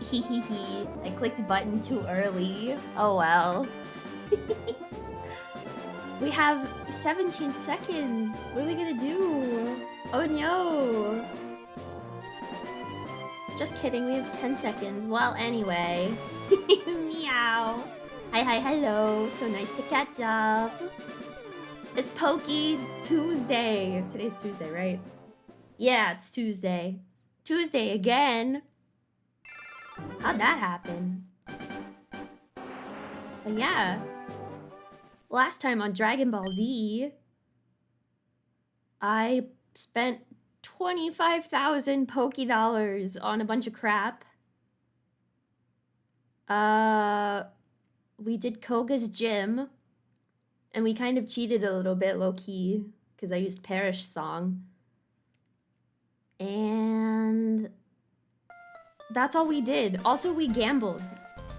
Hee hee hee. I clicked button too early. Oh well. We have 17 seconds. What are we gonna do? Oh no. Just kidding, we have 10 seconds. Well, anyway. Meow. Hi, hello. So nice to catch up. It's Pokey Tuesday. Today's Tuesday, right? Yeah, it's Tuesday. Tuesday again. How'd that happen? But yeah. Last time on Dragon Ball Z, I spent 25,000 Poké Dollars on a bunch of crap. We did Koga's gym, and we kind of cheated a little bit low-key, because I used Perish Song. And that's all we did. Also, we gambled.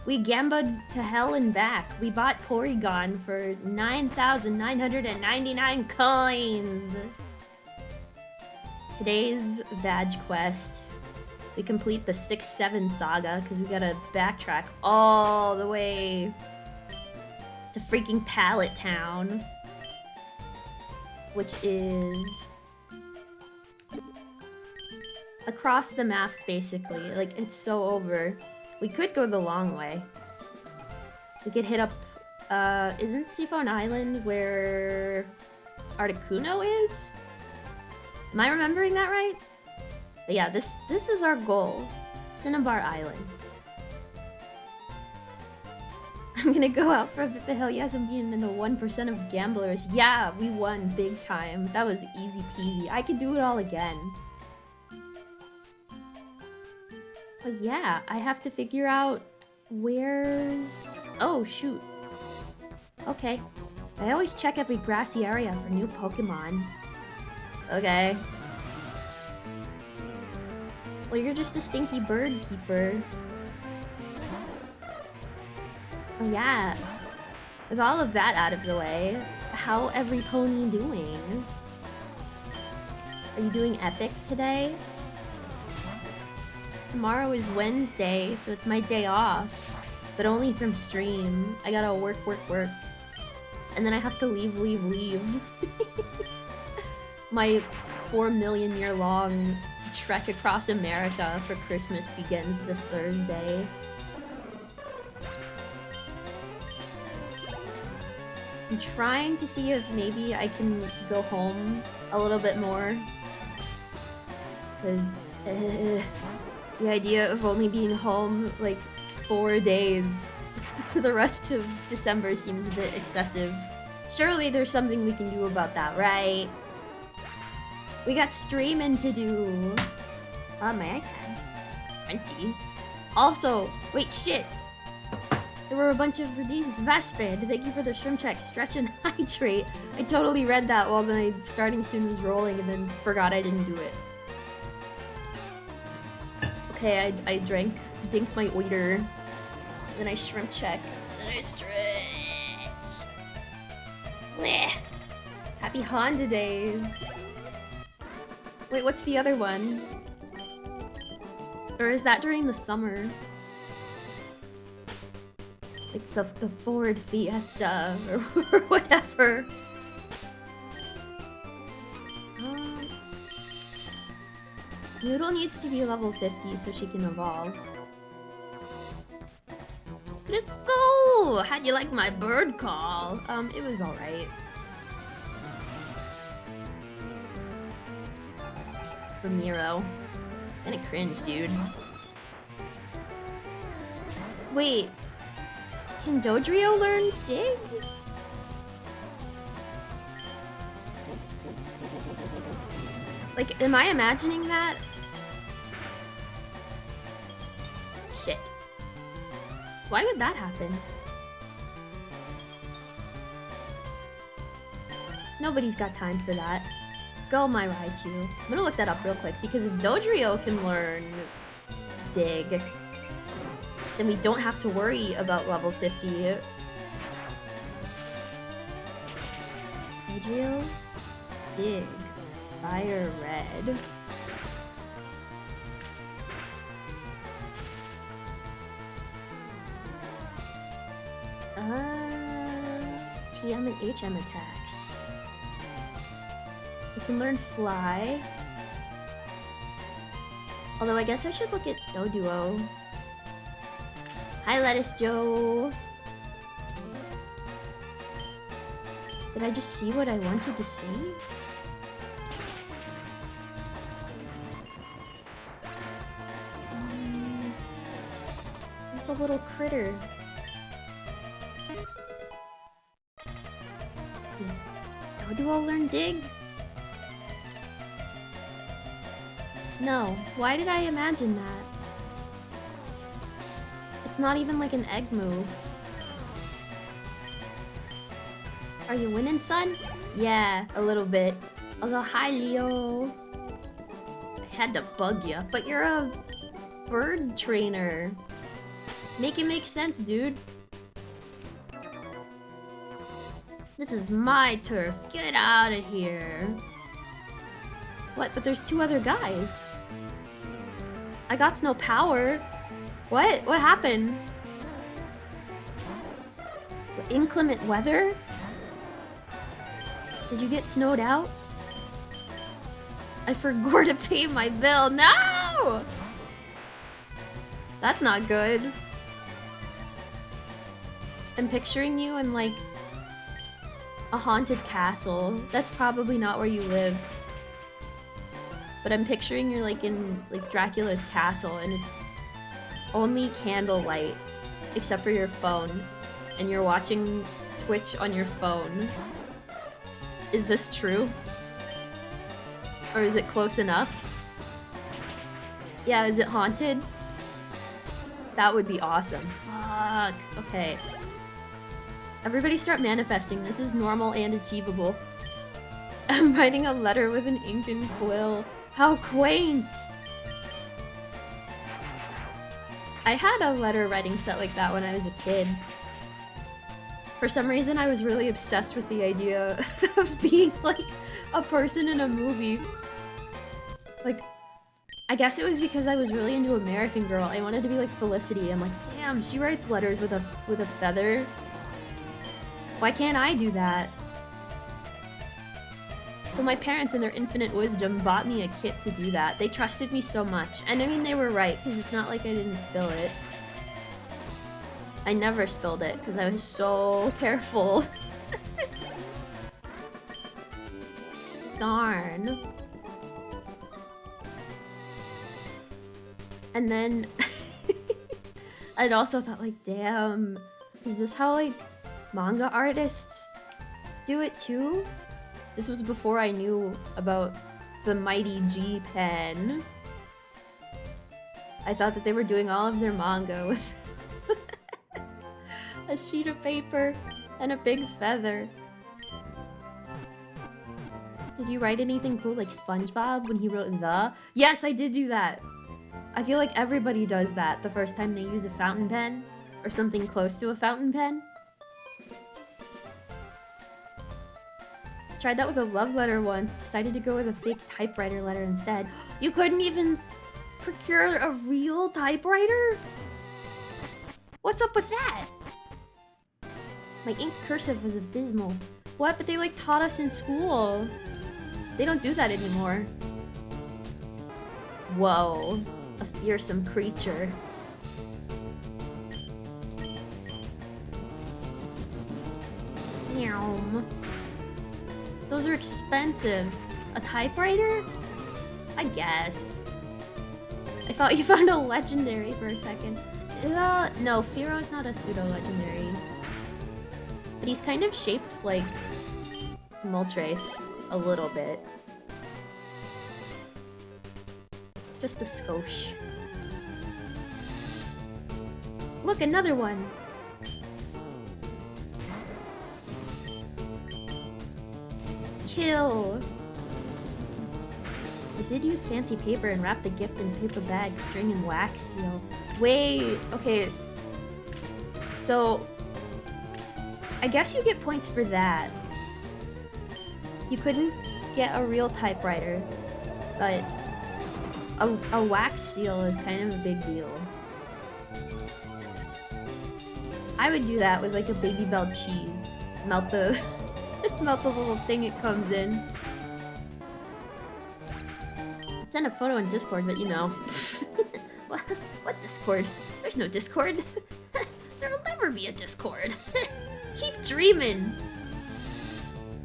We gambled to hell and back. We bought Porygon for 9,999 coins. Today's badge quest. We complete the 6-7 saga because we gotta backtrack all the way to freaking Pallet Town, which is across the map, basically. Like, it's so over. We could go the long way. We could hit up, isn't Seaphone Island where Articuno is? Am I remembering that right? But yeah, this is our goal. Cinnabar Island. I'm gonna go out for a bit, but hell yes, I'm being in the 1% of gamblers. Yeah, we won big time. That was easy peasy. I could do it all again. But yeah, I have to figure out where's... Oh, shoot. Okay. I always check every grassy area for new Pokemon. Okay. Well, you're just a stinky bird keeper. Oh yeah. With all of that out of the way, how every pony doing? Are you doing epic today? Tomorrow is Wednesday, so it's my day off. But only from stream. I gotta work. And then I have to leave. My 4 million year long trek across America for Christmas begins this Thursday. I'm trying to see if maybe I can go home a little bit more. Because the idea of only being home like 4 days for the rest of December seems a bit excessive. Surely there's something we can do about that, right? We got streaming to do. Oh, my iPad. Crunchy. Also, wait, shit. There were a bunch of redeems. Vespid, thank you for the shrimp check. Stretch and hydrate. I totally read that while my starting soon was rolling and then forgot I didn't do it. Okay, I drank my order. Then I shrimp check. Then I stretch. Blech. Happy Honda days. Wait, what's the other one? Or is that during the summer? Like the Ford Fiesta or whatever. Noodle needs to be level 50 so she can evolve. Go! How'd you like my bird call? It was alright. Ramiro. Kinda cringe, dude. Wait. Can Dodrio learn Dig? Like, am I imagining that? Shit. Why would that happen? Nobody's got time for that. Go, my Raichu. I'm gonna look that up real quick, because if Dodrio can learn Dig, then we don't have to worry about level 50. Dodrio? Dig. Fire red. TM and HM attacks. You can learn Fly. Although I guess I should look at Doduo. Hi, Lettuce Joe. Did I just see what I wanted to see? Where's the little critter? Does Doduo learn Dig? No. Why did I imagine that? It's not even like an egg move. Are you winning, son? Yeah, a little bit. Although, hi, Leo. I had to bug you, but you're a bird trainer. Make it make sense, dude. This is my turf. Get out of here. What? But there's two other guys. I got no power. What? What happened? Inclement weather? Did you get snowed out? I forgot to pay my bill. No! That's not good. I'm picturing you in like a haunted castle. That's probably not where you live. But I'm picturing you're like in like Dracula's castle and it's only candlelight except for your phone and you're watching Twitch on your phone. Is this true? Or is it close enough? Yeah, is it haunted? That would be awesome. Fuck. Okay. Everybody start manifesting. This is normal and achievable. I'm writing a letter with an ink and quill. How quaint! I had a letter writing set like that when I was a kid. For some reason, I was really obsessed with the idea of being like a person in a movie. Like, I guess it was because I was really into American Girl. I wanted to be like Felicity. I'm like, damn, she writes letters with a feather. Why can't I do that? So my parents, in their infinite wisdom, bought me a kit to do that. They trusted me so much. And I mean, they were right, because it's not like I didn't spill it. I never spilled it, because I was so careful. Darn. And then... I'd also thought, like, damn, is this how, like, manga artists do it too? This was before I knew about the mighty G pen. I thought that they were doing all of their manga with a sheet of paper and a big feather. Did you write anything cool like SpongeBob when he wrote the? Yes, I did do that. I feel like everybody does that the first time they use a fountain pen or something close to a fountain pen. Tried that with a love letter once, decided to go with a fake typewriter letter instead. You couldn't even procure a real typewriter? What's up with that? My ink cursive was abysmal. What? But they like taught us in school. They don't do that anymore. Whoa. A fearsome creature. Meow. Those are expensive. A typewriter? I guess. I thought you found a legendary for a second. No, Firo's not a pseudo-legendary. But he's kind of shaped like Moltres a little bit. Just a skosh. Look, another one! Kill! I did use fancy paper and wrap the gift in paper bag, string, and wax seal. Wait, okay. So, I guess you get points for that. You couldn't get a real typewriter, but a wax seal is kind of a big deal. I would do that with like a Baby Bell cheese. melt the melt the little thing it comes in. Send a photo in Discord, but you know. What Discord? There's no Discord. There'll never be a Discord. Keep dreaming.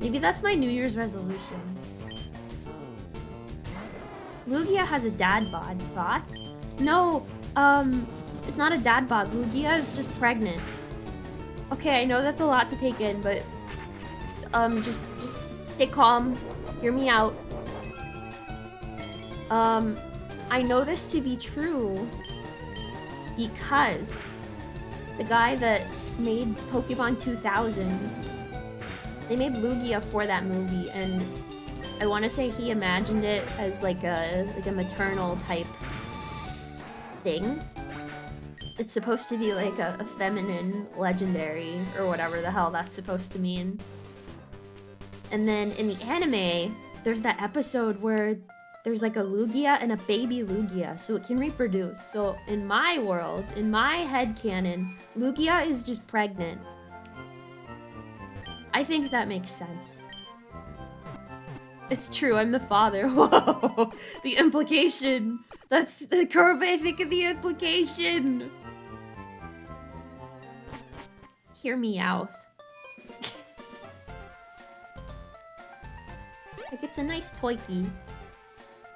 Maybe that's my New Year's resolution. Lugia has a dad bod. Thoughts? No, it's not a dad bod. Lugia is just pregnant. Okay, I know that's a lot to take in, but just stay calm. Hear me out. I know this to be true because the guy that made Pokemon 2000, they made Lugia for that movie, and I want to say he imagined it as like a maternal type thing. It's supposed to be like a feminine legendary or whatever the hell that's supposed to mean. And then in the anime, there's that episode where there's like a Lugia and a baby Lugia, so it can reproduce. So in my world, in my headcanon, Lugia is just pregnant. I think that makes sense. It's true, I'm the father. Whoa! The implication! That's the Kirby, think of the implication! Hear me out. Like, it's a nice toyki.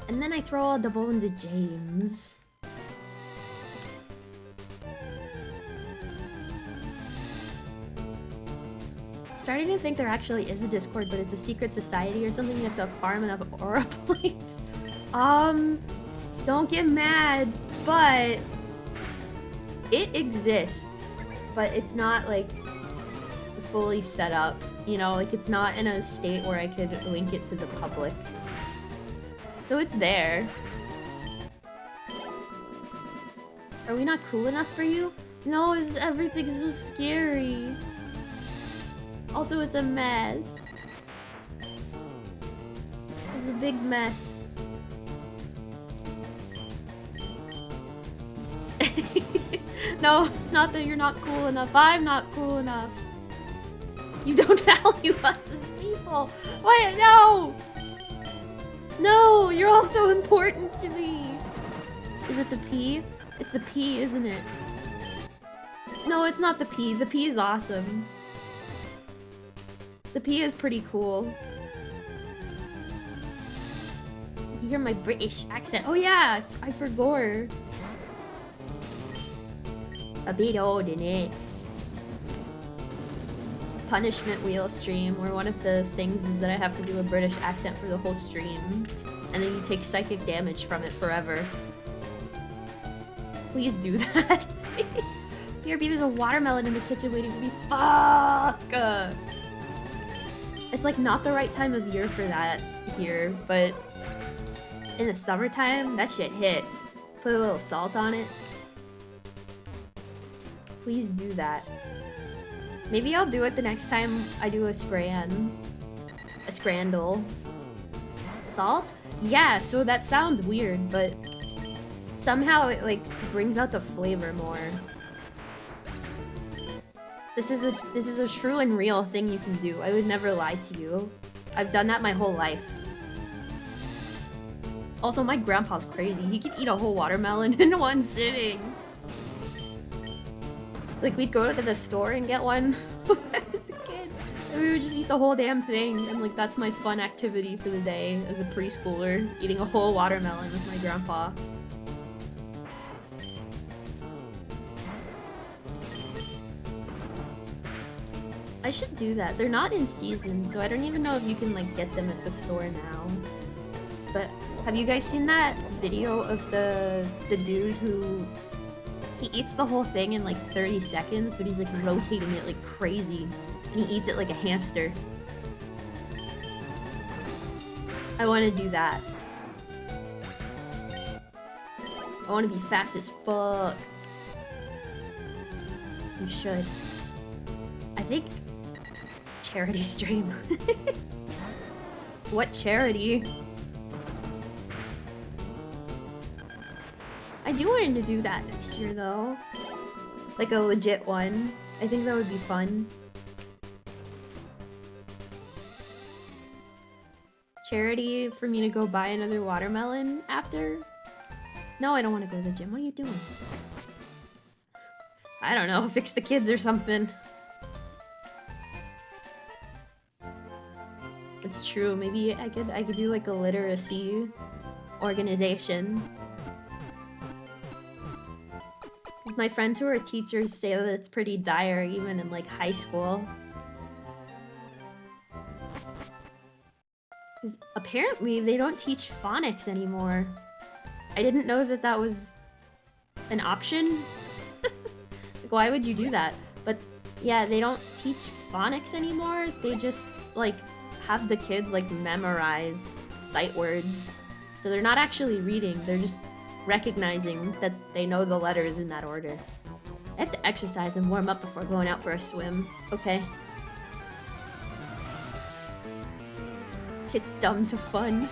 And then I throw all the bones at James. Starting to think there actually is a Discord, but it's a secret society or something. You have to farm enough aura points. Don't get mad, but it exists. But it's not like fully set up, you know, like it's not in a state where I could link it to the public. So it's there. Are we not cool enough for you? No, everything's so scary. Also, it's a mess. It's a big mess. No, it's not that you're not cool enough. I'm not cool enough. You don't value us as people. What? No! No, you're all so important to me. Is it the P? It's the P, isn't it? No, it's not the P. The P is awesome. The P is pretty cool. You hear my British accent. Oh yeah, I forgot. A bit old, innit? Punishment wheel stream, where one of the things is that I have to do a British accent for the whole stream, and then you take psychic damage from it forever. Please do that. BRB, there's a watermelon in the kitchen waiting for me. Fuck! It's like not the right time of year for that here, but in the summertime, that shit hits. Put a little salt on it. Please do that. Maybe I'll do it the next time I do a scrandle. Salt? Yeah, so that sounds weird, but somehow it like brings out the flavor more. This is a true and real thing you can do. I would never lie to you. I've done that my whole life. Also, my grandpa's crazy. He could eat a whole watermelon in one sitting. Like, we'd go to the store and get one when I was a kid. And we would just eat the whole damn thing. And like, that's my fun activity for the day as a preschooler. Eating a whole watermelon with my grandpa. I should do that. They're not in season, so I don't even know if you can like get them at the store now. But have you guys seen that video of the dude who he eats the whole thing in like 30 seconds, but he's like rotating it like crazy, and he eats it like a hamster? I want to do that. I want to be fast as fuck. You should. I think charity stream. What charity? I do want to do that next year though. Like a legit one. I think that would be fun. charity for me to go buy another watermelon after? No, I don't want to go to the gym. What are you doing? I don't know, fix the kids or something. It's true, maybe I could do like a literacy organization. Because my friends who are teachers say that it's pretty dire even in like high school. Because apparently they don't teach phonics anymore. I didn't know that that was an option. Like, why would you do that? But yeah, they don't teach phonics anymore. They just like have the kids like memorize sight words. So they're not actually reading, they're just recognizing that they know the letters in that order. I have to exercise and warm up before going out for a swim. Okay. It's dumb to fun.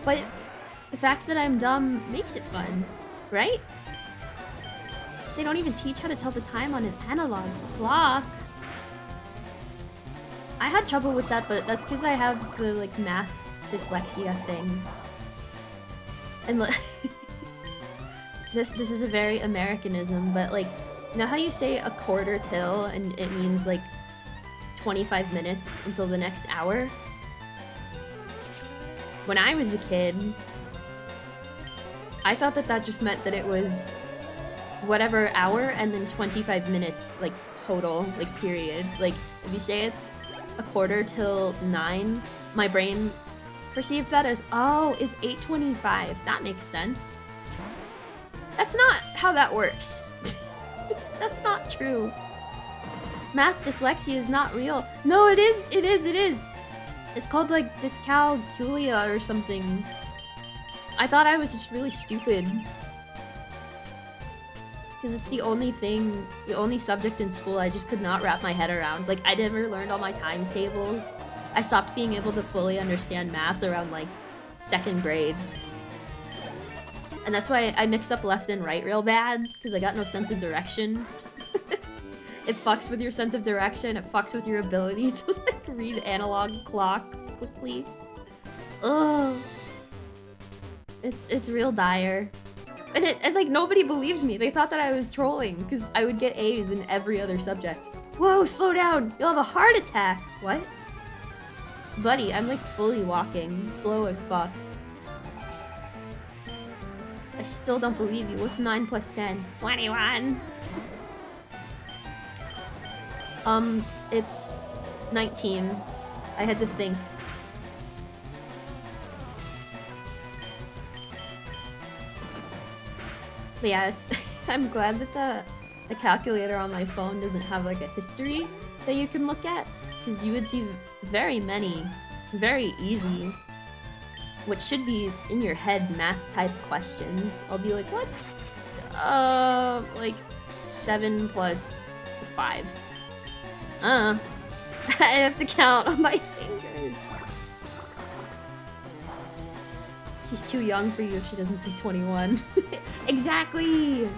But the fact that I'm dumb makes it fun, right? They don't even teach how to tell the time on an analog clock. I had trouble with that, but that's because I have the like math dyslexia thing. And this is a very Americanism, but like, you know how you say a quarter till and it means like 25 minutes until the next hour? When I was a kid, I thought that that just meant that it was whatever hour and then 25 minutes like total, like period. Like if you say it's a quarter till 9, my brain perceived that as, oh, it's 8:25. That makes sense. That's not how that works. That's not true. Math dyslexia is not real. No, it is. It is. It is. It's called like dyscalculia or something. I thought I was just really stupid. Because it's the only thing, the only subject in school I just could not wrap my head around. Like, I never learned all my times tables. I stopped being able to fully understand math around like 2nd grade. And that's why I mix up left and right real bad, because I got no sense of direction. It fucks with your sense of direction, it fucks with your ability to like read analog clock quickly. Ugh. It's real dire. And like nobody believed me. They thought that I was trolling because I would get A's in every other subject. Whoa, slow down. You'll have a heart attack. What? Buddy, I'm like fully walking. Slow as fuck. I still don't believe you. What's 9 plus 10? 21. It's 19. I had to think. But yeah, I'm glad that the calculator on my phone doesn't have like a history that you can look at, because you would see very many, very easy, what should be in your head math type questions. I'll be like, what's, like 7 plus 5? I have to count on my fingers. She's too young for you if she doesn't say 21. Exactly!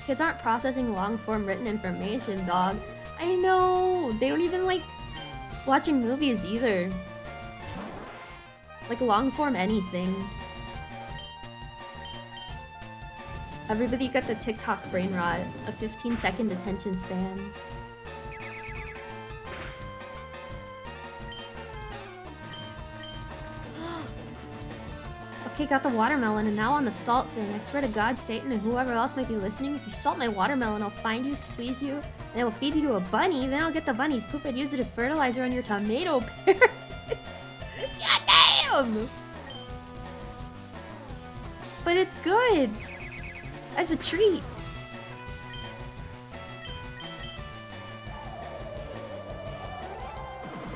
Kids aren't processing long-form written information, dog. I know! They don't even like watching movies either. Like long-form anything. Everybody got the TikTok brain rot, a 15-second attention span. Okay, got the watermelon, and now on the salt thing. I swear to God, Satan, and whoever else might be listening, if you salt my watermelon, I'll find you, squeeze you, and I will feed you to a bunny. Then I'll get the bunny's poop and use it as fertilizer on your tomato parents. God damn! But it's good! As a treat.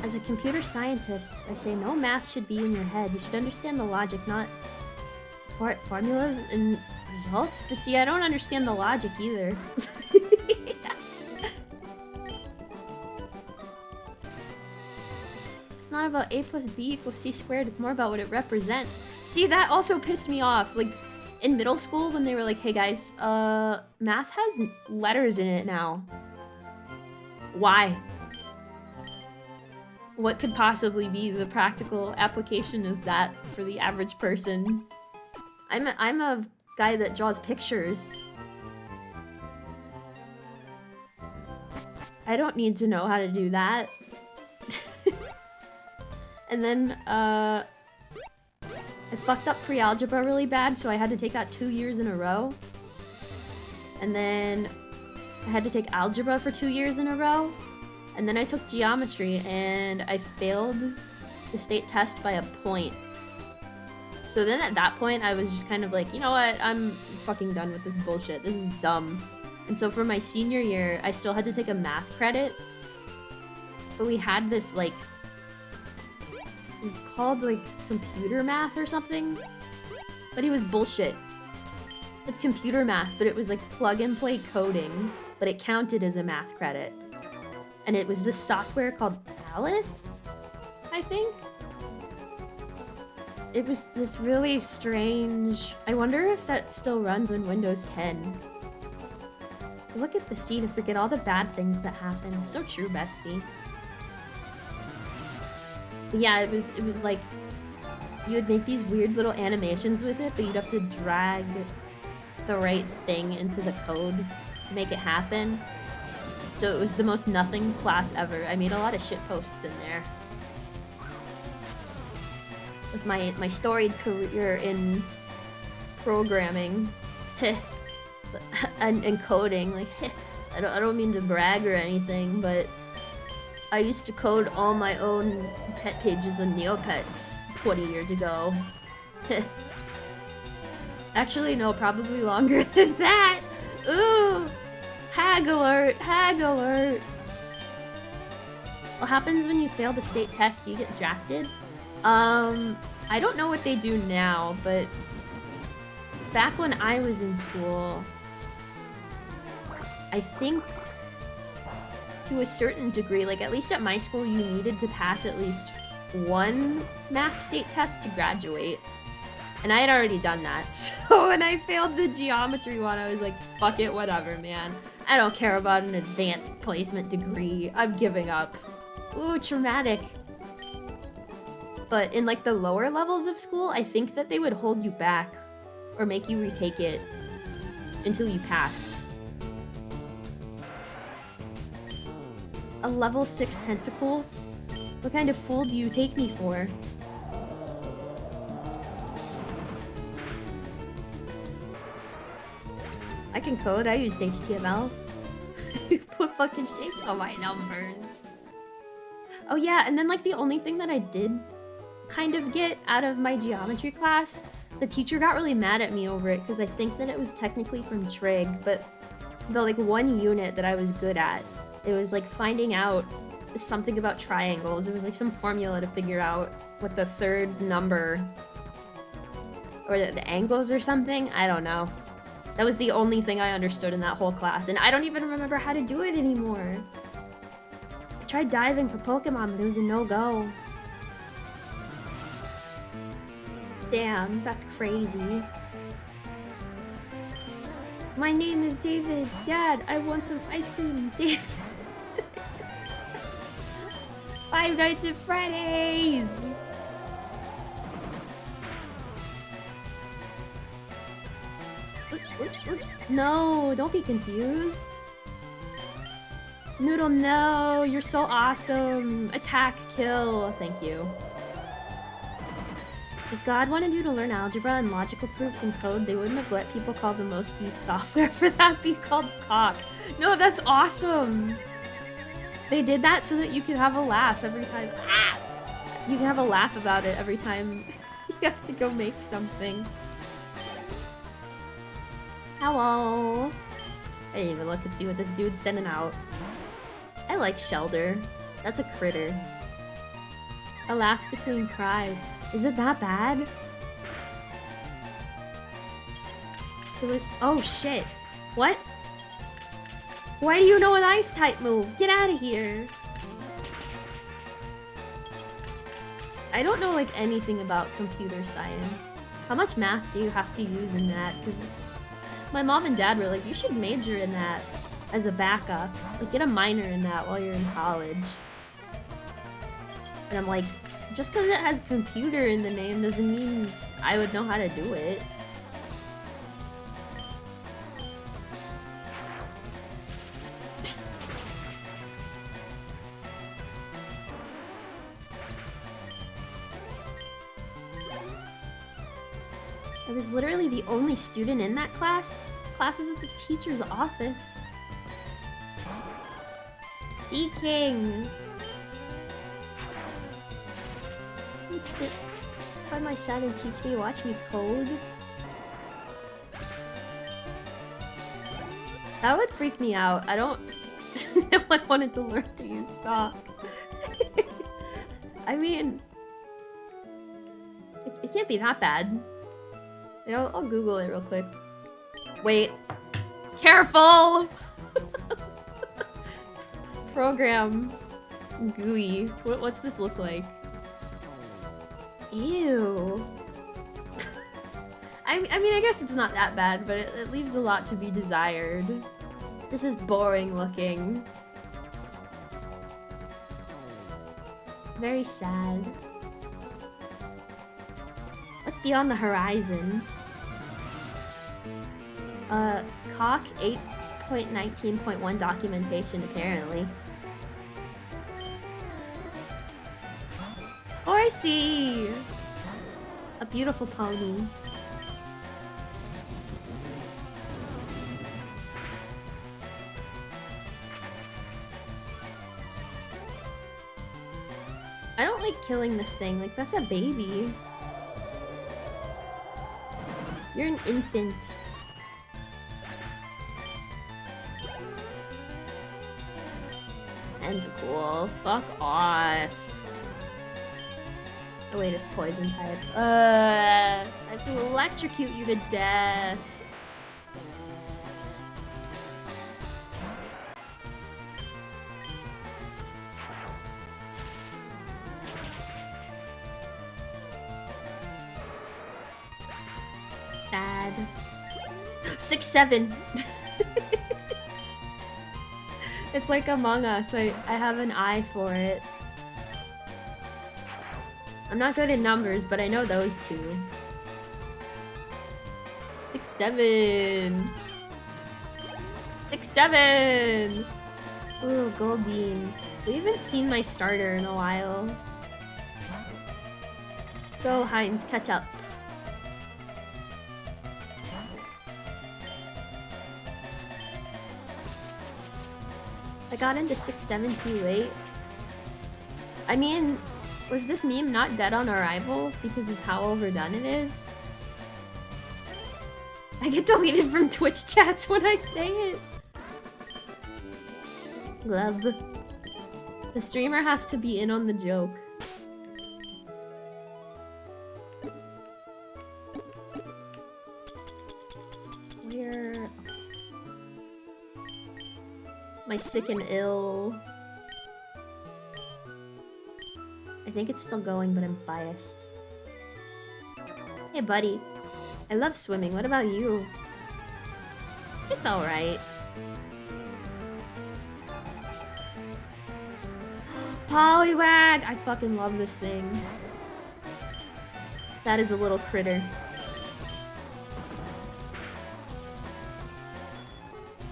As a computer scientist, I say no math should be in your head. You should understand the logic, not formulas and results. But see, I don't understand the logic either. It's not about a plus b equals c squared. It's more about what it represents. See, that also pissed me off. Like, in middle school, when they were like, hey guys, math has letters in it now. Why? what could possibly be the practical application of that for the average person? I'm a guy that draws pictures. I don't need to know how to do that. And then, I fucked up pre-algebra really bad, so I had to take that 2 years in a row. And then I had to take algebra for 2 years in a row. And then I took geometry, and I failed the state test by a point. So then at that point, I was just kind of like, you know what? I'm fucking done with this bullshit. This is dumb. And so for my senior year, I still had to take a math credit. But we had this, like... It was called, like, computer math or something. But it was bullshit. It's computer math, but it was, like, plug-and-play coding. But it counted as a math credit. And it was this software called Alice, I think? It was this really strange... I wonder if that still runs on Windows 10. Look at the sea to forget all the bad things that happen. So true, bestie. But yeah, it was like... You would make these weird little animations with it, but you'd have to drag the right thing into the code to make it happen. So it was the most nothing class ever. I made a lot of shit posts in there. With my storied career in programming and coding, like I don't mean to brag or anything, but I used to code all my own pet pages on Neopets 20 years ago. Actually, no, probably longer than that. Ooh, hag alert, hag alert. What happens when you fail the state test? Do you get drafted? I don't know what they do now, but back when I was in school, I think to a certain degree, like at least at my school, you needed to pass at least one math state test to graduate. And I had already done that. So when I failed the geometry one, I was like, fuck it, whatever, man. I don't care about an advanced placement degree. I'm giving up. Ooh, traumatic. But in like the lower levels of school, I think that they would hold you back or make you retake it until you passed. A level 6 tentacle? What kind of fool do you take me for? I can code, I used HTML. Put fucking shapes on my numbers. Oh yeah, and then like the only thing that I did kind of get out of my geometry class, the teacher got really mad at me over it because I think that it was technically from trig, but the like one unit that I was good at, it was like finding out something about triangles. It was like some formula to figure out what the third number or the angles or something. I don't know. That was the only thing I understood in that whole class, and I don't even remember how to do it anymore. I tried diving for Pokemon, but it was a no-go. Damn, that's crazy. My name is David. Dad, I want some ice cream. David. Five Nights at Freddy's! No, don't be confused. Noodle, no, you're so awesome. Attack, kill, thank you. If God wanted you to learn algebra and logical proofs in code, they wouldn't have let people call the most used software for that be called cock. No, that's awesome. They did that so that you could have a laugh every time. Ah! You can have a laugh about it every time you have to go make something. Hello. I didn't even look and see what this dude's sending out. I like Shelter. That's a critter. A laugh between cries. Is it that bad? It was— oh shit. What? Why do you know an ice type move? Get out of here. I don't know like anything about computer science. How much math do you have to use in that? Because my mom and dad were like, you should major in that as a backup. Like, get a minor in that while you're in college. And I'm like, just because it has computer in the name doesn't mean I would know how to do it. I was literally the only student in that class. Class is at the teacher's office. Sea King! He'd sit by my side and teach me, watch me code. That would freak me out. I don't... No one wanted to learn to use dock. I mean... It can't be that bad. You know, I'll Google it real quick. Wait. Careful! Program. GUI. What's this look like? Ew. I mean, I guess it's not that bad, but it leaves a lot to be desired. This is boring looking. Very sad. What's beyond the horizon? Cock 8.19.1 documentation, apparently. Oh, I see! A beautiful pony. I don't like killing this thing, like that's a baby. You're an infant. Tentacle. Fuck off. Oh wait, it's poison type. I have to electrocute you to death. Sad. 6-7. It's like Among Us. I have an eye for it. I'm not good at numbers, but I know those two. 6-7. 6-7. Ooh, Goldine. We haven't seen my starter in a while. Go, Heinz, catch up. I got into 6-7 too late. I mean, was this meme not dead on arrival because of how overdone it is? I get deleted from Twitch chats when I say it. Love. The streamer has to be in on the joke. Where? My sick and ill. I think it's still going, but I'm biased. Hey, buddy. I love swimming. What about you? It's alright. Poliwag! I fucking love this thing. That is a little critter.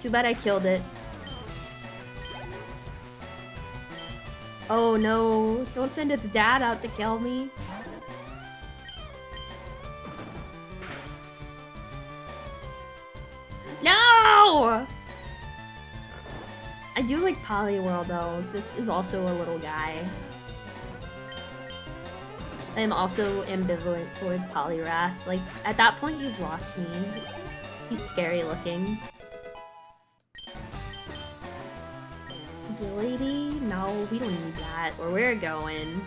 Too bad I killed it. Oh no, don't send its dad out to kill me. No! I do like Poliwhirl though. This is also a little guy. I am also ambivalent towards Poliwrath. Like, at that point you've lost me. He's scary looking. Agility? No, we don't need that. Where we're going.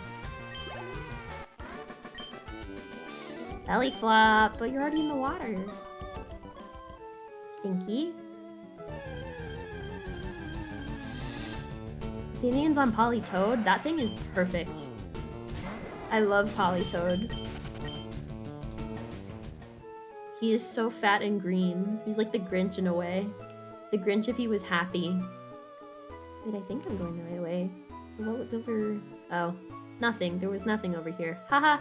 Belly flop, but you're already in the water. Stinky. Opinions on Politoed? That thing is perfect. I love Politoed. He is so fat and green. He's like the Grinch in a way. The Grinch if he was happy. Wait, I think I'm going the right way. So what was over... Oh. Nothing. There was nothing over here. Haha.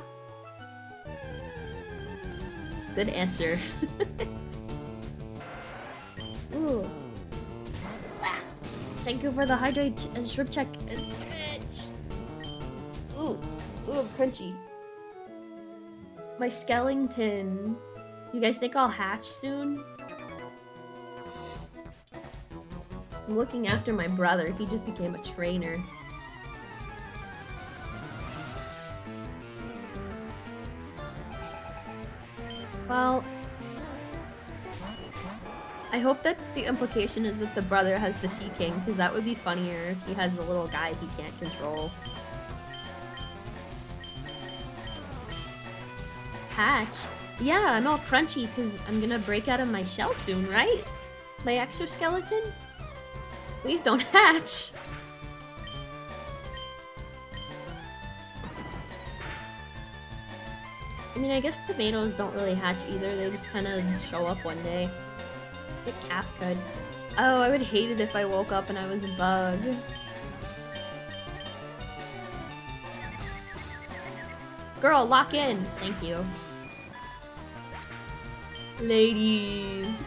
Good answer. Ooh. Thank you for the hydrate and shrimp check. It's rich. Ooh. Ooh, crunchy. My skeleton. You guys think I'll hatch soon? I'm looking after my brother. He just became a trainer. Well, I hope that the implication is that the brother has the Sea King, because that would be funnier if he has the little guy he can't control. Hatch? Yeah, I'm all crunchy because I'm gonna break out of my shell soon, right? My exoskeleton? Please don't hatch! I mean, I guess tomatoes don't really hatch either, they just kind of show up one day. Get calf could. Oh, I would hate it if I woke up and I was a bug. Girl, lock in! Thank you. Ladies!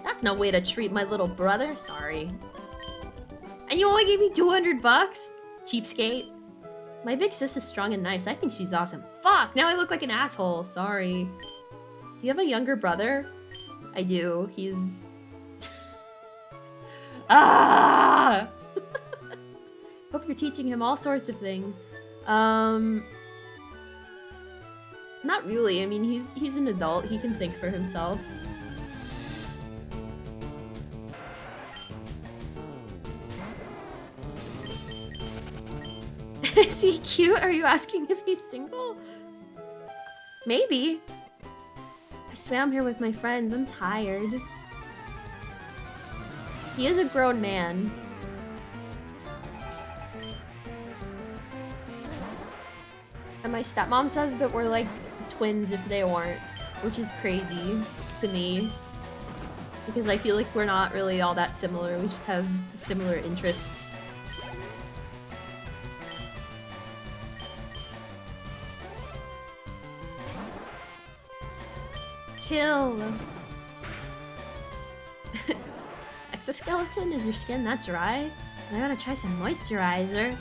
That's no way to treat my little brother, sorry. And you only gave me 200 bucks? Cheapskate. My big sis is strong and nice. I think she's awesome. Fuck! Now I look like an asshole. Sorry. Do you have a younger brother? I do. He's... Ah! Hope you're teaching him all sorts of things. Not really. I mean, he's an adult. He can think for himself. Is he cute? Are you asking if he's single? Maybe. I swam here with my friends. I'm tired. He is a grown man. And my stepmom says that we're like twins if they weren't, which is crazy to me. Because I feel like we're not really all that similar. We just have similar interests. Kill! Exoskeleton? Is your skin that dry? I gotta try some moisturizer.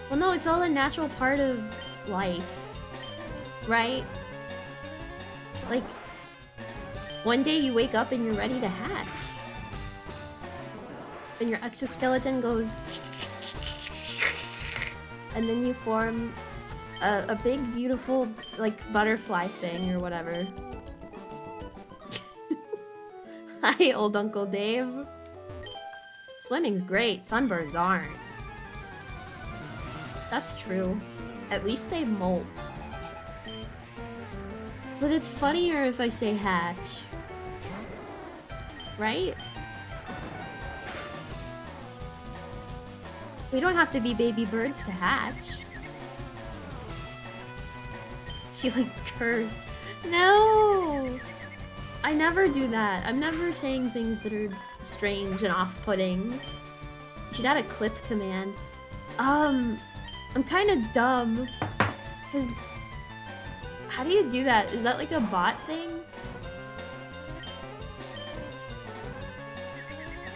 Well, no, it's all a natural part of life. Right? Like, one day you wake up and you're ready to hatch. And your exoskeleton goes... And then you form a big, beautiful, like, butterfly thing or whatever. Hi, old Uncle Dave. Swimming's great, sunburns aren't. That's true. At least say molt. But it's funnier if I say hatch. Right? We don't have to be baby birds to hatch. Feeling cursed. No! I never do that. I'm never saying things that are strange and off-putting. You should add a clip command. I'm kind of dumb. Because... How do you do that? Is that like a bot thing?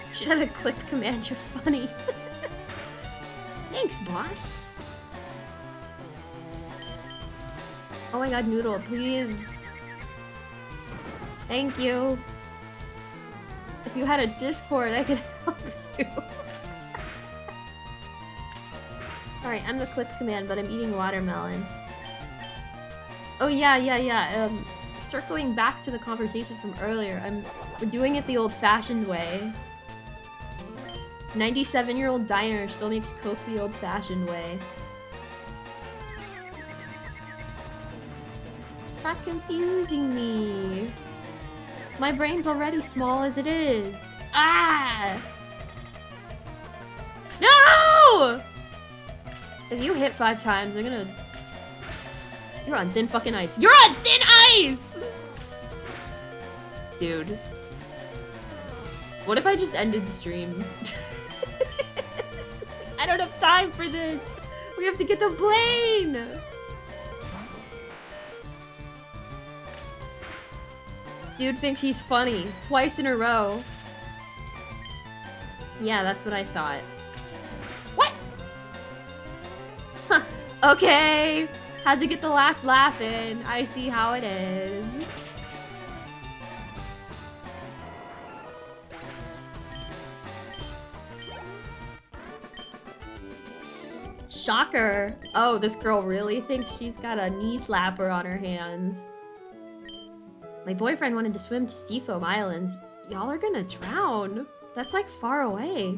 You should add a clip command. You're funny. Thanks, boss. Oh my god, Noodle, please. Thank you. If you had a Discord, I could help you. Sorry, I'm the clip command, but I'm eating watermelon. Oh yeah. Circling back to the conversation from earlier, we're doing it the old-fashioned way. 97-year-old diner still makes Coke the old-fashioned way. Stop confusing me. My brain's already small as it is. Ah! No! If you hit 5 times, I'm gonna... You're on thin fucking ice. You're on thin ice! Dude. What if I just ended stream? I don't have time for this. We have to get the Blaine. Dude thinks he's funny. Twice in a row. Yeah, that's what I thought. What? Huh. Okay. Had to get the last laugh in. I see how it is. Shocker. Oh, this girl really thinks she's got a knee slapper on her hands. My boyfriend wanted to swim to Seafoam Islands. Y'all are gonna drown. That's like far away.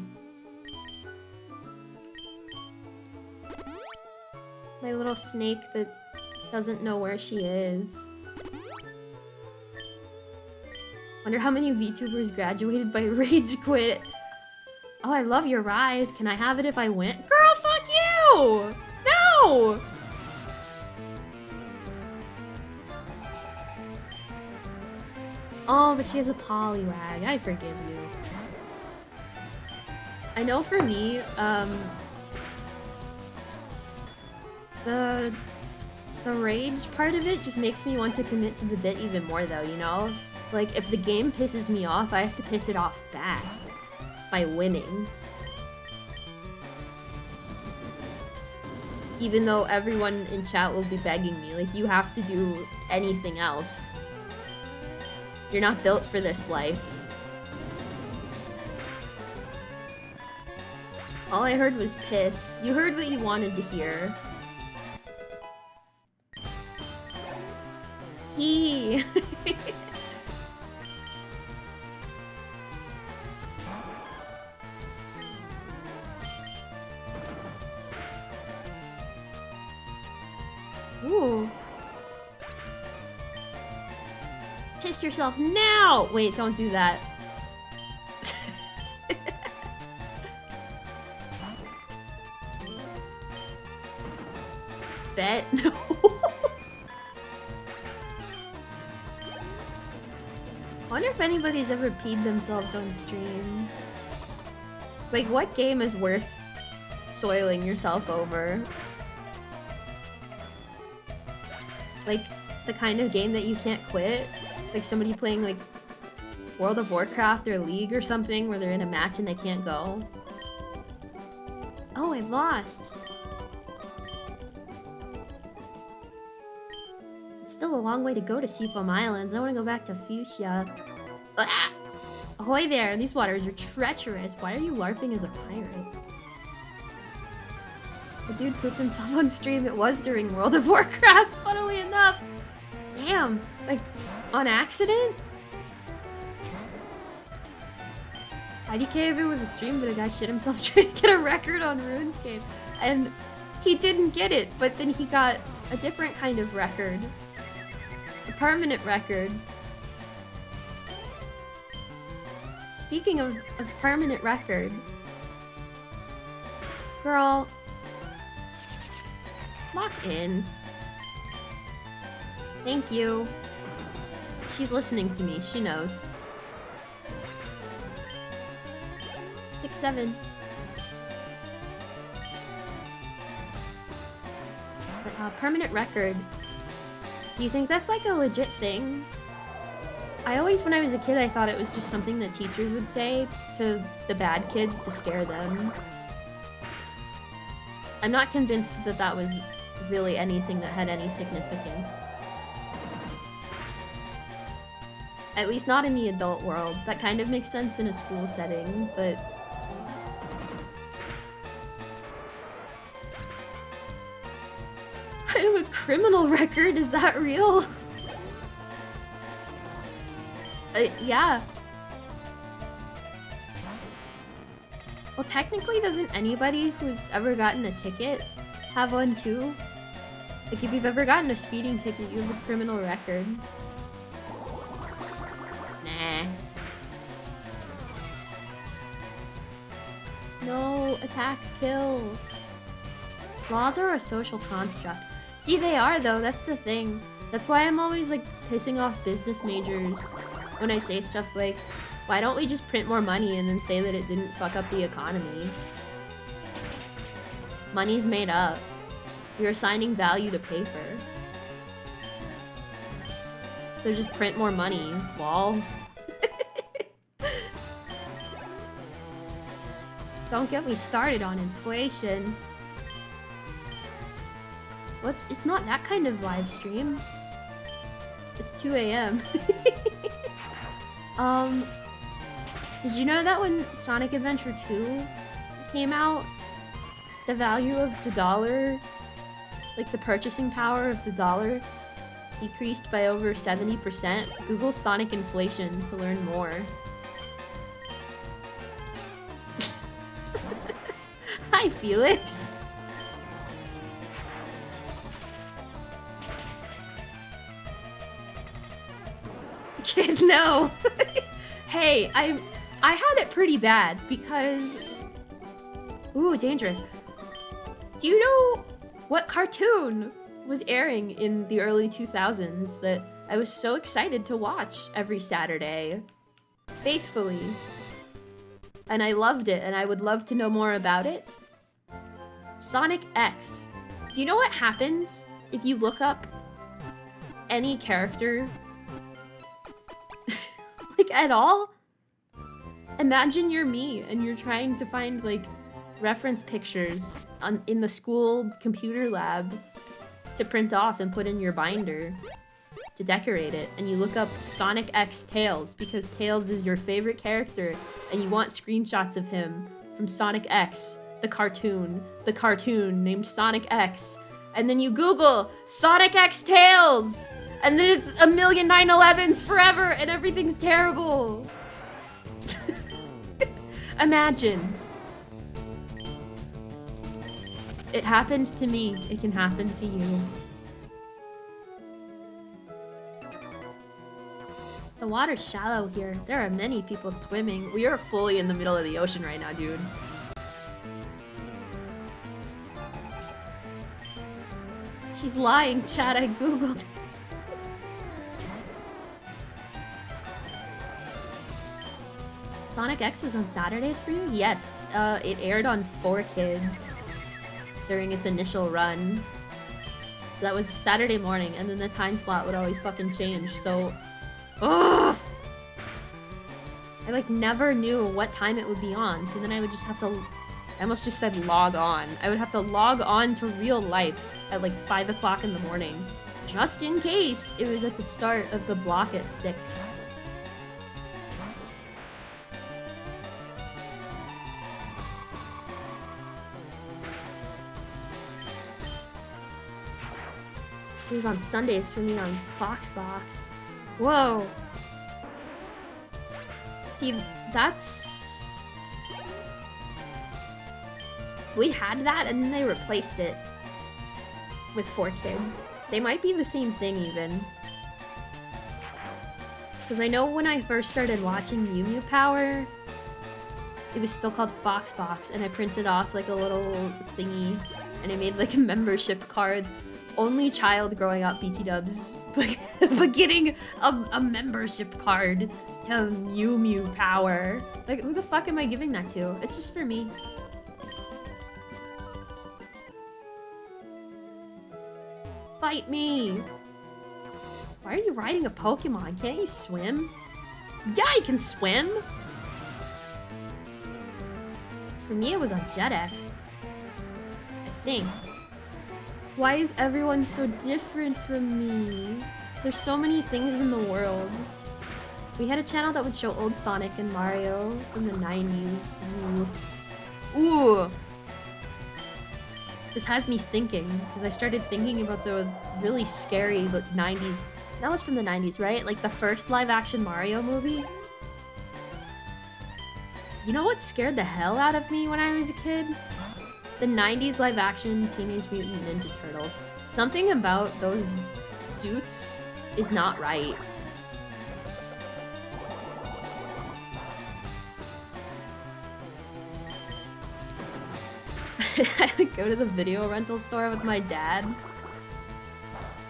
My little snake that doesn't know where she is. Wonder how many VTubers graduated by rage quit. Oh, I love your ride. Can I have it if I win? Girl, fuck you! No! Oh, but she has a polywag. I forgive you. I know for me, the rage part of it just makes me want to commit to the bit even more though, you know? Like, if the game pisses me off, I have to piss it off back by winning. Even though everyone in chat will be begging me, like, you have to do anything else. You're not built for this life. All I heard was piss. You heard what you wanted to hear. He. Ooh. Piss yourself now! Wait, don't do that. Bet? No. Wonder if anybody's ever peed themselves on stream. Like, what game is worth soiling yourself over? Like, the kind of game that you can't quit? Like somebody playing, like, World of Warcraft or League or something where they're in a match and they can't go? Oh, I lost! It's still a long way to go to Seafoam Islands. I want to go back to Fuchsia. Ah! Ahoy there! These waters are treacherous. Why are you LARPing as a pirate? The dude pooped himself on stream. It was during World of Warcraft, funnily enough. Damn, like, on accident? IDK if it was a stream, but a guy shit himself trying to get a record on RuneScape. And he didn't get it, but then he got a different kind of record. A permanent record. Speaking of permanent record. Girl. Lock in. Thank you. She's listening to me. She knows. 6-7. But, permanent record. Do you think that's like a legit thing? I always, when I was a kid, I thought it was just something that teachers would say to the bad kids to scare them. I'm not convinced that that was really anything that had any significance. At least not in the adult world. That kind of makes sense in a school setting, but... I have a criminal record, is that real? Yeah. Well, technically, doesn't anybody who's ever gotten a ticket have one too? Like, if you've ever gotten a speeding ticket, you have a criminal record. Nah. No, attack, kill. Laws are a social construct. See, they are though, that's the thing. That's why I'm always like pissing off business majors when I say stuff like, why don't we just print more money and then say that it didn't fuck up the economy? Money's made up. You're assigning value to paper. So just print more money, lol. Don't get me started on inflation. It's not that kind of live stream. It's 2 a.m. Did you know that when Sonic Adventure 2 came out, the value of the dollar, like the purchasing power of the dollar, decreased by over 70%? Google Sonic inflation to learn more. Hi, Felix. Kid, no. Hey, I had it pretty bad because... Ooh, dangerous. Do you know what cartoon was airing in the early 2000s that I was so excited to watch every Saturday? Faithfully. And I loved it, and I would love to know more about it. Sonic X. Do you know what happens if you look up any character? Like, at all? Imagine you're me, and you're trying to find, like, reference pictures in the school computer lab to print off and put in your binder to decorate it, and you look up Sonic X Tails because Tails is your favorite character and you want screenshots of him from Sonic X, the cartoon named Sonic X, and then you Google Sonic X Tails, and then it's a million 9/11s forever and everything's terrible. Imagine. It happened to me. It can happen to you. The water's shallow here. There are many people swimming. We are fully in the middle of the ocean right now, dude. She's lying, chat. I googled. Sonic X was on Saturdays for you? Yes. It aired on 4Kids during its initial run. So that was Saturday morning, and then the time slot would always fucking change, so... Ugh! I, like, never knew what time it would be on, so then I would just have to... I almost just said log on. I would have to log on to real life at, like, 5 o'clock in the morning. Just in case it was at the start of the block at 6. It was on Sundays for me on Foxbox. Whoa. See, that's... We had that and then they replaced it with 4Kids. They might be the same thing even. Because I know when I first started watching Mew Mew Power, it was still called Foxbox, and I printed off like a little thingy and I made like membership cards. Only child growing up, BT dubs, but getting a membership card to Mew Mew Power. Like, who the fuck am I giving that to? It's just for me. Fight me! Why are you riding a Pokemon? Can't you swim? Yeah, I can swim! For me, it was on JetX. I think. Why is everyone so different from me? There's so many things in the world. We had a channel that would show old Sonic and Mario from the 90s. Ooh. Ooh! This has me thinking, because I started thinking about the really scary 90s. That was from the 90s, right? Like the first live-action Mario movie? You know what scared the hell out of me when I was a kid? The 90s live-action Teenage Mutant Ninja Turtles. Something about those suits is not right. I would go to the video rental store with my dad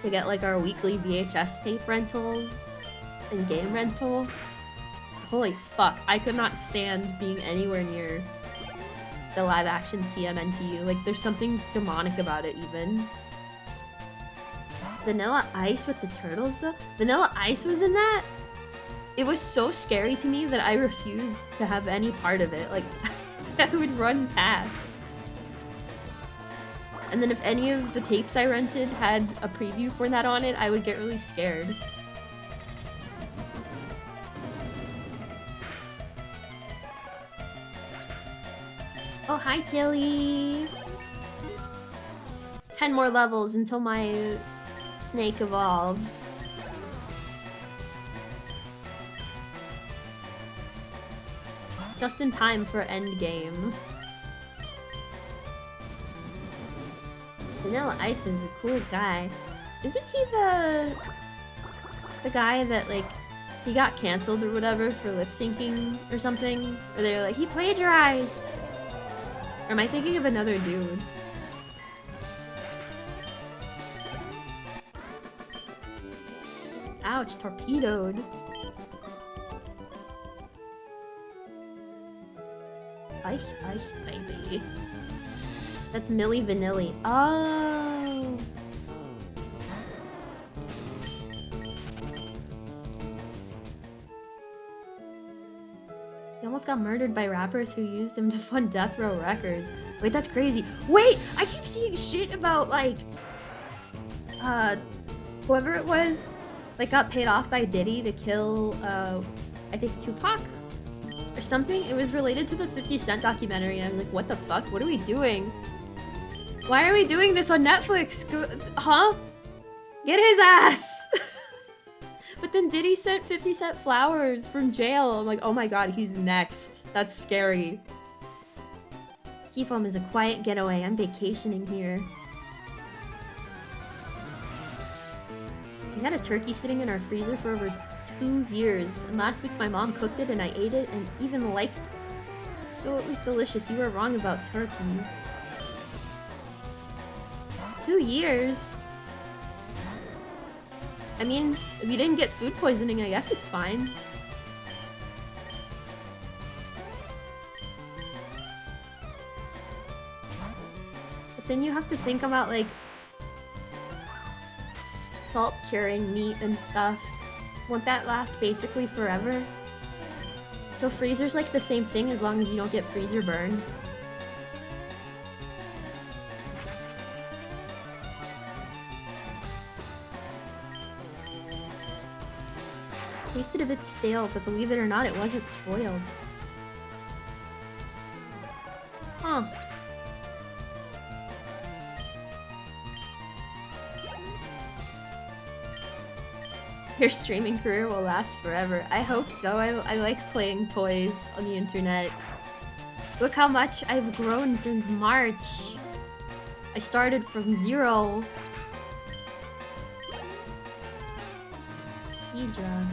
to get like our weekly VHS tape rentals and game rental. Holy fuck, I could not stand being anywhere near the live action TMNTU. Like, there's something demonic about it, even. Vanilla Ice with the turtles, though? Vanilla Ice was in that? It was so scary to me that I refused to have any part of it. Like, I would run past. And then if any of the tapes I rented had a preview for that on it, I would get really scared. Oh, hi, Tilly! 10 more levels until my snake evolves. Just in time for endgame. Vanilla Ice is a cool guy. Isn't he the guy that, like, he got canceled or whatever for lip syncing or something? Or they're like, he plagiarized! Or am I thinking of another dude? Ouch, torpedoed. Ice, ice, baby. That's Milli Vanilli. Oh! He almost got murdered by rappers who used him to fund Death Row Records. Wait, that's crazy. Wait! I keep seeing shit about, like... whoever it was, like, got paid off by Diddy to kill, I think Tupac? Or something? It was related to the 50 Cent documentary, and I was like, what the fuck? What are we doing? Why are we doing this on Netflix? Huh? Get his ass! But then Diddy sent 50 Cent flowers from jail. I'm like, oh my god, he's next. That's scary. Seafoam is a quiet getaway. I'm vacationing here. We had a turkey sitting in our freezer for over 2 years, and last week my mom cooked it and I ate it and even liked it. So it was delicious. You were wrong about turkey. 2 years? I mean, if you didn't get food poisoning, I guess it's fine. But then you have to think about, like, salt curing meat and stuff. Won't that last basically forever? So freezer's like the same thing as long as you don't get freezer burn. Tasted a bit stale, but believe it or not, it wasn't spoiled. Huh. Your streaming career will last forever. I hope so. I like playing toys on the internet. Look how much I've grown since March. I started from 0. Seedra.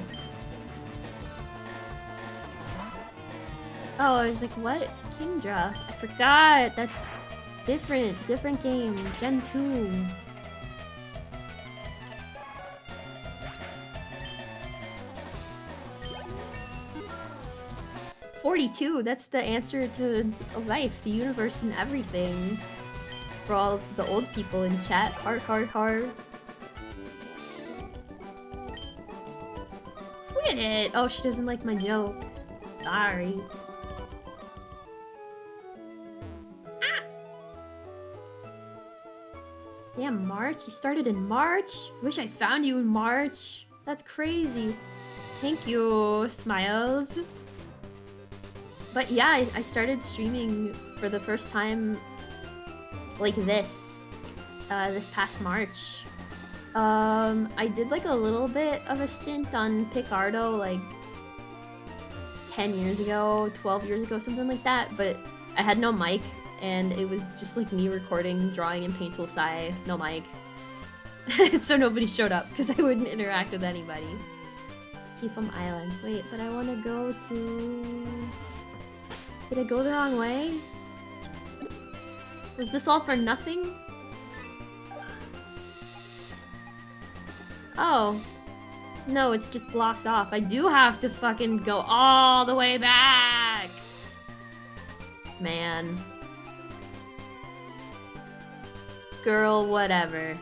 Oh, I was like, what? Kingdra. I forgot. That's different game. Gen 2. "42, that's the answer to life, the universe, and everything. For all the old people in chat. Heart, heart, heart. Quit it! Oh, she doesn't like my joke. Sorry. Ah! Damn, March? You started in March? Wish I found you in March. That's crazy. Thank you, Smiles. But yeah, I started streaming for the first time like this past March. I did like a little bit of a stint on Picardo like 10 years ago, 12 years ago, something like that, but I had no mic and it was just like me recording, drawing in Paint Tool Sai, no mic. So nobody showed up because I wouldn't interact with anybody. Seafoam Islands. Wait, but I want to go to... Did I go the wrong way? Was this all for nothing? Oh. No, it's just blocked off. I do have to fucking go all the way back! Man. Girl, whatever.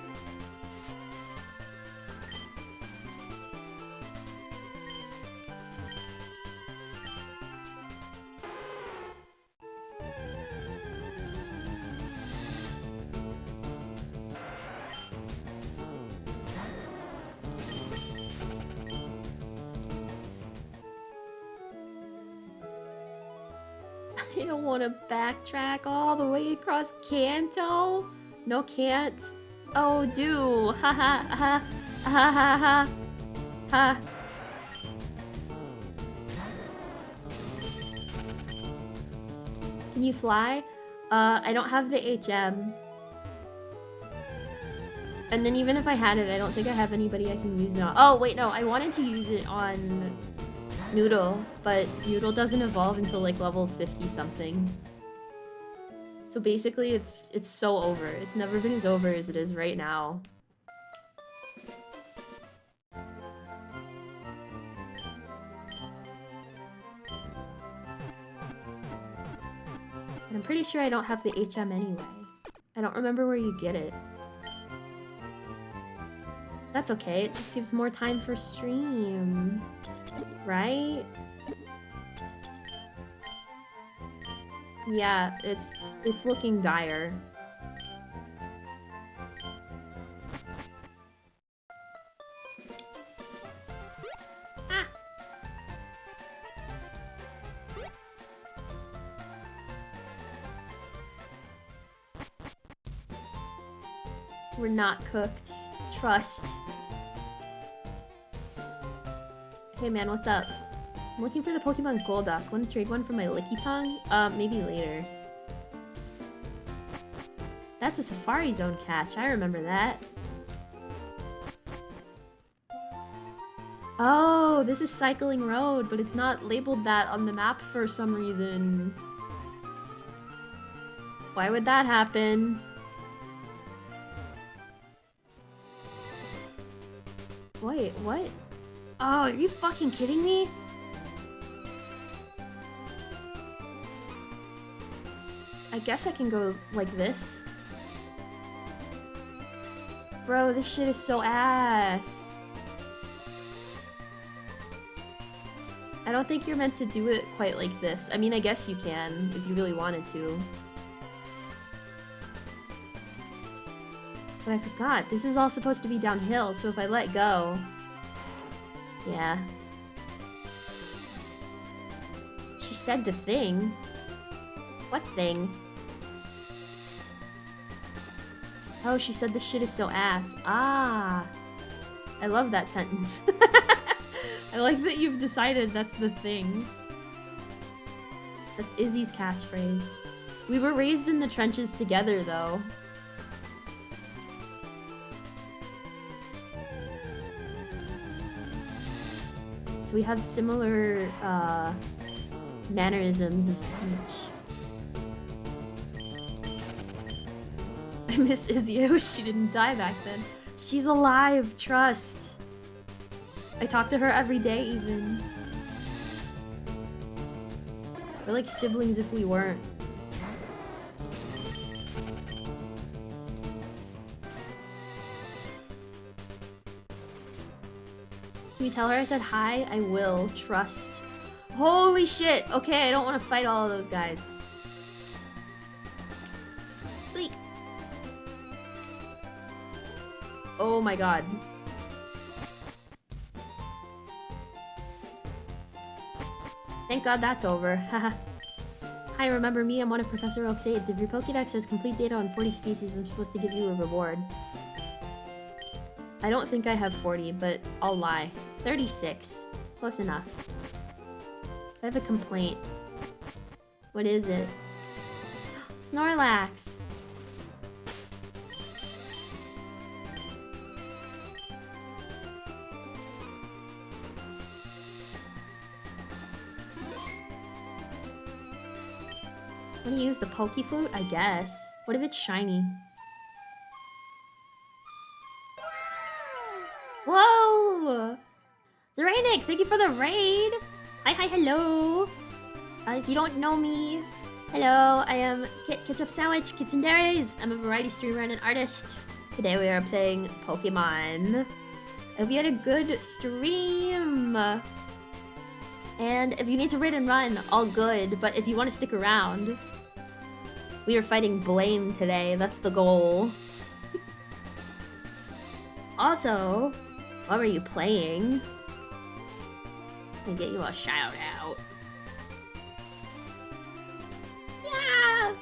I don't want to backtrack all the way across Kanto. No can't. Oh, do. Ha ha ha. Ha ha ha. Ha. Can you fly? I don't have the HM. And then even if I had it, I don't think I have anybody I can use it on. Oh, wait, no. I wanted to use it on Noodle, but Noodle doesn't evolve until like level 50 something. So basically it's so over. It's never been as over as it is right now. And I'm pretty sure I don't have the HM anyway. I don't remember where you get it. That's okay, it just gives more time for stream. Right? Yeah, it's looking dire. Ah! We're not cooked. Trust. Hey man, what's up? I'm looking for the Pokemon Golduck. Want to trade one for my Lickitung? Maybe later. That's a Safari Zone catch. I remember that. Oh, this is Cycling Road, but it's not labeled that on the map for some reason. Why would that happen? Wait, what? Oh, are you fucking kidding me? I guess I can go like this. Bro, this shit is so ass. I don't think you're meant to do it quite like this. I mean, I guess you can, if you really wanted to. But I forgot, this is all supposed to be downhill, so if I let go... Yeah. She said the thing. What thing? Oh, she said this shit is so ass. Ah. I love that sentence. I like that you've decided that's the thing. That's Izzy's catchphrase. We were raised in the trenches together, though. So we have similar, mannerisms of speech. I miss Izzy. I wish she didn't die back then. She's alive, trust. I talk to her every day, even. We're like siblings if we weren't. Can you tell her I said hi? I will. Trust. Holy shit! Okay, I don't want to fight all of those guys. Eek. Oh my god. Thank god that's over. Haha. Hi, remember me? I'm one of Professor Oak's aides. If your Pokédex has complete data on 40 species, I'm supposed to give you a reward. I don't think I have 40, but I'll lie. 36. Close enough. I have a complaint. What is it? Snorlax! Want to use the Pokeflute? I guess. What if it's shiny? Whoa! Zeranic, thank you for the raid! Hi, hi, hello! If you don't know me, Hello, I am Ketchup Sandwich Kitsunderes. I'm a variety streamer and an artist. Today we are playing Pokemon. I hope you had a good stream. And if you need to raid and run, all good. But if you want to stick around, we are fighting Blaine today. That's the goal. Also, what were you playing? Let me get you a shout out. Yeah!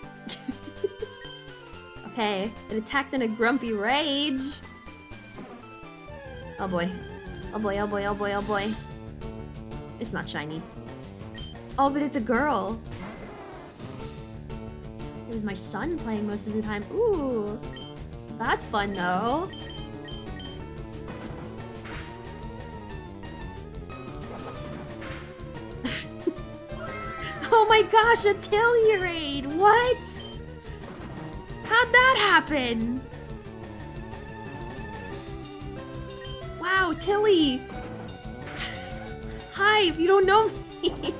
Okay, it attacked in a grumpy rage. Oh boy. Oh boy, oh boy, oh boy, oh boy. It's not shiny. Oh, but it's a girl. It was my son playing most of the time. Ooh, that's fun though. Oh my gosh, a Tilly raid! What? How'd that happen? Wow, Tilly! Hi, if you don't know me.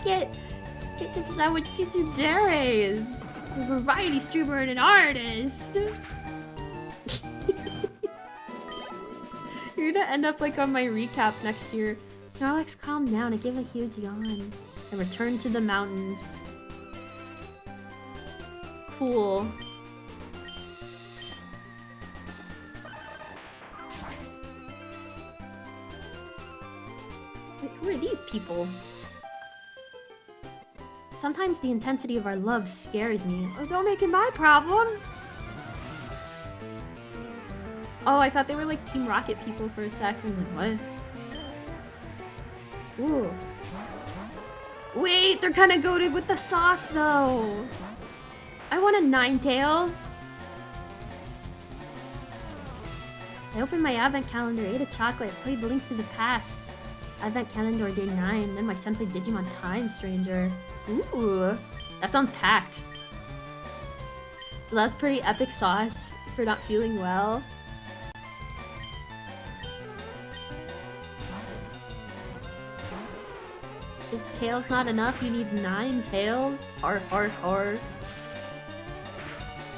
Ketchup Sandwich Kitsunderes. A variety streamer and an artist. You're gonna end up like on my recap next year. Snorlax, calm down. I gave a huge yawn. I returned to the mountains. Cool. Wait, who are these people? Sometimes the intensity of our love scares me. Oh, don't make it my problem! Oh, I thought they were like Team Rocket people for a sec. I was like, what? Ooh. Wait, they're kind of goated with the sauce though. I want a Ninetales. I opened my advent calendar, ate a chocolate, played Link to the Past. Advent calendar day 9, then my son played Digimon Time Stranger. Ooh, that sounds packed. So that's pretty epic sauce for not feeling well. Is tails not enough? You need 9 tails? Har har har.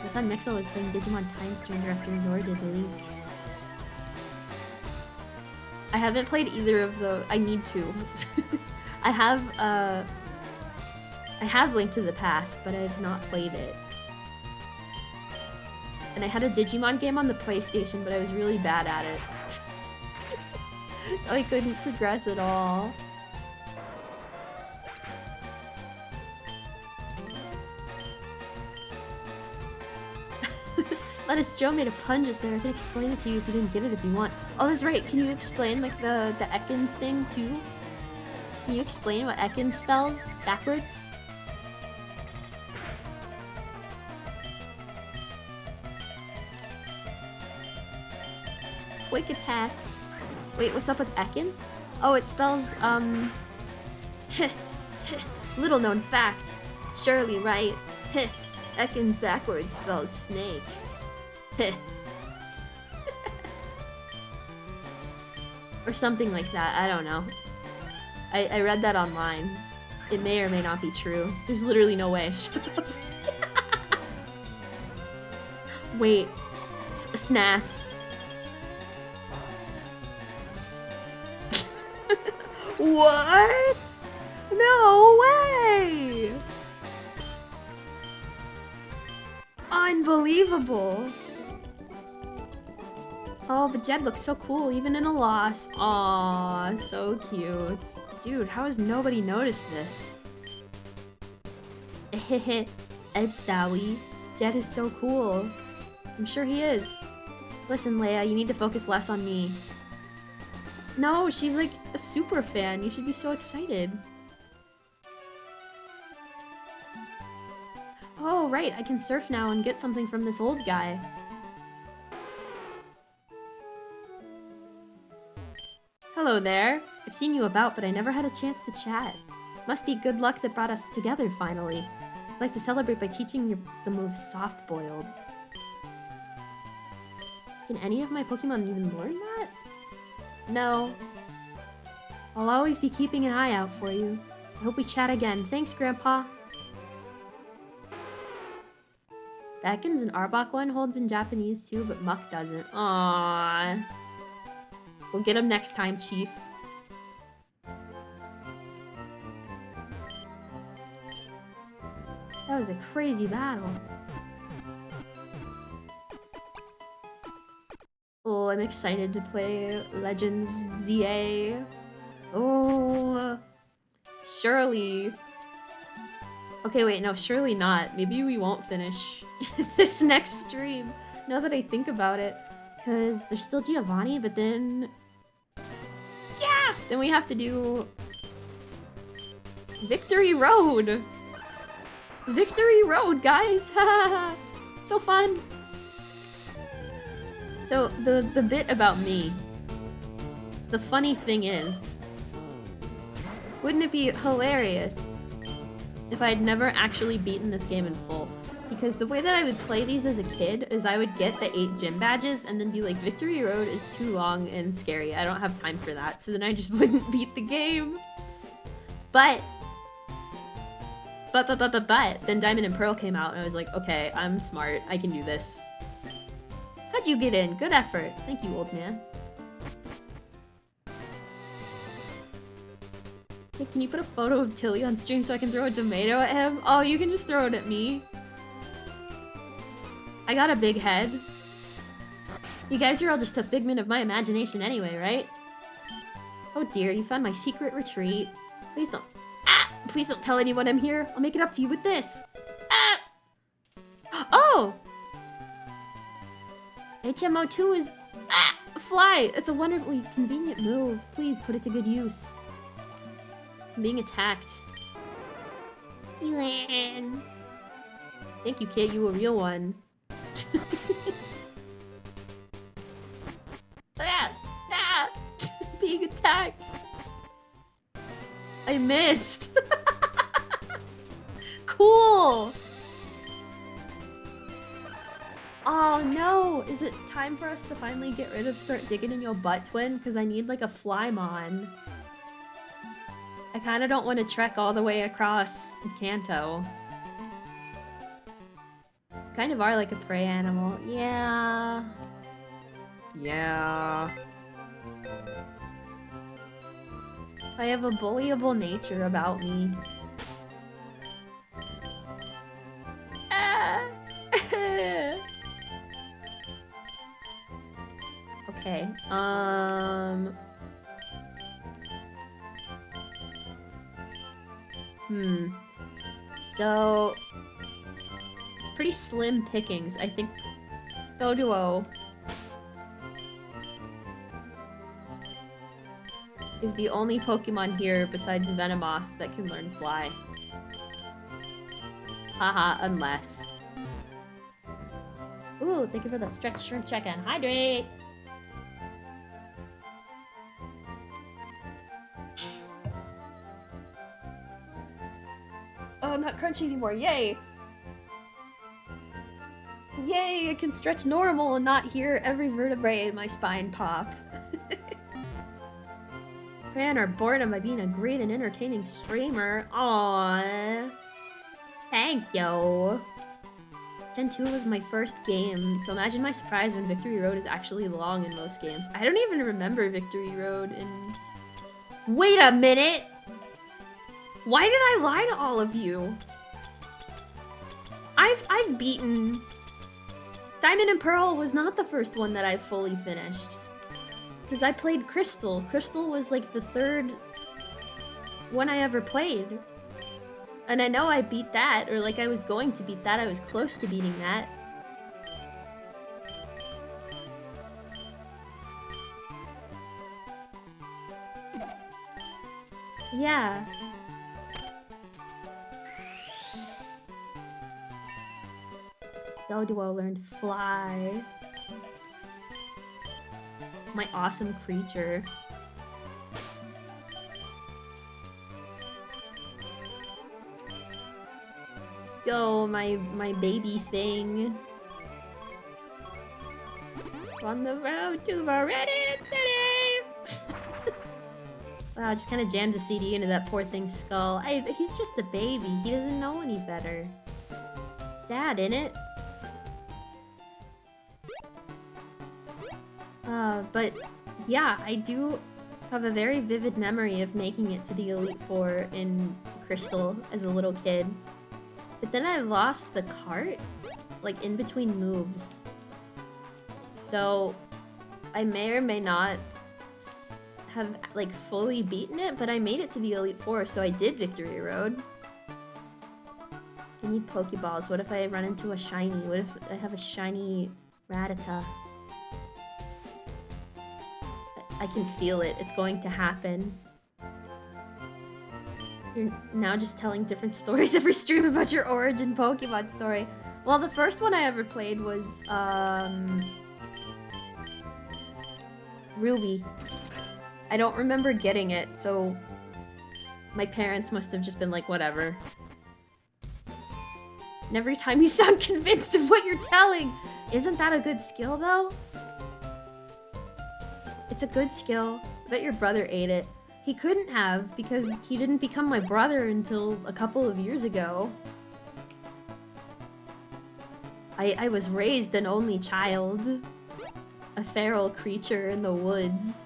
My son Mixel was playing Digimon Time Stranger after his order leak. I haven't played either of those. I need to. I have Link to the Past, but I have not played it. And I had a Digimon game on the PlayStation, but I was really bad at it. So I couldn't progress at all. Lettuce Joe made a pun just there. I can explain it to you if you didn't get it if you want. Oh, that's right. Can you explain like the Ekans thing too? Can you explain what Ekans spells backwards? Quick attack. Wait, what's up with Ekans? Oh, it spells little known fact. Surely right. Ekans backwards spells snake. Or something like that, I don't know. I read that online. It may or may not be true. There's literally no way. Shut up. Wait. Snass. What? No way! Unbelievable. Oh, but Jed looks so cool, even in a loss. Aw, so cute. Dude, how has nobody noticed this? I'm sorry. Jed is so cool. I'm sure he is. Listen, Leia, you need to focus less on me. No, she's like a super fan. You should be so excited. Oh, right, I can surf now and get something from this old guy. Hello there. I've seen you about, but I never had a chance to chat. Must be good luck that brought us together finally. I'd like to celebrate by teaching you the move Soft Boiled. Can any of my Pokemon even learn that? No. I'll always be keeping an eye out for you. I hope we chat again. Thanks, Grandpa. The Ekans and Arbok one holds in Japanese too, but Muck doesn't. Aww. We'll get him next time, Chief. That was a crazy battle. Oh, I'm excited to play Legends ZA. Oh, surely. Okay, wait, no, surely not. Maybe we won't finish this next stream, now that I think about it. Because there's still Giovanni, but then... Yeah! Then we have to do... Victory Road! Victory Road, guys! So fun! So, the bit about me. The funny thing is... Wouldn't it be hilarious if I had never actually beaten this game in full? Because the way that I would play these as a kid is I would get the 8 gym badges and then be like, Victory Road is too long and scary. I don't have time for that. So then I just wouldn't beat the game. But then Diamond and Pearl came out and I was like, okay, I'm smart. I can do this. How'd you get in? Good effort. Thank you, old man. Hey, can you put a photo of Tilly on stream so I can throw a tomato at him? Oh, you can just throw it at me. I got a big head. You guys are all just a figment of my imagination anyway, right? Oh dear, you found my secret retreat. Please don't... Ah! Please don't tell anyone I'm here. I'll make it up to you with this. Ah! Oh! HMO2 is... Ah! Fly! It's a wonderfully convenient move. Please put it to good use. I'm being attacked. Elan. Thank you, kid. You a real one. Ah! Ah! Being attacked. I missed. Cool. Oh no! Is it time for us to finally get rid of Start Digging in Your Butt, Twin? Because I need like a Flymon. I kind of don't want to trek all the way across Kanto. Kind of are like a prey animal. Yeah. Yeah. I have a bullyable nature about me. Ah! Okay, so... It's pretty slim pickings. I think Doduo is the only Pokemon here besides Venomoth that can learn Fly. Haha, unless. Ooh, thank you for the stretch shrimp check-in. Hydrate! Oh, I'm not crunchy anymore. Yay! Yay! I can stretch normal and not hear every vertebrae in my spine pop. Preying our boredom by being a great and entertaining streamer. Aww. Thank you. Gen 2 was my first game, so imagine my surprise when Victory Road is actually long in most games. I don't even remember Victory Road in... Wait a minute! Why did I lie to all of you? I've beaten... Diamond and Pearl was not the first one that I fully finished. Because I played Crystal. Crystal was like the third one I ever played. And I know I beat that, or like I was going to beat that. I was close to beating that. Yeah. Doduo learned Fly. My awesome creature. Go, my baby thing. On the road to Meridian City! Wow, I just kind of jammed the CD into that poor thing's skull. He's just a baby. He doesn't know any better. Sad, innit? But yeah, I do have a very vivid memory of making it to the Elite Four in Crystal as a little kid. But then I lost the cart, like, in between moves. So, I may or may not have, like, fully beaten it, but I made it to the Elite Four, so I did Victory Road. I need Pokeballs. What if I run into a shiny? What if I have a shiny Rattata? I can feel it. It's going to happen. You're now just telling different stories every stream about your origin Pokemon story. Well, the first one I ever played was, Ruby. I don't remember getting it, so my parents must have just been like, whatever. And every time you sound convinced of what you're telling! Isn't that a good skill, though? It's a good skill. I bet your brother ate it. He couldn't have, because he didn't become my brother until a couple of years ago. I was raised an only child. A feral creature in the woods.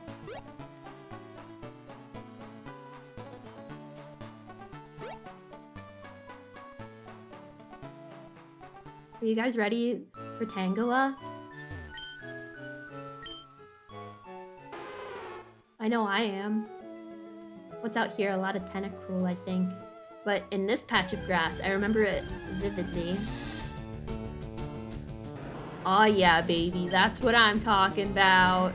Are you guys ready for Tangela? I know I am. What's out here? A lot of Tentacruel, I think. But in this patch of grass, I remember it vividly. Oh yeah, baby. That's what I'm talking about.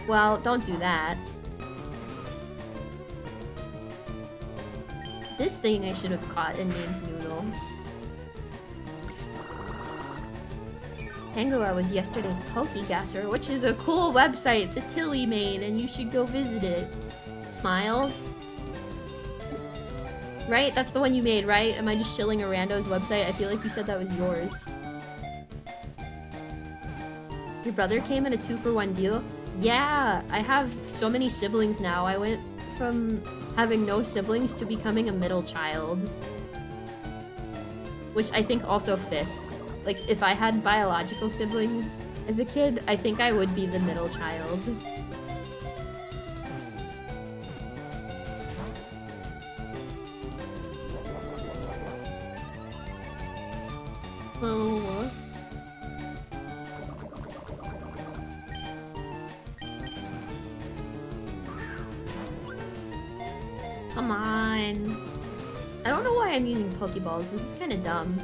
Well, don't do that. This thing I should have caught and named Noodle. Tangela was yesterday's Pokegasser, which is a cool website that Tilly made, and you should go visit it. Smiles? Right? That's the one you made, right? Am I just shilling a rando's website? I feel like you said that was yours. Your brother came in a 2-for-1 deal? Yeah! I have so many siblings now. I went from having no siblings to becoming a middle child. Which I think also fits. Like, if I had biological siblings as a kid, I think I would be the middle child. Oh. Come on. I don't know why I'm using Pokeballs. This is kind of dumb.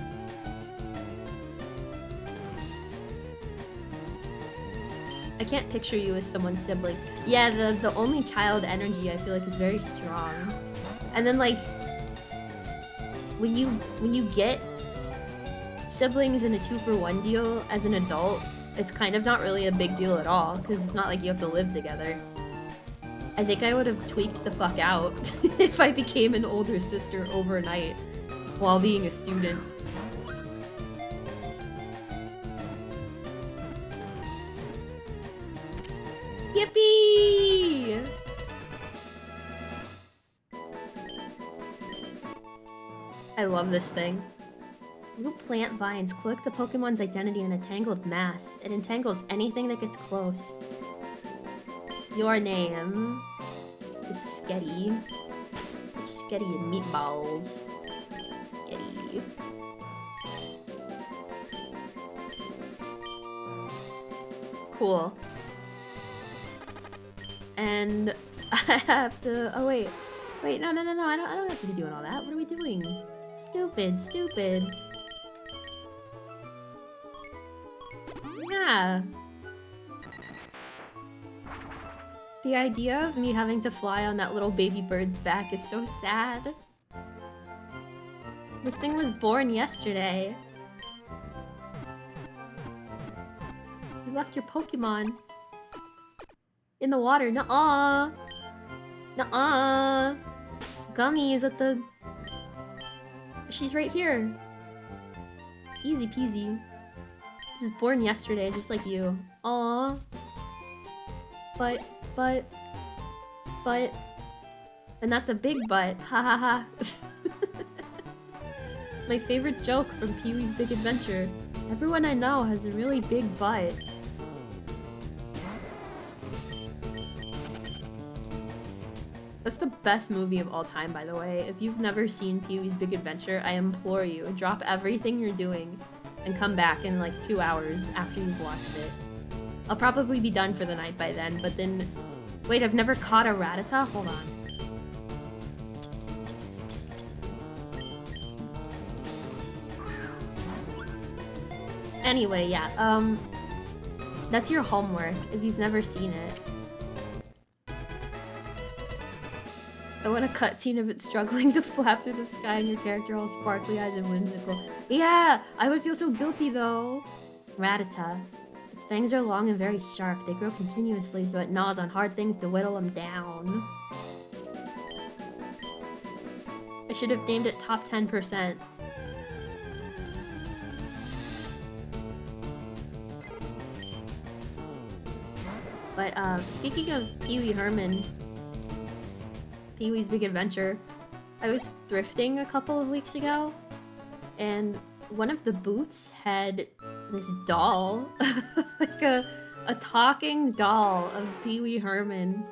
I can't picture you as someone's sibling. Yeah, the only child energy I feel like is very strong. And then like when you get siblings in a 2-for-1 deal as an adult, it's kind of not really a big deal at all, because it's not like you have to live together. I think I would have tweaked the fuck out if I became an older sister overnight while being a student. Yippee! I love this thing. Blue plant vines collect the Pokemon's identity in a tangled mass. It entangles anything that gets close. Your name is Sketty. Sketty and meatballs. Sketty. Cool. And I have to. Oh wait, no. I don't have to be doing all that. What are we doing? Stupid. Yeah. The idea of me having to fly on that little baby bird's back is so sad. This thing was born yesterday. You left your Pokemon in the water. Nuh-uh. Nuh-uh. Gummy is at the... She's right here. Easy peasy. I was born yesterday, just like you. Aww. But... And that's a big butt. Ha ha ha. My favorite joke from Pee-wee's Big Adventure. Everyone I know has a really big butt. That's the best movie of all time, by the way. If you've never seen Pee-wee's Big Adventure, I implore you, drop everything you're doing and come back in like 2 hours after you've watched it. I'll probably be done for the night by then, but then... Wait, I've never caught a Rattata? Hold on. Anyway, yeah, that's your homework if you've never seen it. I want a cutscene of it struggling to flap through the sky and your character all sparkly eyes and whimsical. Yeah! I would feel so guilty though! Rattata. Its fangs are long and very sharp. They grow continuously so it gnaws on hard things to whittle them down. I should have named it top 10%. But, speaking of Pee-wee Herman, Pee-wee's Big Adventure, I was thrifting a couple of weeks ago, and one of the booths had this doll, like a talking doll of Pee-wee Herman.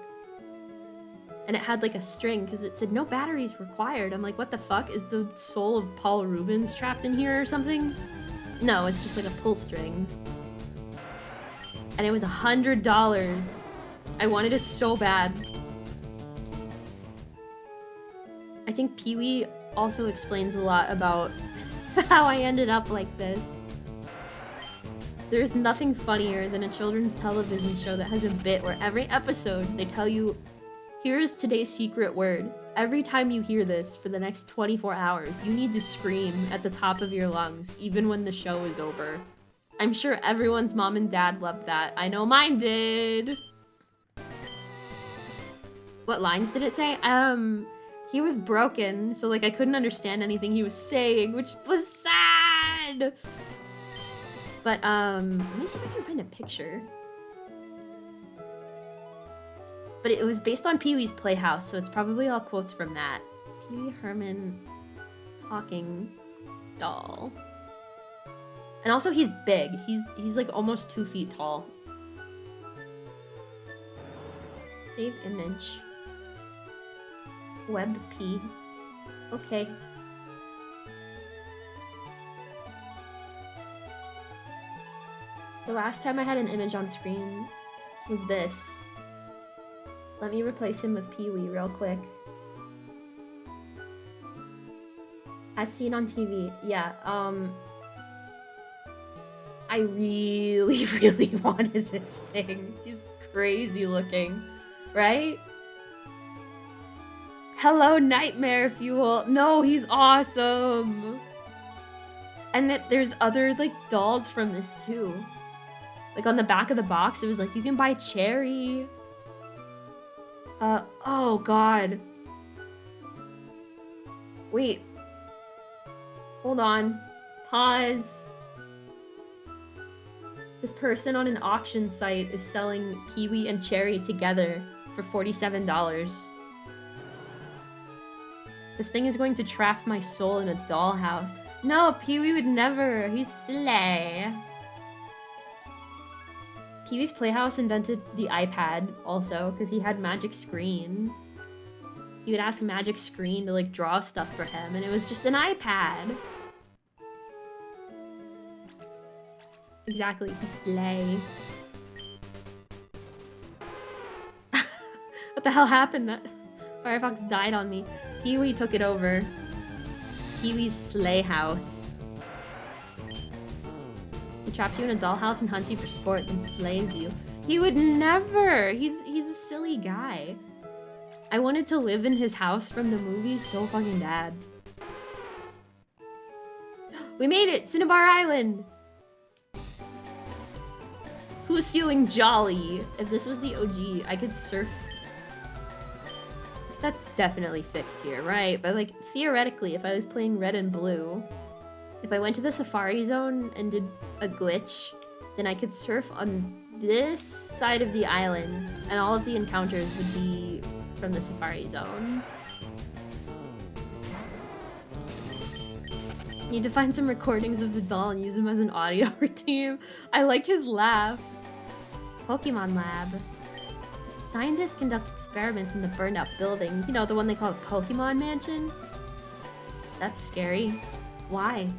And it had like a string, because it said no batteries required. I'm like, what the fuck? Is the soul of Paul Rubens trapped in here or something? No, it's just like a pull string. And it was $100. I wanted it so bad. I think Pee-wee also explains a lot about how I ended up like this. There's nothing funnier than a children's television show that has a bit where every episode they tell you, here's today's secret word. Every time you hear this for the next 24 hours, you need to scream at the top of your lungs, even when the show is over. I'm sure everyone's mom and dad loved that. I know mine did. What lines did it say? He was broken, so like I couldn't understand anything he was saying, which was sad. But let me see if I can find a picture. But it was based on Pee-wee's Playhouse, so it's probably all quotes from that. Pee-wee Herman talking doll. And also he's big. He's like almost 2 feet tall. Save image. WebP. Okay. The last time I had an image on screen was this. Let me replace him with Pee-wee real quick. As seen on TV. Yeah, I really, really wanted this thing. He's crazy looking, right? Hello, Nightmare Fuel. No, he's awesome. And that there's other like dolls from this too. Like on the back of the box, it was like you can buy Cherry. Oh god. Wait. Hold on. Pause. This person on an auction site is selling Pee-wee and Cherry together for $47. This thing is going to trap my soul in a dollhouse. No, Pee-wee would never. He's slay. Pee-wee's Playhouse invented the iPad also because he had Magic Screen. He would ask Magic Screen to like draw stuff for him and it was just an iPad. Exactly, he's slay. What the hell happened? That Firefox died on me. Pee-wee took it over. Pee-wee's Slay House. He traps you in a dollhouse and hunts you for sport, then slays you. He would never! He's a silly guy. I wanted to live in his house from the movie so fucking bad. We made it! Cinnabar Island! Who's feeling jolly? If this was the OG, I could surf. That's definitely fixed here, right? But like, theoretically, if I was playing red and blue, if I went to the Safari Zone and did a glitch then I could surf on this side of the island, and all of the encounters would be from the Safari Zone. Need to find some recordings of the doll and use them as an audio team. I like his laugh. Pokemon Lab. Scientists conduct experiments in the burned out building. You know, the one they call Pokemon Mansion? That's scary. Why?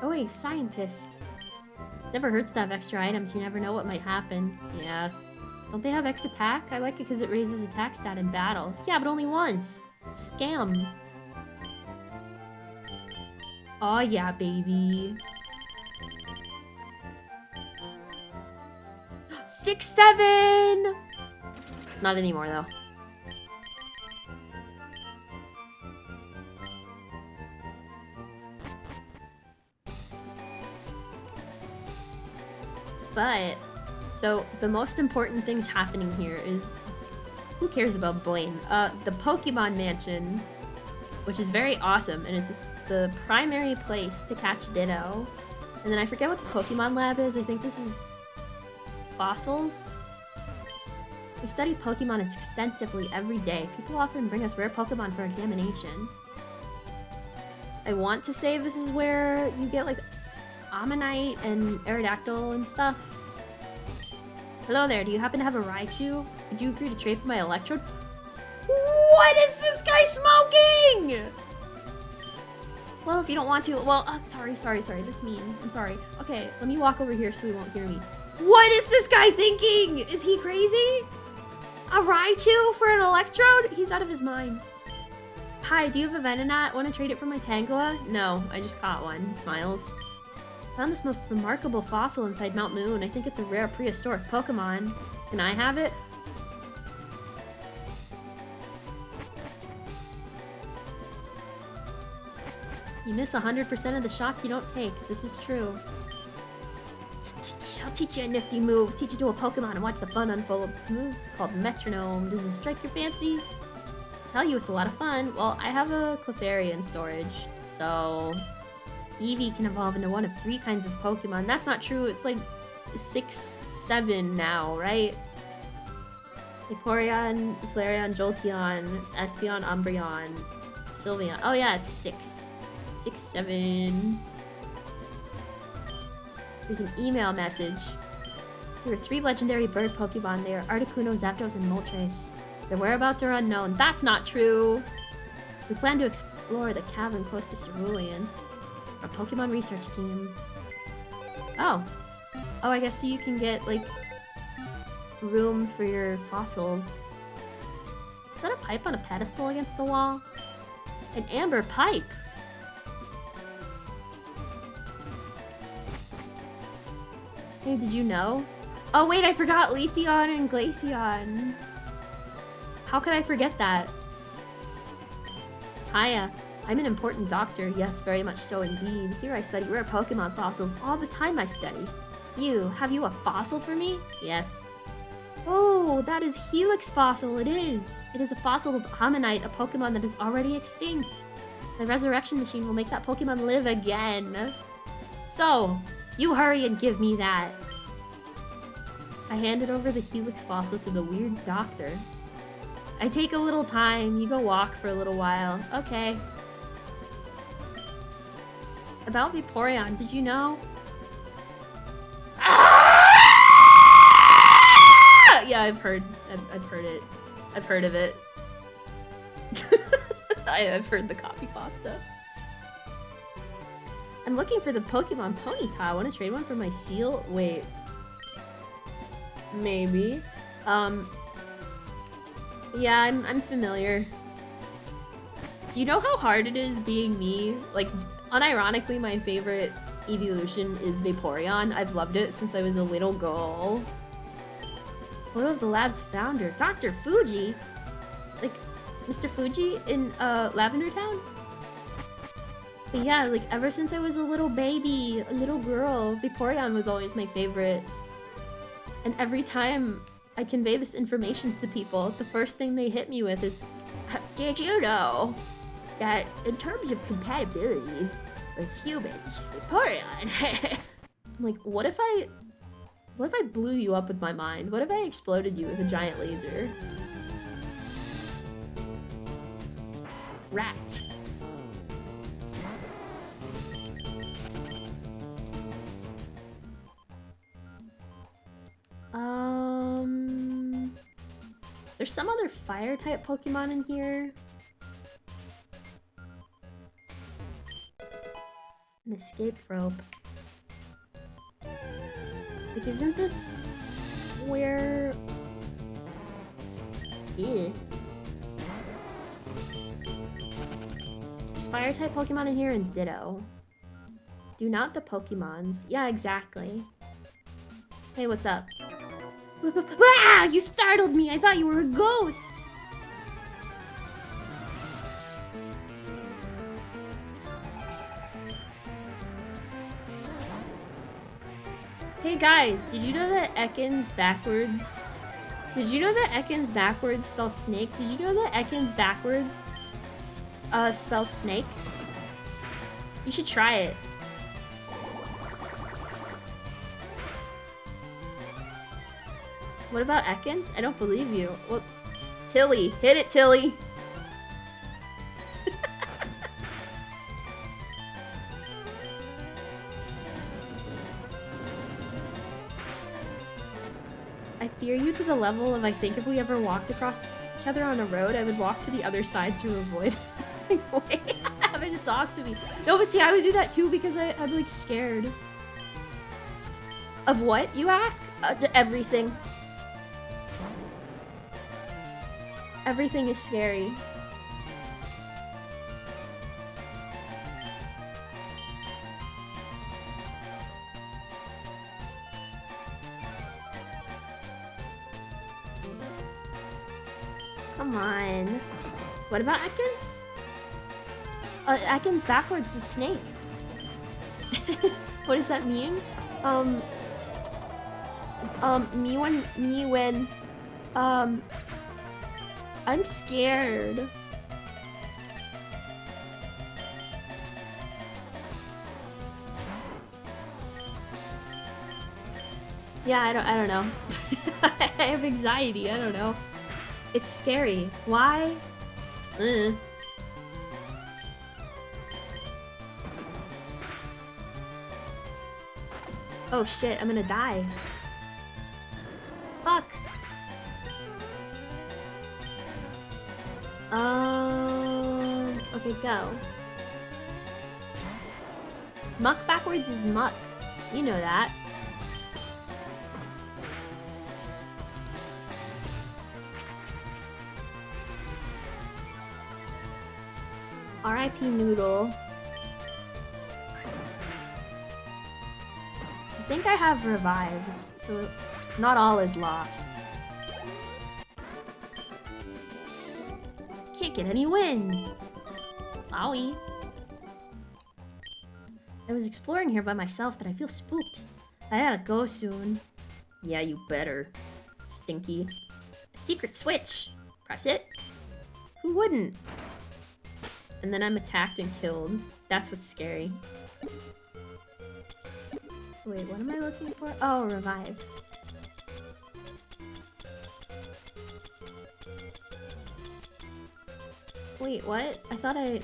Oh wait, scientist. Never hurts to have extra items, you never know what might happen. Yeah. Don't they have X attack? I like it because it raises attack stat in battle. Yeah, but only once. It's a scam. Oh yeah, baby. 6-7! Not anymore though. But, so the most important things happening here is, who cares about Blaine? The Pokemon Mansion, which is very awesome, and it's the primary place to catch Ditto. And then I forget what the Pokemon Lab is. I think this is fossils. We study Pokemon extensively every day. People often bring us rare Pokemon for examination. I want to say this is where you get like Ammonite and Aerodactyl and stuff. Hello there, do you happen to have a Raichu? Would you agree to trade for my Electrode? What is this guy smoking? Well, if you don't want to, well, sorry, that's mean. I'm sorry. Okay, let me walk over here so he won't hear me. What is this guy thinking? Is he crazy? A Raichu for an Electrode? He's out of his mind. Hi, do you have a Venonat? Want to trade it for my Tangela? No, I just caught one. Smiles. Found this most remarkable fossil inside Mount Moon. I think it's a rare prehistoric Pokemon. Can I have it? You miss 100% of the shots you don't take. This is true. I'll teach you a nifty move. Teach you to a Pokemon and watch the fun unfold. It's a move called Metronome. Does it strike your fancy? I'll tell you, it's a lot of fun. Well, I have a Clefairy in storage, so Eevee can evolve into one of 3 kinds of Pokemon. That's not true. It's like 6, 7 now, right? Vaporeon, Flareon, Jolteon, Espeon, Umbreon, Sylveon. Oh yeah, it's 6. 6, 7. There's an email message. There are 3 legendary bird Pokemon. They are Articuno, Zapdos, and Moltres. Their whereabouts are unknown. That's not true! We plan to explore the cavern close to Cerulean. Our Pokemon research team. Oh. Oh, I guess so you can get, like, room for your fossils. Is that a pipe on a pedestal against the wall? An amber pipe! Hey, did you know? Oh wait, I forgot Leafeon and Glaceon. How could I forget that? Hiya, I'm an important doctor. Yes, very much so indeed. Here I study rare Pokemon fossils. All the time I study. Have you a fossil for me? Yes. Oh, that is Helix Fossil, it is. It is a fossil of Ammonite, a Pokemon that is already extinct. My resurrection machine will make that Pokemon live again. So, you hurry and give me that. I handed over the Helix fossil to the weird doctor. I take a little time. You go walk for a little while. Okay. About Vaporeon, did you know? Ah! Yeah, I've heard it. I've heard of it. I've heard the copy pasta. I'm looking for the Pokemon Ponyta. I want to trade one for my seal. Wait. Maybe. Yeah, I'm familiar. Do you know how hard it is being me? Like, unironically, my favorite evolution is Vaporeon. I've loved it since I was a little girl. Photo of the lab's founder, Dr. Fuji? Like, Mr. Fuji in Lavender Town? But yeah, like, ever since I was a little baby, a little girl, Vaporeon was always my favorite. And every time I convey this information to people, the first thing they hit me with is, did you know that in terms of compatibility, with humans, Vaporeon. I'm like, what if I blew you up with my mind? What if I exploded you with a giant laser? Rat. There's some other fire type Pokemon in here. An escape rope. Like, isn't this where... Ew. There's fire type Pokemon in here and Ditto. Do not the Pokemons. Yeah, exactly. Hey, what's up? Ah! You startled me! I thought you were a ghost! Hey guys, did you know that Ekans backwards... Did you know that Ekans backwards spells snake? Did you know that Ekans backwards spells snake? You should try it. What about Ekans? I don't believe you. Well, Tilly. Hit it, Tilly. I fear you to the level of I think if we ever walked across each other on a road, I would walk to the other side to avoid having to talk to me. No, but see, I would do that too because I'm like scared. Of what, you ask? Everything. Everything is scary. Come on. What about Ekans? Ekans backwards is snake. What does that mean? Me when I'm scared. Yeah, I don't know. I have anxiety, I don't know. It's scary. Why? Oh shit, I'm gonna die. Fuck. Okay, go. Muck backwards is muck. You know that. R.I.P. Noodle. I think I have revives, so not all is lost. Can't get any wins. Sorry. I was exploring here by myself, but I feel spooked. I gotta go soon. Yeah, you better. Stinky. A secret switch. Press it. Who wouldn't? And then I'm attacked and killed. That's what's scary. Wait, what am I looking for? Oh, revive. Wait, what? I thought I...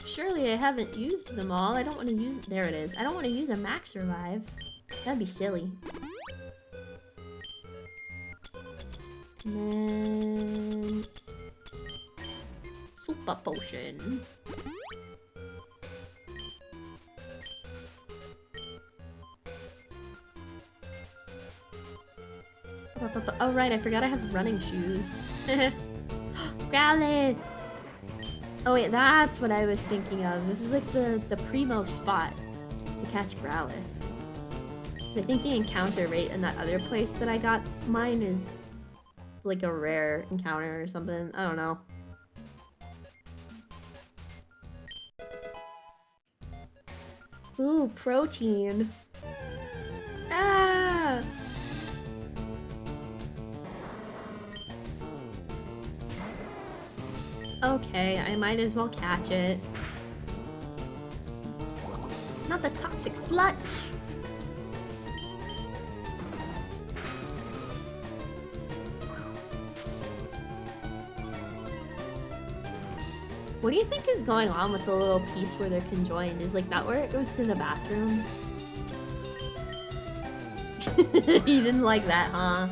Surely I haven't used them all. I don't want to use... There it is. I don't want to use a max revive. That'd be silly. And then... Super potion. Oh right, I forgot I have running shoes. Growlithe! Oh wait, that's what I was thinking of. This is like the primo spot to catch Growlithe. Because I think the encounter rate in that other place that I got mine is like a rare encounter or something. I don't know. Ooh, protein. Ah! Okay, I might as well catch it. Not the toxic sludge. What do you think is going on with the little piece where they're conjoined? Is like that where it goes to the bathroom? You didn't like that, huh?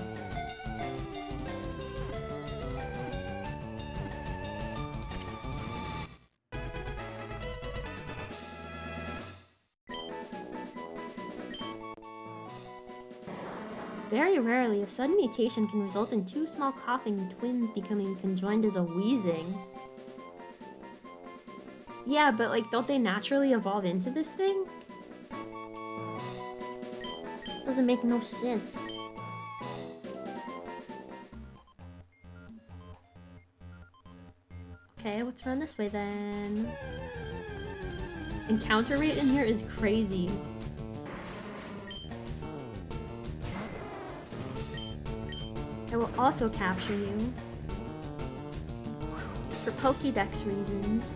Very rarely, a sudden mutation can result in two small coughing twins becoming conjoined as a wheezing. Yeah, but like, don't they naturally evolve into this thing? Doesn't make no sense. Okay, let's run this way then. Encounter rate in here is crazy. I will also capture you. For Pokédex reasons.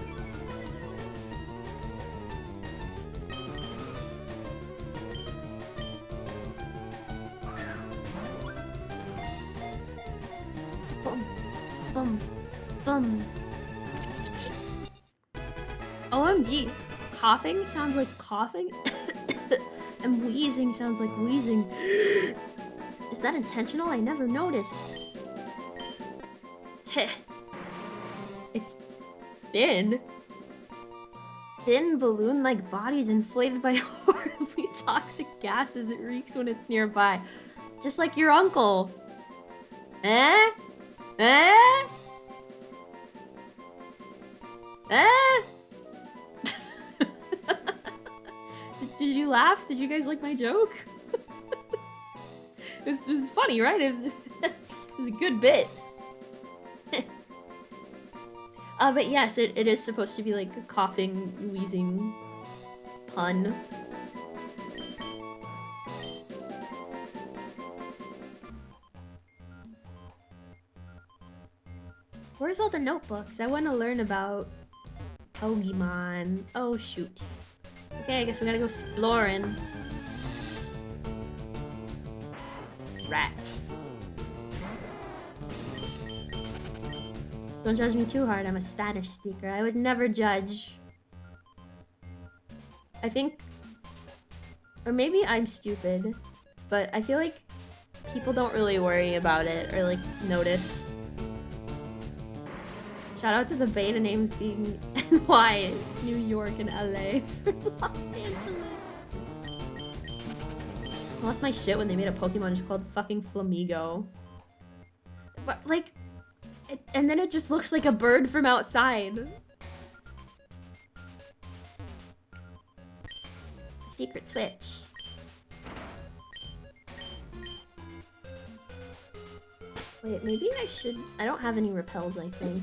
Bum. Bum. OMG. Coughing sounds like coughing. And wheezing sounds like wheezing. Is that intentional? I never noticed. Heh. It's thin. Thin balloon-like bodies inflated by horribly toxic gases it reeks when it's nearby. Just like your uncle. Eh? Eh? Eh? Did you laugh? Did you guys like my joke? It was funny, right? It was a good bit. But yes, it is supposed to be like a coughing, wheezing pun. Where's all the notebooks? I want to learn about Pokemon. Oh, shoot. Okay, I guess we gotta go exploring. Rat. Don't judge me too hard, I'm a Spanish speaker. I would never judge. I think... Or maybe I'm stupid, but I feel like people don't really worry about it or like notice. Shout out to the beta names being NY, New York, and LA for Los Angeles. I lost my shit when they made a Pokemon just called fucking Flamigo. But like, and then it just looks like a bird from outside. Secret switch. Wait, maybe I should... I don't have any repels, I think.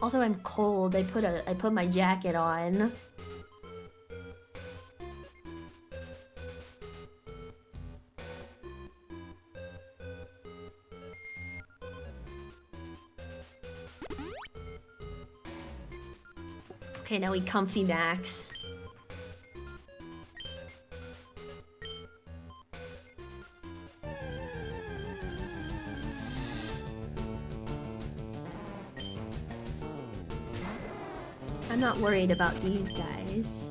Also, I'm cold. I put my jacket on. Okay, now we comfy max. I'm not worried about these guys.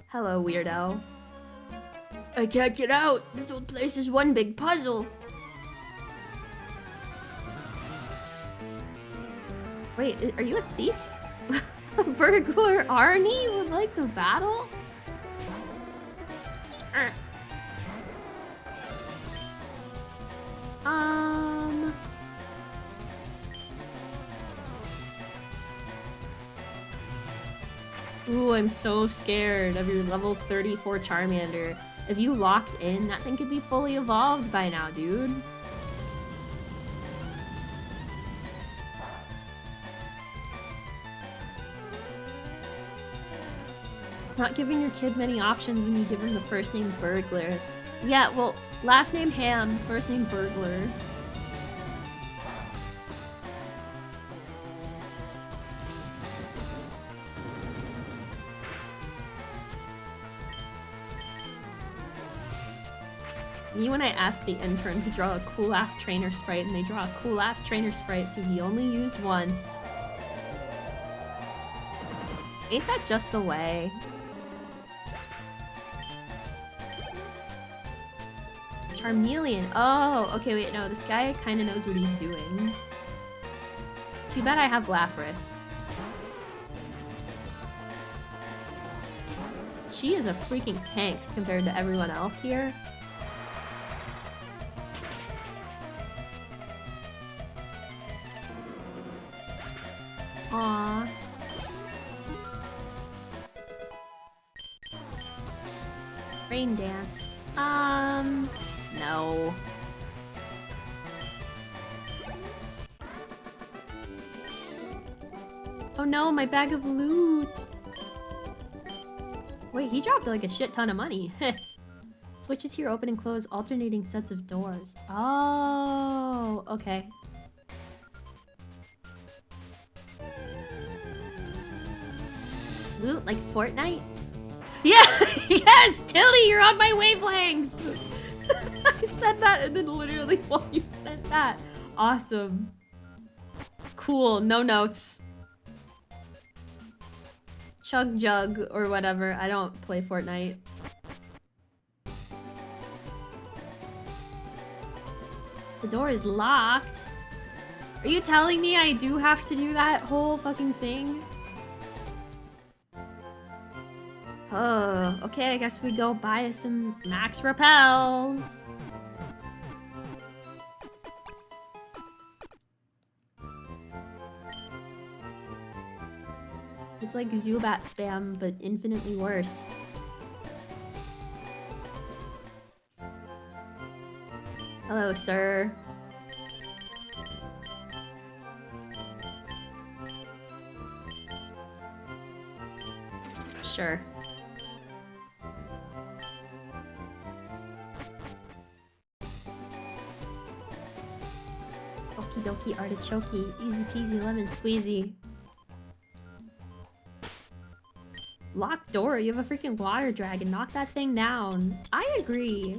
Hello, weirdo. I can't get out! This whole place is one big puzzle! Wait, are you a thief? Burglar Arnie would like to battle? Ooh, I'm so scared of your level 34 Charmander. If you locked in, that thing could be fully evolved by now, dude. Not giving your kid many options when you give him the first name Burglar. Yeah, well, last name Ham, first name Burglar. Me when I ask the intern to draw a cool-ass trainer sprite and they draw a cool-ass trainer sprite to be only used once. Ain't that just the way? Charmeleon. Oh, okay, wait, no, this guy kind of knows what he's doing. Too bad I have Lapras. She is a freaking tank compared to everyone else here. Aww. Rain dance. No. Oh no, my bag of loot. Wait, he dropped like a shit ton of money. Switches here open and close alternating sets of doors. Oh, okay. Loot like Fortnite? Yeah! Yes! Tilly, you're on my wavelength! I said that and then literally while you said that. Awesome. Cool, no notes. Chug Jug or whatever. I don't play Fortnite. The door is locked. Are you telling me I do have to do that whole fucking thing? Oh, okay, I guess we go buy some max repels. It's like Zubat spam, but infinitely worse. Hello, sir. Sure. Okie dokie artichoke. Easy peasy lemon squeezy. Locked door, you have a freaking water dragon. Knock that thing down. I agree.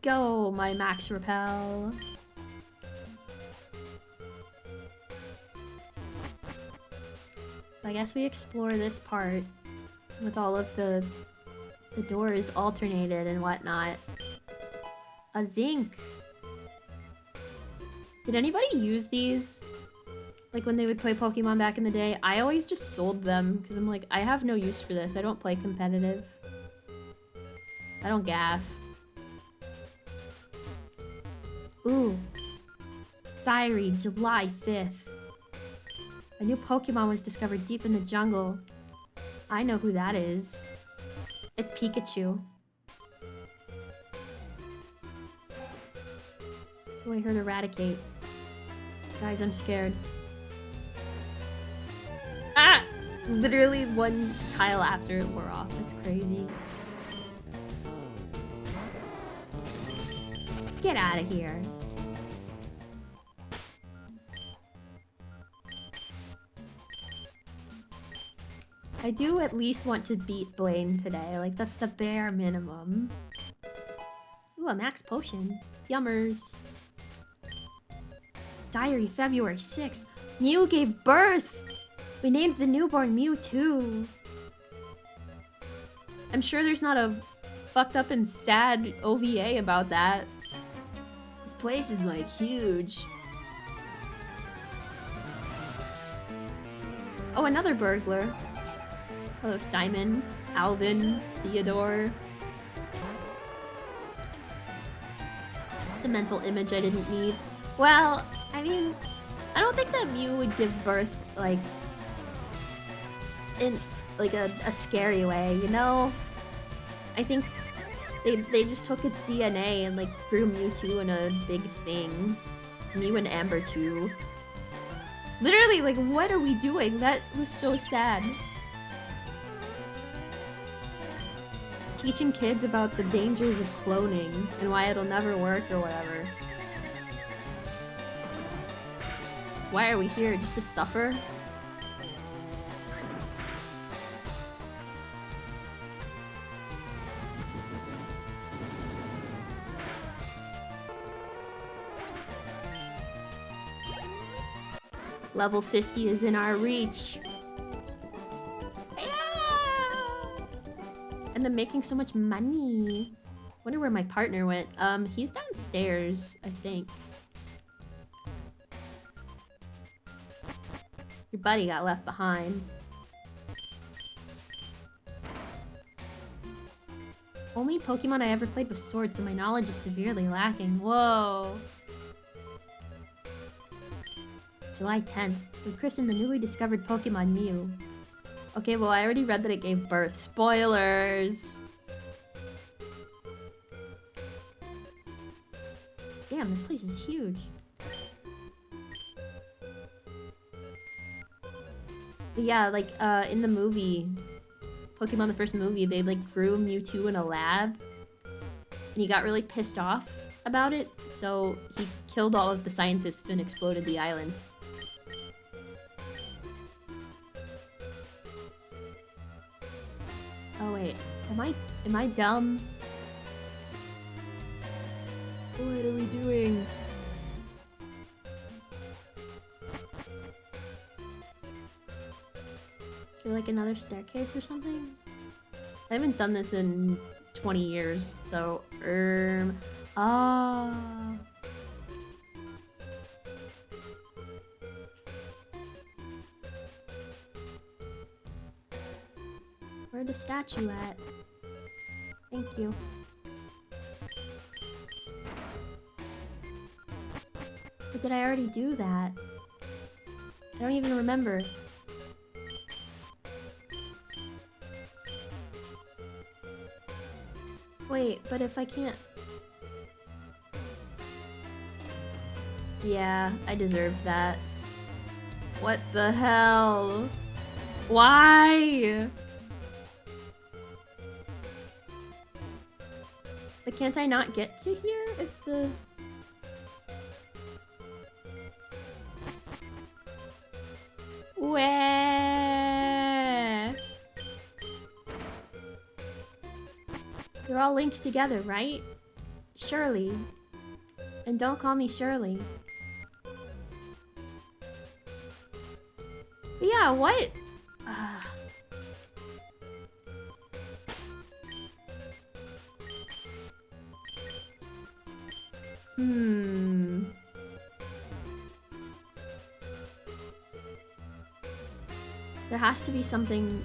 Go, my max repel. So I guess we explore this part with all of the doors alternated and whatnot. A zinc. Did anybody use these? Like when they would play Pokemon back in the day? I always just sold them because I'm like, I have no use for this. I don't play competitive. I don't gaff. Ooh. Diary, July 5th. A new Pokemon was discovered deep in the jungle. I know who that is. It's Pikachu. Oh, I heard Eradicate. Guys, I'm scared. Ah! Literally one tile after it wore off. That's crazy. Get out of here. I do at least want to beat Blaine today. Like, that's the bare minimum. Ooh, a max potion. Yummers. Diary, February 6th. Mew gave birth! We named the newborn Mew too. I'm sure there's not a fucked up and sad OVA about that. This place is like huge. Oh, another burglar. Hello, Simon, Alvin, Theodore. It's a mental image I didn't need. Well, I mean, I don't think that Mew would give birth, like, in, like, a scary way, you know? I think they just took its DNA and, like, grew Mewtwo in a big thing. Mew and Amber too. Literally, like, what are we doing? That was so sad. Teaching kids about the dangers of cloning and why it'll never work or whatever. Why are we here? Just to suffer? Level 50 is in our reach. And I'm making so much money. Wonder where my partner went. He's downstairs, I think. Your buddy got left behind. Only Pokemon I ever played with Sword, so my knowledge is severely lacking. Whoa. July 10th. We christened the newly discovered Pokemon Mew. Okay, well, I already read that it gave birth. Spoilers! Damn, this place is huge. But yeah, like, in the movie, Pokemon the first movie, they, like, grew Mewtwo in a lab. And he got really pissed off about it, so he killed all of the scientists and exploded the island. Oh wait, am I dumb? What are we doing? Is there like another staircase or something? I haven't done this in 20 years, so ah. Where'd the statue at? Thank you. Or did I already do that? I don't even remember. Wait, but if I can't... Yeah, I deserve that. What the hell? Why? But can't I not get to here if the... Where? They're all linked together, right? Shirley. And don't call me Shirley. But yeah, what? There has to be something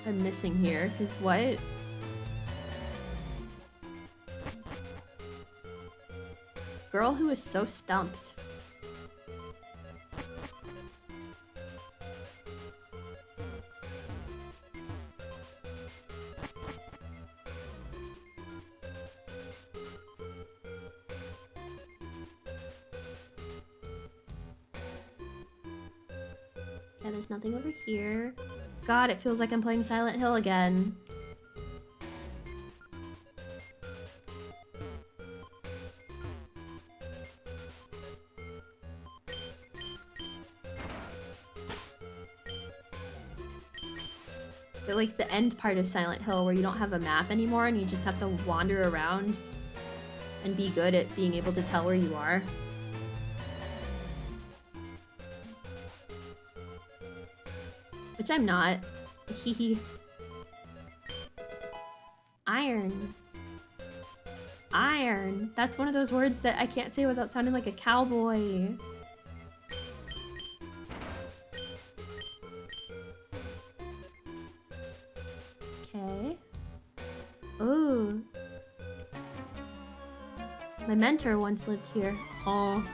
I'm missing here, because what? Girl who is so stumped. Yeah, there's nothing over here. God, it feels like I'm playing Silent Hill again. But like the end part of Silent Hill where you don't have a map anymore and you just have to wander around and be good at being able to tell where you are. Which I'm not. Hehe. Iron. Iron. That's one of those words that I can't say without sounding like a cowboy. Okay. Ooh. My mentor once lived here. Oh.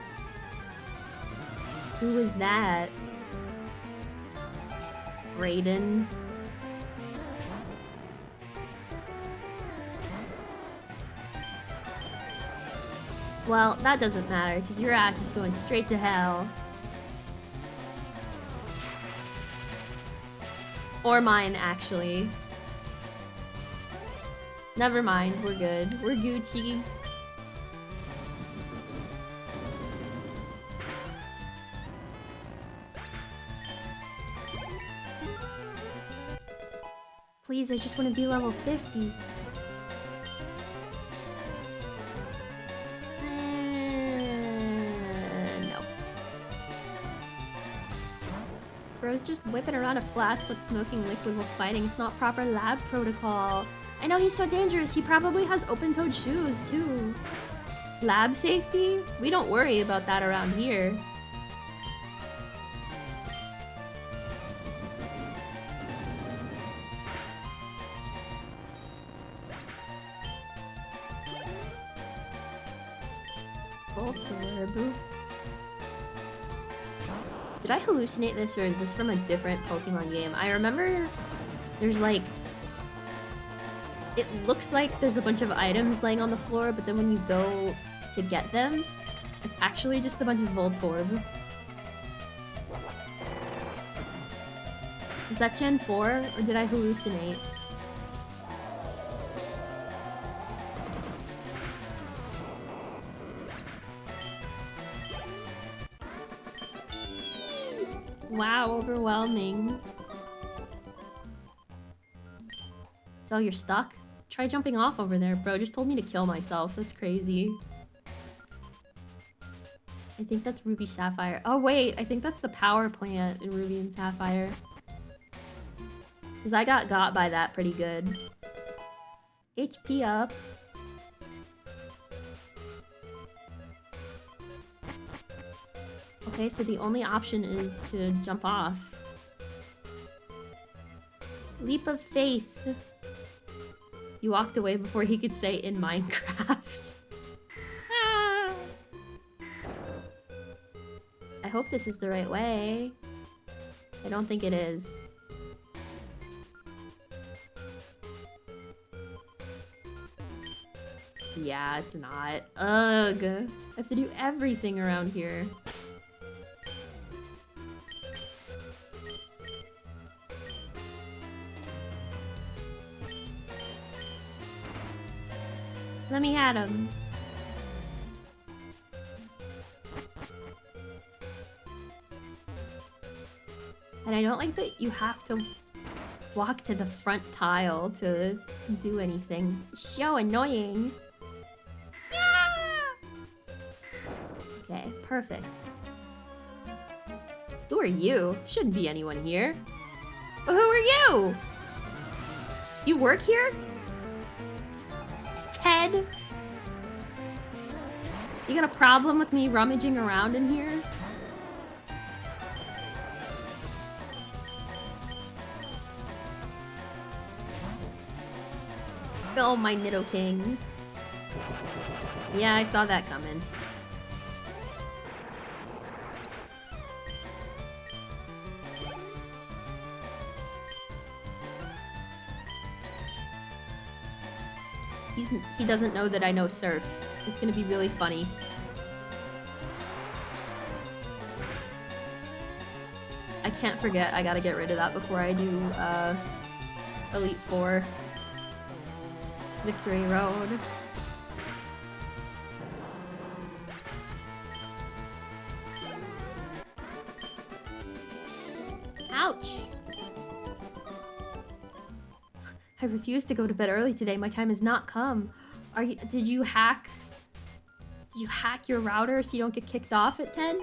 Who was that? Raiden. Well, that doesn't matter, because your ass is going straight to hell. Or mine, actually. Never mind, we're good. We're Gucci. Please, I just want to be level 50. No. Bro's just whipping around a flask with smoking liquid while fighting. It's not proper lab protocol. I know he's so dangerous. He probably has open-toed shoes, too. Lab safety? We don't worry about that around here. Voltorb. Did I hallucinate this, or is this from a different Pokemon game? I remember there's like... It looks like there's a bunch of items laying on the floor, but then when you go to get them, it's actually just a bunch of Voltorb. Is that Gen 4, or did I hallucinate? Wow, overwhelming. So you're stuck? Try jumping off over there. Bro just told me to kill myself. That's crazy. I think that's Ruby Sapphire. Oh wait, I think that's the power plant in Ruby and Sapphire. Because I got by that pretty good. HP up. Okay, so the only option is to jump off. Leap of faith. You walked away before he could say in Minecraft. Ah! I hope this is the right way. I don't think it is. Yeah, it's not. Ugh. I have to do everything around here. Let me at him. And I don't like that you have to walk to the front tile to do anything. So annoying. Yeah! Okay, perfect. Who are you? Shouldn't be anyone here. But who are you? Do you work here? Ted? You got a problem with me rummaging around in here? Oh, my Nidoking. Yeah, I saw that coming. He doesn't know that I know Surf. It's gonna be really funny. I can't forget, I gotta get rid of that before I do, Elite Four. Victory Road. Ouch! I refuse to go to bed early today. My time has not come. Did you hack your router so you don't get kicked off at 10?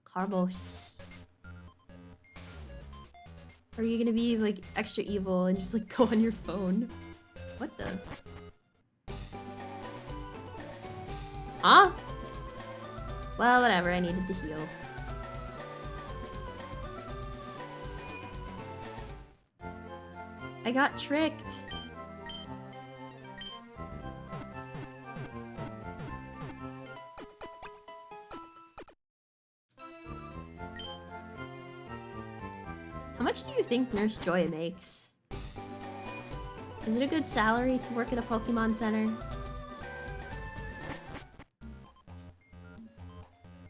Carbos. Or are you gonna be like extra evil and just like go on your phone? What the? Huh? Well, whatever, I needed to heal. I got tricked. How much do you think Nurse Joy makes? Is it a good salary to work at a Pokemon Center?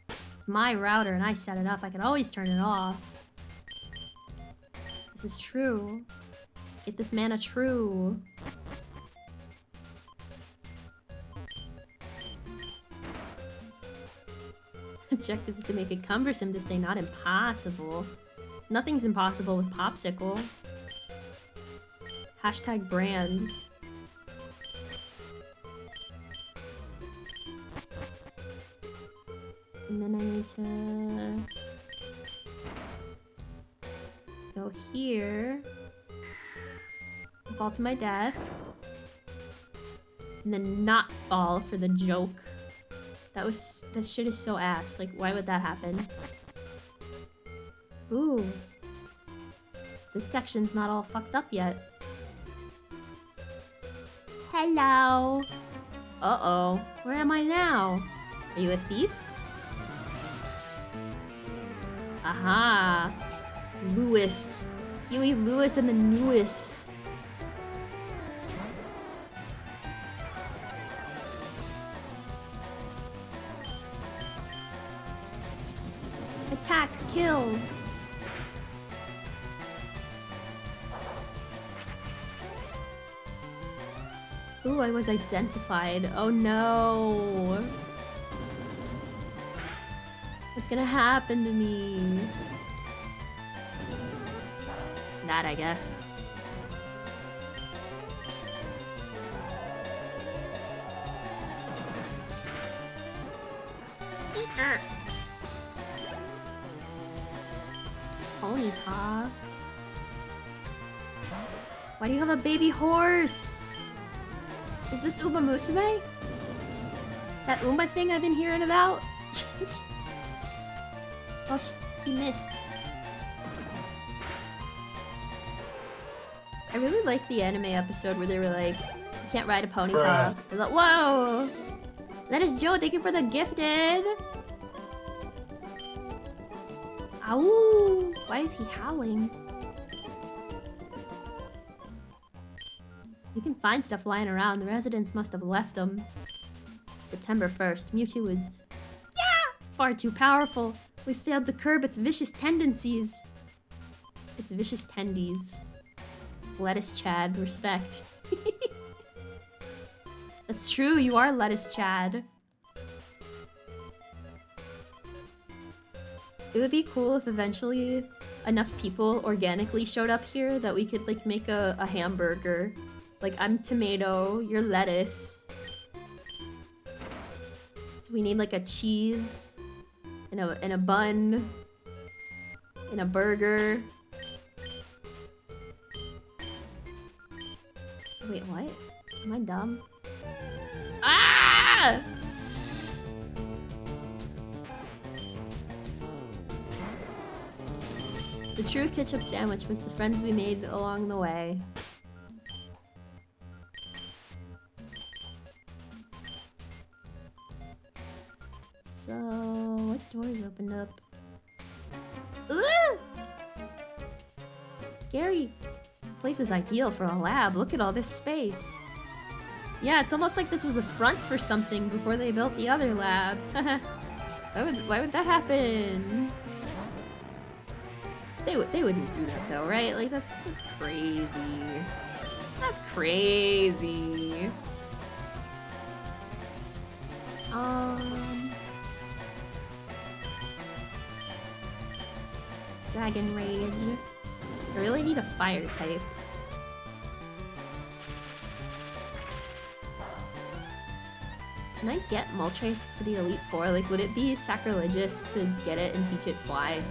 It's my router and I set it up. I can always turn it off. This is true. Get this mana true. Objective is to make it cumbersome to stay, not impossible. Nothing's impossible with Popsicle. Hashtag brand. And then I need to... Go here. Fall to my death. And then not fall for the joke. That shit is so ass. Like, why would that happen? Ooh. This section's not all fucked up yet. Hello. Uh-oh. Where am I now? Are you a thief? Aha. Lewis. Huey Lewis and the newest. Attack, kill. Ooh, I was identified. Oh no. What's gonna happen to me? That, I guess. Pony paw. Why do you have a baby horse? Is this Uma Musume? That Uma thing I've been hearing about? Oh, he missed. I really liked the anime episode where they were like, you can't ride a ponytail. They're like, whoa! That is Joe, thank you for the gifted! Ow! Why is he howling? You can find stuff lying around. The residents must have left them. September 1st. Mewtwo is... yeah! Far too powerful. We failed to curb its vicious tendencies. Its vicious tendies. Lettuce Chad. Respect. That's true. You are Lettuce Chad. It would be cool if eventually enough people organically showed up here that we could like make a hamburger. Like, I'm tomato, you're lettuce. So we need like a cheese and a bun and a burger. Wait, what? Am I dumb? Ah! The true ketchup sandwich was the friends we made along the way. So, what doors opened up? Ooh! Scary. This place is ideal for a lab. Look at all this space. Yeah, it's almost like this was a front for something before they built the other lab. Why would that happen? They wouldn't do that though, right? Like that's crazy. That's crazy. Dragon Rage. I really need a fire type. Can I get Moltres for the Elite Four? Like, would it be sacrilegious to get it and teach it Fly?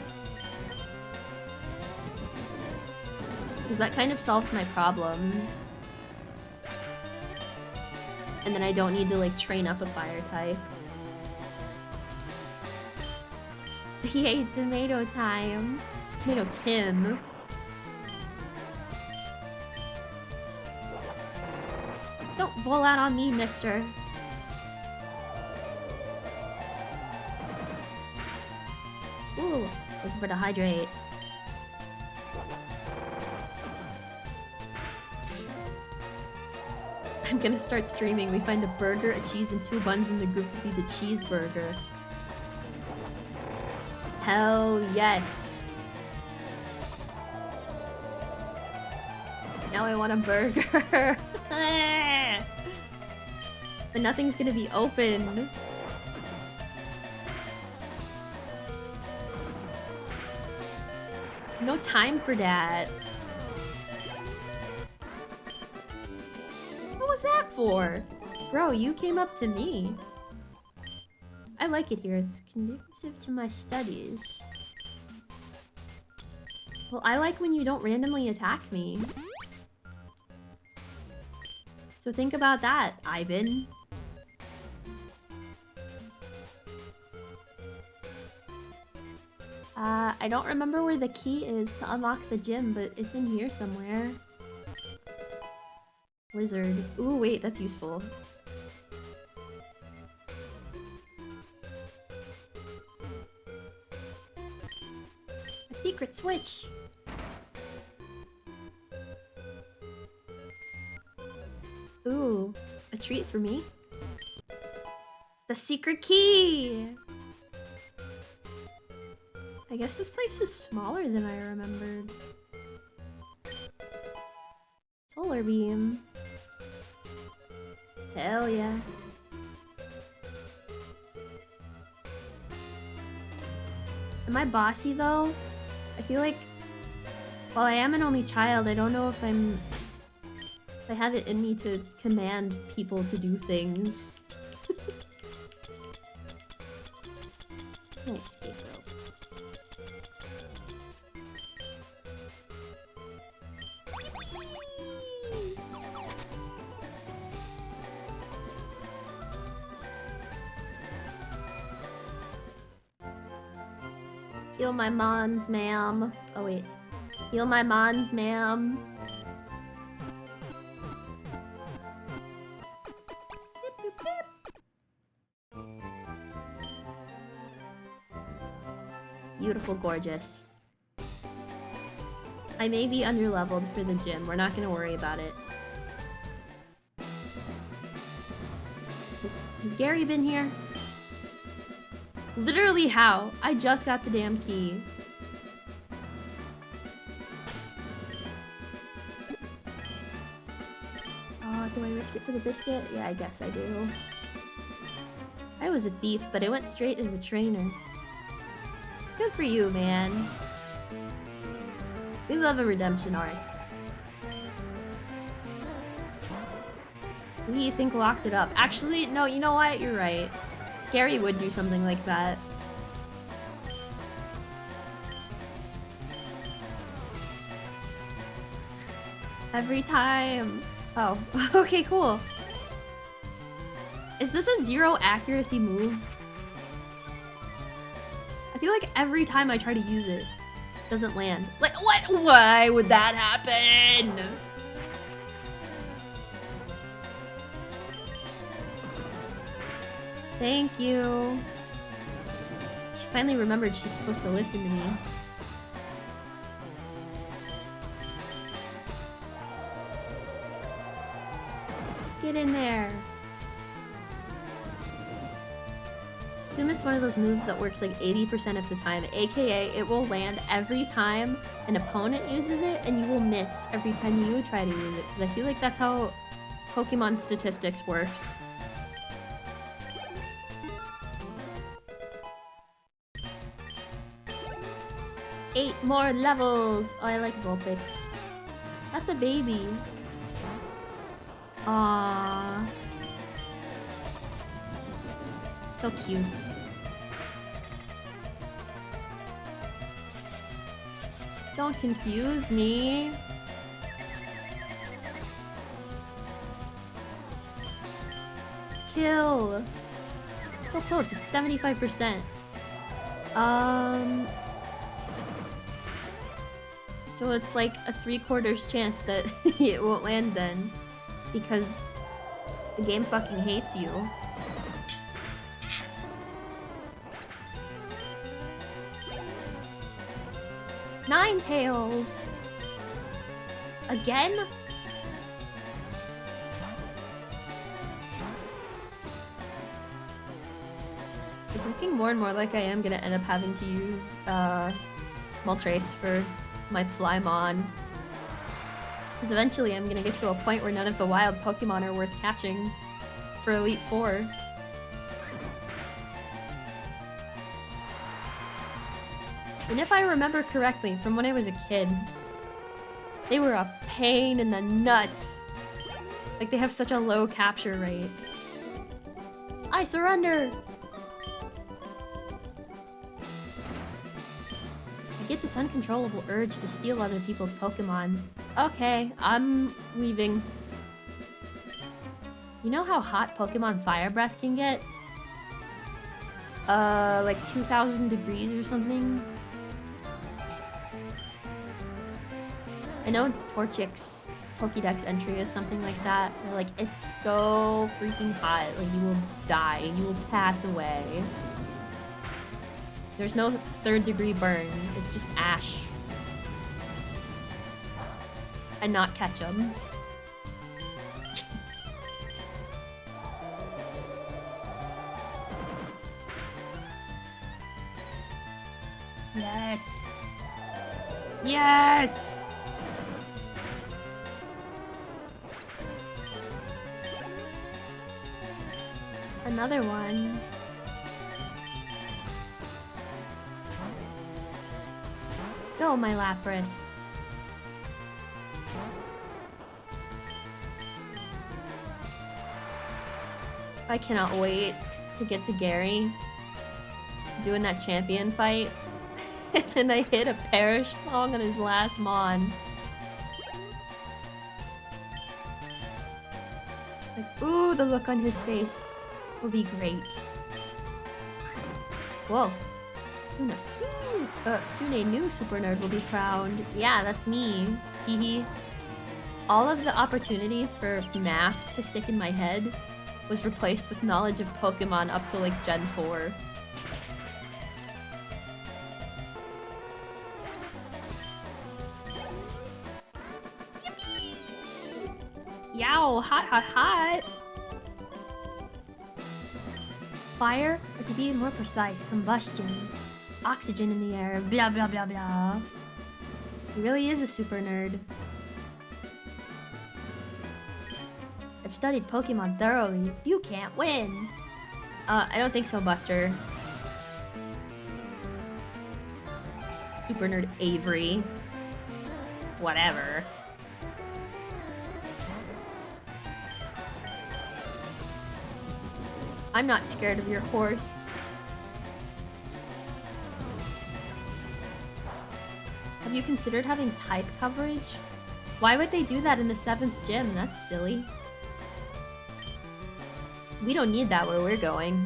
Because that kind of solves my problem. And then I don't need to, like, train up a fire type. Yay, tomato time. Tomato Tim. Don't roll out on me, mister. Ooh, looking for the hydrate. I'm gonna start streaming. We find a burger, a cheese, and 2 buns in the group would be the cheeseburger. Hell yes. Now I want a burger. But nothing's gonna be open. No time for that. What was that for? Bro, you came up to me. I like it here. It's conducive to my studies. Well, I like when you don't randomly attack me. So think about that, Ivan. I don't remember where the key is to unlock the gym, but it's in here somewhere. Lizard. Ooh, wait, that's useful. A secret switch. Ooh, a treat for me. The secret key! I guess this place is smaller than I remembered. Solar beam. Hell yeah. Am I bossy though? I feel like while I am an only child, I don't know if I have it in me to command people to do things. It's my escape rope. Heal my mons, ma'am. Oh wait. Heal my mons, ma'am. Beautiful, gorgeous. I may be underleveled for the gym. We're not gonna worry about it. Has Gary been here? Literally how? I just got the damn key. Oh, do I risk it for the biscuit? Yeah, I guess I do. I was a thief, but I went straight as a trainer. Good for you, man. We love a redemption arc. Who do you think locked it up? Actually, no, you know what? You're right. Gary would do something like that. Every time. Oh, okay, cool. Is this a zero accuracy move? I feel like every time I try to use it, it doesn't land. Like, what? Why would that happen? Thank you. She finally remembered she's supposed to listen to me. Get in there. Assume it's one of those moves that works like 80% of the time, aka it will land every time an opponent uses it and you will miss every time you try to use it, because I feel like that's how Pokemon statistics works. Eight more levels! Oh, I like Vulpix. That's a baby. Aww. So cute. Don't confuse me. Kill. So close, it's 75%. So it's like a 3/4 chance that it won't land then. Because the game fucking hates you. Ninetales! Again? It's looking more and more like I am gonna end up having to use Moltres for my Flymon. Because eventually I'm gonna get to a point where none of the wild Pokemon are worth catching for Elite Four. And if I remember correctly, from when I was a kid, they were a pain in the nuts. Like, they have such a low capture rate. I surrender! I get this uncontrollable urge to steal other people's Pokemon. Okay, I'm leaving. You know how hot Pokemon Fire Breath can get? Like 2,000 degrees or something? I know Torchic's Pokédex entry is something like that. They're like, it's so freaking hot, like you will die, you will pass away. There's no 3rd degree burn, it's just ash. And not ketchup. Yes! Yes! Another one. Go, my Lapras. I cannot wait to get to Gary. Doing that champion fight. And then I hit a Perish song on his last Mon. Like, ooh, the look on his face will be great. Whoa. Sune new Super Nerd will be crowned. Yeah, that's me. Hehe. All of the opportunity for math to stick in my head was replaced with knowledge of Pokemon up to like Gen 4. Yow, hot, hot, hot! Fire, or to be more precise, combustion. Oxygen in the air, blah blah blah blah. He really is a super nerd. I've studied Pokemon thoroughly. You can't win! I don't think so, Buster. Super nerd Avery. Whatever. I'm not scared of your horse. Have you considered having type coverage? Why would they do that in the 7th gym? That's silly. We don't need that where we're going.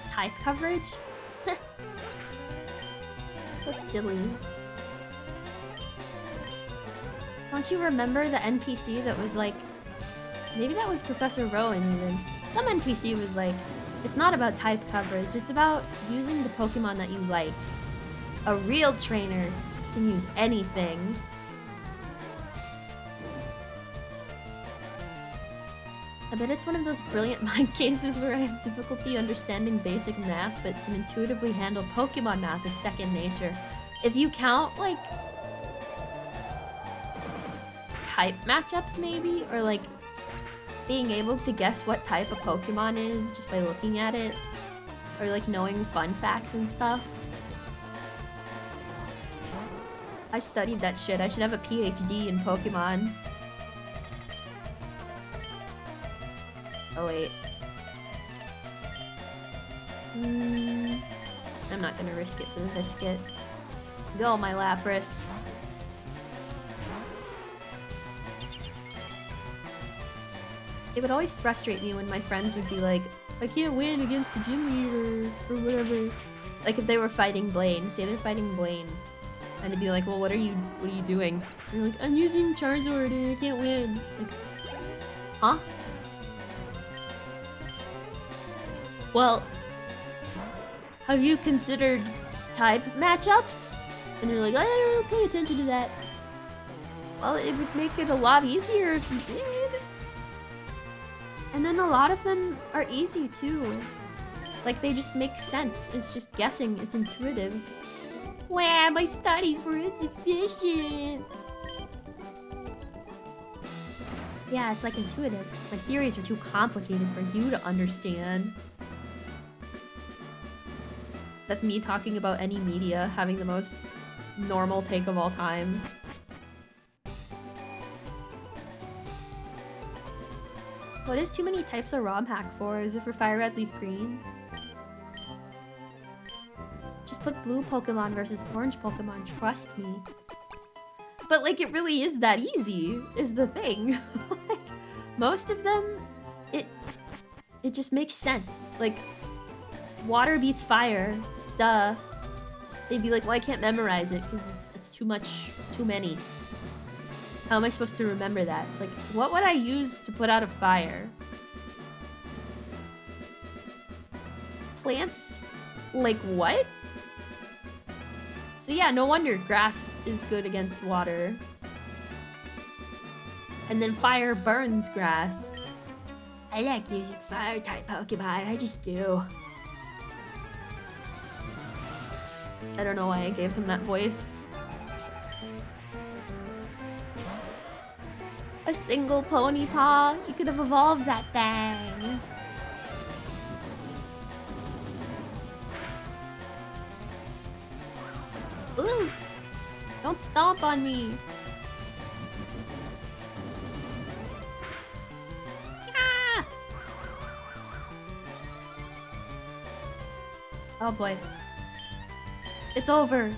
Type coverage? So silly. Don't you remember the NPC that was like... Maybe that was Professor Rowan even. Some NPC was like, it's not about type coverage, it's about using the Pokemon that you like. A real trainer can use anything. I bet it's one of those brilliant mind cases where I have difficulty understanding basic math, but can intuitively handle Pokemon math as second nature. If you count, like, type matchups maybe, or like, being able to guess what type a Pokemon is just by looking at it, or like knowing fun facts and stuff. I studied that shit. I should have a PhD in Pokemon. Oh wait. I'm not gonna risk it for the biscuit. Go, my Lapras. It would always frustrate me when my friends would be like, I can't win against the gym leader, or whatever. Like if they were fighting Blaine, say they're fighting Blaine. And they'd be like, well, what are you doing? And you're like, I'm using Charizard and I can't win. It's like, huh? Well, have you considered type matchups? And you're like, I don't pay attention to that. Well, it would make it a lot easier if you did. And then a lot of them are easy too. Like they just make sense. It's just guessing. It's intuitive. Wow, my studies were insufficient. Yeah, it's like intuitive. My theories are too complicated for you to understand. That's me talking about any media having the most normal take of all time. What is too many types of ROM hack for? Is it for Fire Red, Leaf Green? just put blue Pokemon versus orange Pokemon, trust me. But like, it really is that easy, is the thing. Like, most of them, it just makes sense. Like, water beats fire, duh. They'd be like, well, I can't memorize it because it's too many. How am I supposed to remember that? It's like, what would I use to put out a fire? Plants? Like what? So yeah, no wonder grass is good against water. And then fire burns grass. I like using fire type Pokemon, I just do. I don't know why I gave him that voice. A single Ponyta? You could have evolved that thing. Ooh! Don't stomp on me! Ah! Oh boy. It's over.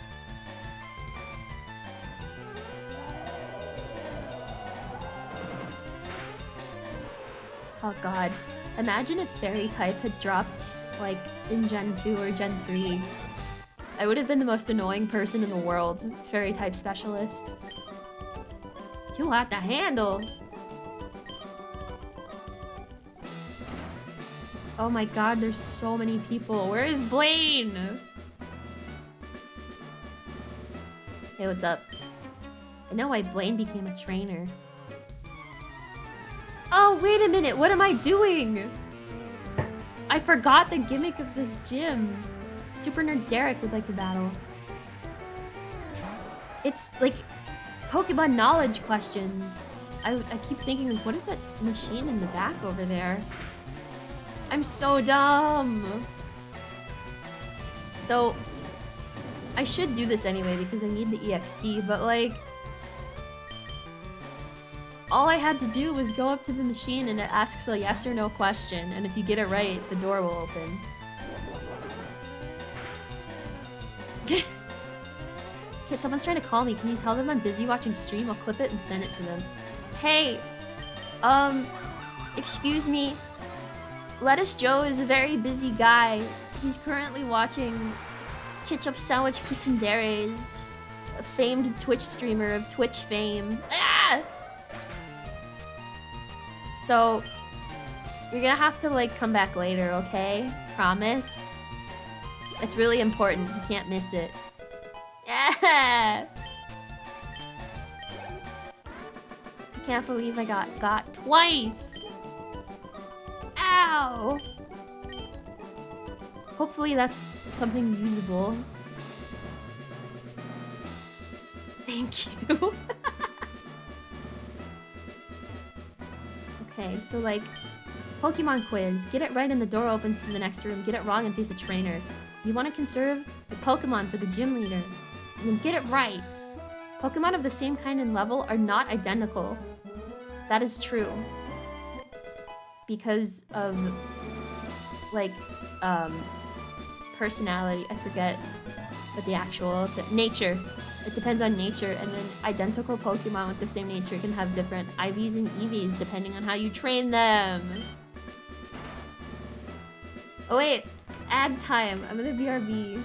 Oh god. Imagine if Fairy type had dropped, like, in Gen 2 or Gen 3. I would have been the most annoying person in the world. Fairy type specialist. Too hot to handle. Oh my god, there's so many people. Where is Blaine? Hey, what's up? I know why Blaine became a trainer. Oh, wait a minute. What am I doing? I forgot the gimmick of this gym. Super Nerd Derek would like to battle. It's like Pokemon knowledge questions. I keep thinking, like, what is that machine in the back over there? I'm so dumb. So, I should do this anyway because I need the EXP, but like, all I had to do was go up to the machine and it asks a yes or no question, and if you get it right, the door will open. Kid, someone's trying to call me. Can you tell them I'm busy watching stream? I'll clip it and send it to them. Hey, excuse me. Lettuce Joe is a very busy guy. He's currently watching Ketchup Sandwich Kitsundere's, a famed Twitch streamer of Twitch fame. Ah! So, you're gonna have to, like, come back later, okay? Promise? It's really important. You can't miss it. Yeah! I can't believe I got twice! Ow! Hopefully that's something usable. Thank you. Okay, so like, Pokemon quiz. Get it right and the door opens to the next room. Get it wrong and face a trainer. You want to conserve the Pokemon for the gym leader. And then get it right. Pokemon of the same kind and level are not identical. That is true. Because of, like, personality. I forget what the nature. It depends on nature, and then identical Pokemon with the same nature can have different IVs and EVs depending on how you train them. Oh wait, ad time. I'm gonna BRB.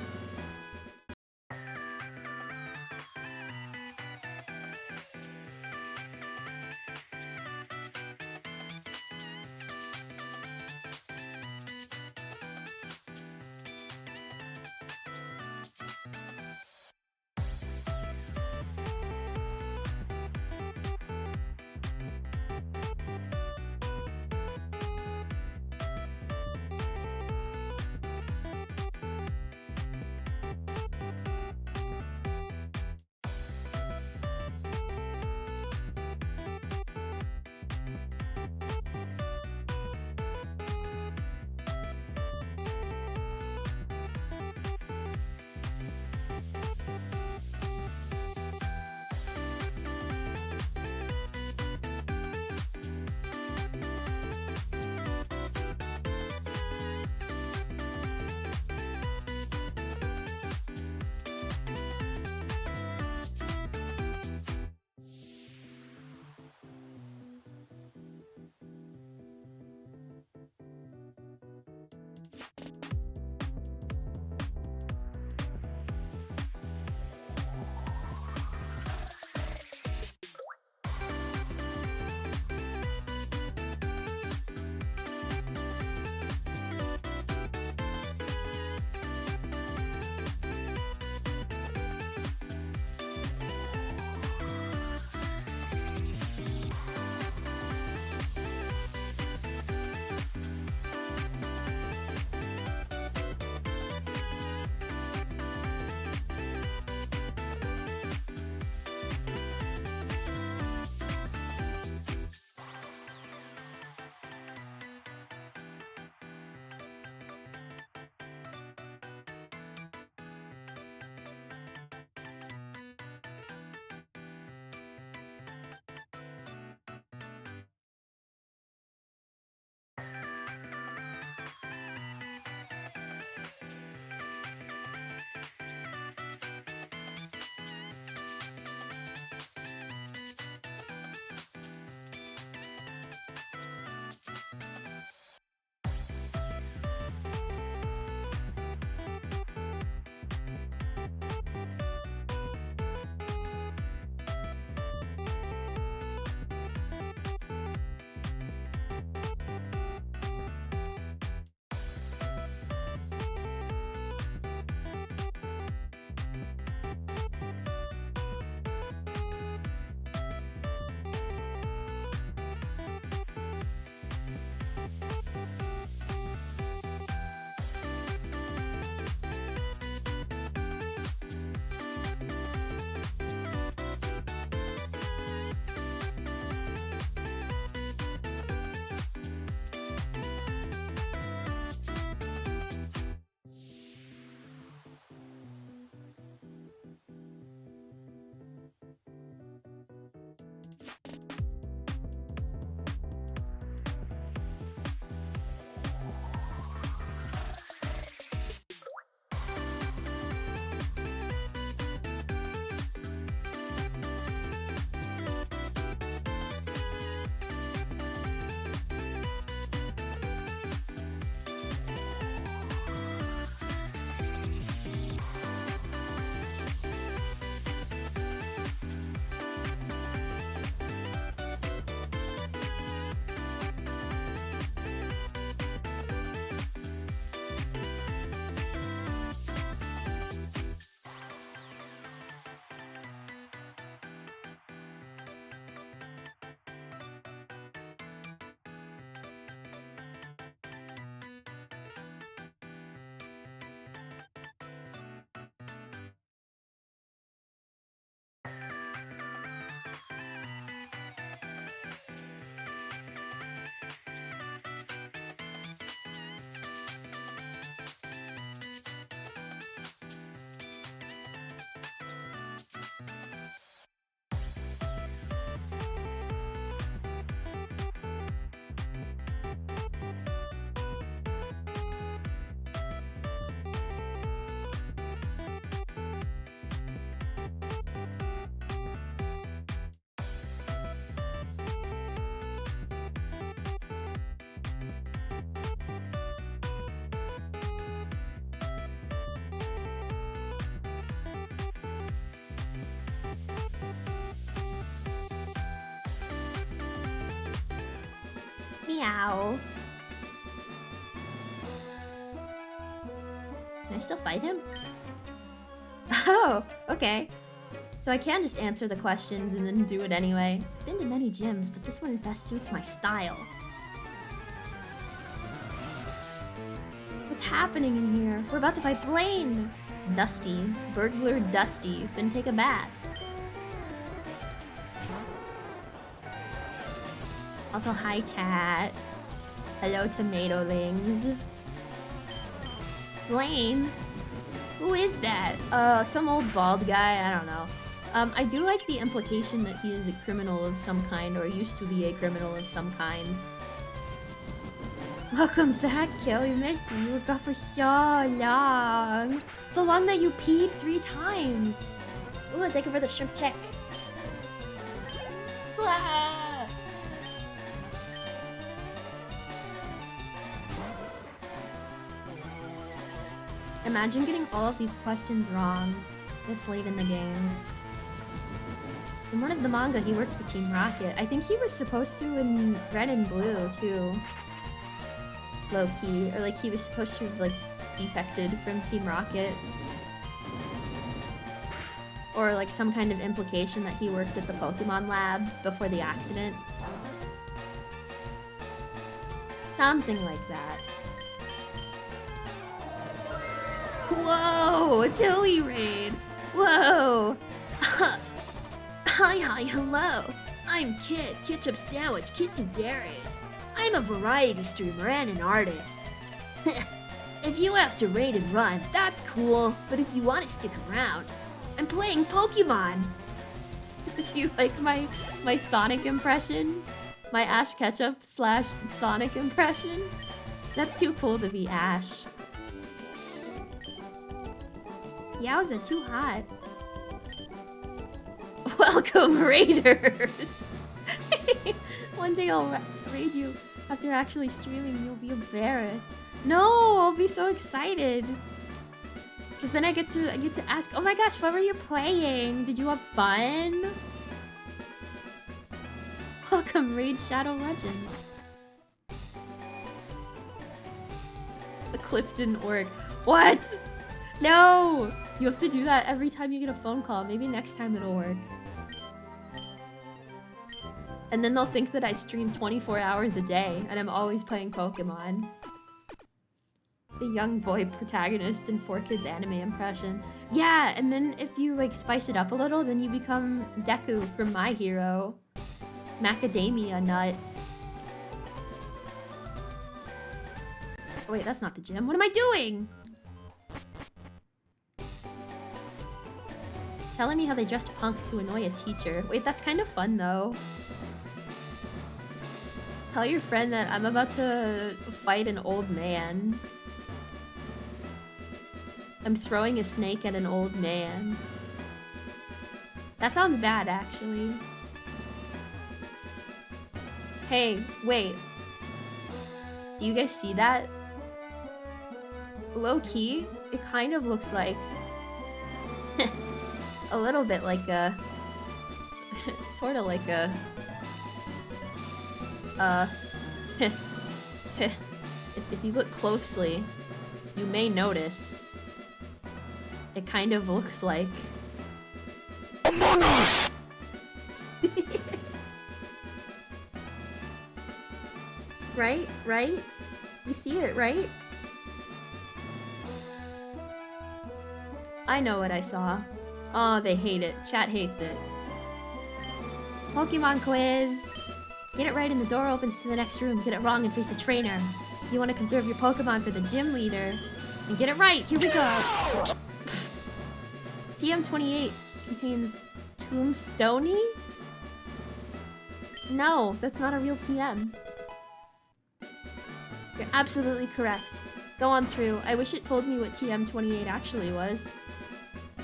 Meow. Can I still fight him? Oh, okay. So I can just answer the questions and then do it anyway. I've been to many gyms, but this one best suits my style. What's happening in here? We're about to fight Blaine! Dusty. Burglar Dusty. Then take a bath. Also, hi chat. Hello tomatolings. Blaine? Who is that? Some old bald guy, I don't know. I do like the implication that he is a criminal of some kind, or used to be a criminal of some kind. Welcome back, Kill. We missed you. You were gone for so long. So long that you peed 3 times. Ooh, thank you for the shrimp check. Ah! Imagine getting all of these questions wrong this late in the game. In one of the manga, he worked for Team Rocket. I think he was supposed to in Red and Blue, too. Low-key. Or, like, he was supposed to have, like, defected from Team Rocket. Or, like, some kind of implication that he worked at the Pokemon lab before the accident. Something like that. Whoa! A Tilly raid! Whoa! Hi, hello. I'm Kid, Ketchup Sandwich, Kitsudaris. I'm a variety streamer and an artist. If you have to raid and run, that's cool. But if you want to stick around, I'm playing Pokemon. Do you like my Sonic impression? My Ash Ketchup / Sonic impression? That's too cool to be Ash. Yowza, too hot. Welcome, Raiders! One day I'll raid you after actually streaming. You'll be embarrassed. No, I'll be so excited. Because then I get to ask, oh my gosh, what were you playing? Did you have fun? Welcome, Raid Shadow Legends. The Clifton Orc. What? No! You have to do that every time you get a phone call. Maybe next time it'll work. And then they'll think that I stream 24 hours a day and I'm always playing Pokemon. The young boy protagonist in 4Kids anime impression. Yeah, and then if you like spice it up a little, then you become Deku from My Hero. Macadamia nut. Oh, wait, that's not the gym. What am I doing? Telling me how they dressed punk to annoy a teacher. Wait, that's kind of fun though. Tell your friend that I'm about to fight an old man. I'm throwing a snake at an old man. That sounds bad, actually. Hey, wait. Do you guys see that? Low-key, it kind of looks like... a little bit like a... sort of like a... if you look closely, you may notice it kind of looks like Among Us. Right? You see it, right? I know what I saw. Oh, they hate it. Chat hates it. Pokemon quiz. Get it right and the door opens to the next room. Get it wrong and face a trainer. You want to conserve your Pokemon for the gym leader. And get it right. Here we go. TM28 contains Tombstoney? No, that's not a real TM. You're absolutely correct. Go on through. I wish it told me what TM28 actually was.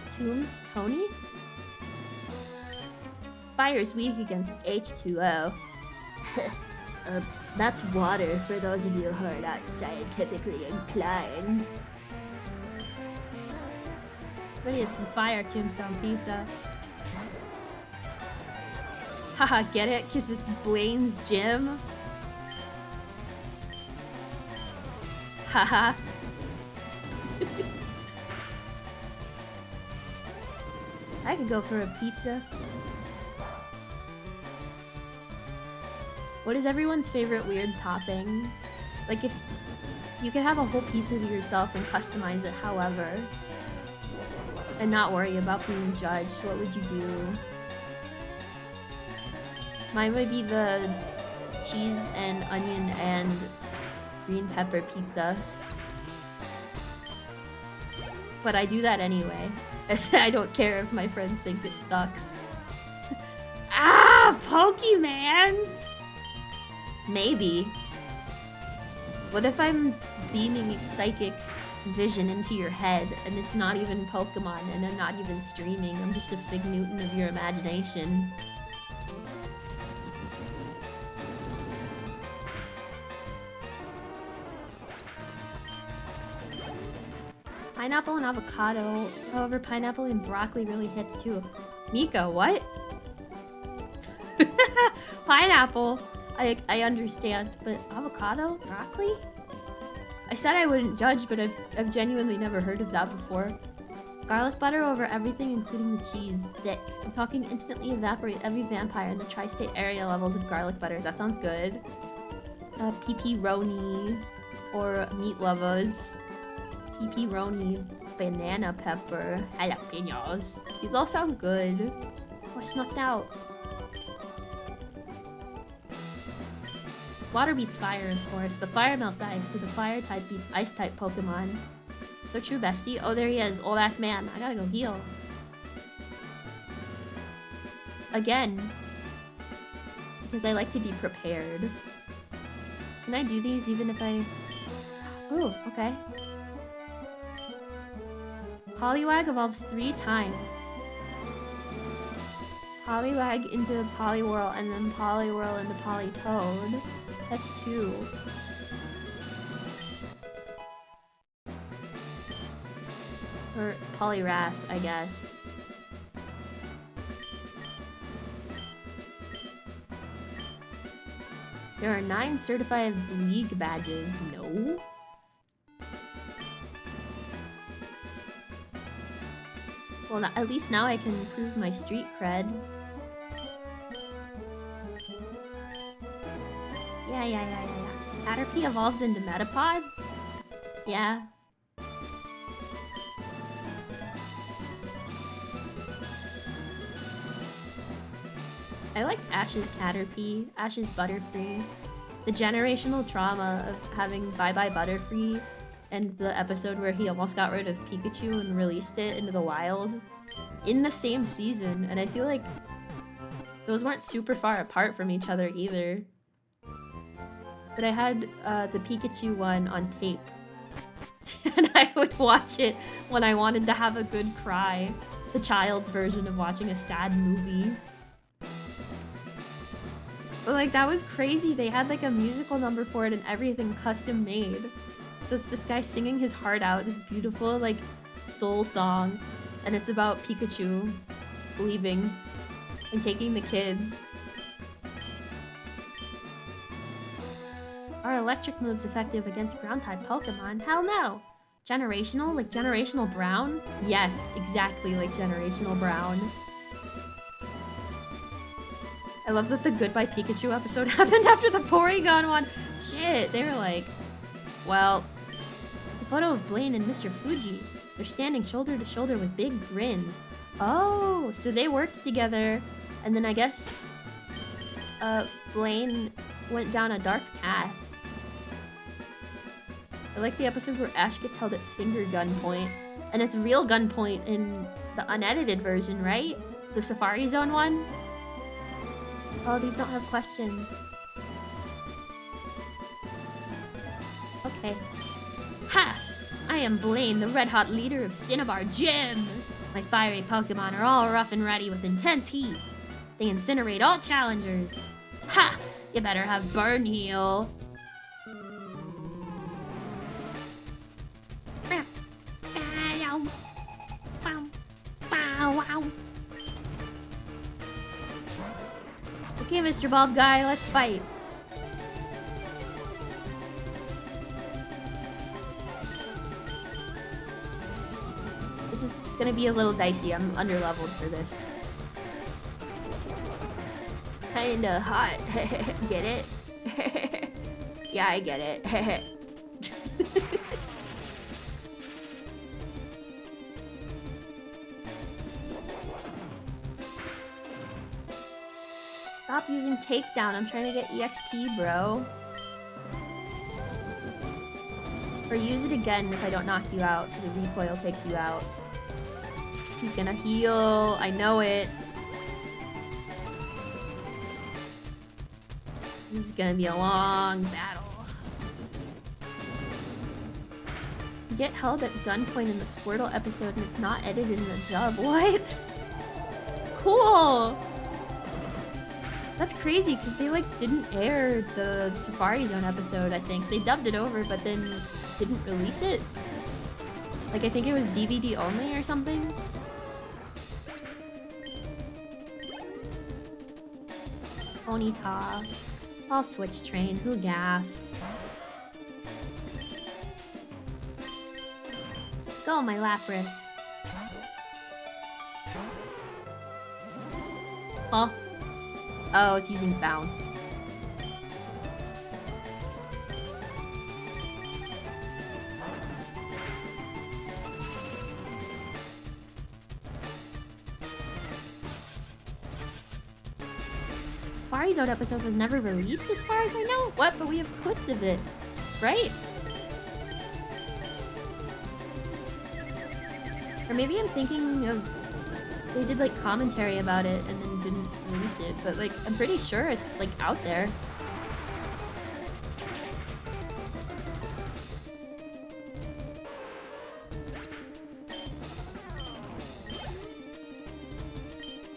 Tombstoney? Fire's weak against H2O. That's water for those of you who are not scientifically inclined. Ready is some fire Tombstone pizza. Haha, get it? Cause it's Blaine's gym? Haha. I could go for a pizza. What is everyone's favorite weird topping? Like, if you could have a whole pizza to yourself and customize it however, and not worry about being judged, what would you do? Mine would be the cheese and onion and green pepper pizza. But I do that anyway. I don't care if my friends think it sucks. Ah! Pokemans! Maybe. What if I'm beaming a psychic vision into your head and it's not even Pokemon and I'm not even streaming? I'm just a Fig Newton of your imagination. Pineapple and avocado. However, pineapple and broccoli really hits too. Mika, what? Pineapple, I understand, but avocado? Broccoli? I said I wouldn't judge, but I've genuinely never heard of that before. Garlic butter over everything, including the cheese. Thick. I'm talking instantly evaporate every vampire in the tri-state area levels of garlic butter. That sounds good. Pepperoni or meat lovers. Pepperoni, banana pepper, jalapenos. These all sound good. Oh, snuffed out. Water beats fire, of course, but fire melts ice, so the fire type beats ice type Pokemon. So true, bestie. Oh, there he is, old ass man. I gotta go heal. Again. Because I like to be prepared. Can I do these even if I... Oh, okay. Poliwag evolves 3 times. Poliwag into Poliwhirl and then Poliwhirl into Politoad. That's 2. Or Poliwrath, I guess. There are 9 certified league badges. No? Well, at least now I can improve my street cred. Yeah. Caterpie evolves into Metapod? Yeah. I liked Ash's Caterpie, Ash's Butterfree. The generational trauma of having Bye Bye Butterfree and the episode where he almost got rid of Pikachu and released it into the wild in the same season, and I feel like those weren't super far apart from each other either. But I had the Pikachu one on tape, and I would watch it when I wanted to have a good cry. The child's version of watching a sad movie. But like, that was crazy. They had like a musical number for it and everything custom made. So it's this guy singing his heart out, this beautiful like soul song, and it's about Pikachu leaving and taking the kids. Are electric moves effective against ground-type Pokemon? Hell no! Generational? Like Generational Brown? Yes, exactly like Generational Brown. I love that the Goodbye Pikachu episode happened after the Porygon one. Shit, they were like, well, it's a photo of Blaine and Mr. Fuji. They're standing shoulder to shoulder with big grins. Oh, so they worked together, and then I guess Blaine went down a dark path. I like the episode where Ash gets held at finger gunpoint, and it's real gunpoint in the unedited version, right? The Safari Zone one? Oh, these don't have questions. Okay. Ha! I am Blaine, the red-hot leader of Cinnabar Gym! My fiery Pokemon are all rough and ready with intense heat. They incinerate all challengers. Ha! You better have Burn Heal. Okay, Mr. Bald Guy, let's fight. This is gonna be a little dicey. I'm underleveled for this. It's kinda hot. Get it? Yeah, I get it. Stop using takedown. I'm trying to get EXP, bro. Or use it again if I don't knock you out, so the recoil takes you out. He's gonna heal. I know it. This is gonna be a long battle. You get held at gunpoint in the Squirtle episode and it's not edited in the dub. What? Cool! That's crazy, because they, like, didn't air the Safari Zone episode, I think. They dubbed it over, but then didn't release it. Like, I think it was DVD only or something. Ponyta. I'll switch train. Who gaff? Go, my Lapras. Huh? Oh, it's using bounce. Farizode episode was never released as far as I know. What? But we have clips of it, right? Or maybe I'm thinking of... They did, like, commentary about it and then didn't release it. But, like, I'm pretty sure it's, like, out there.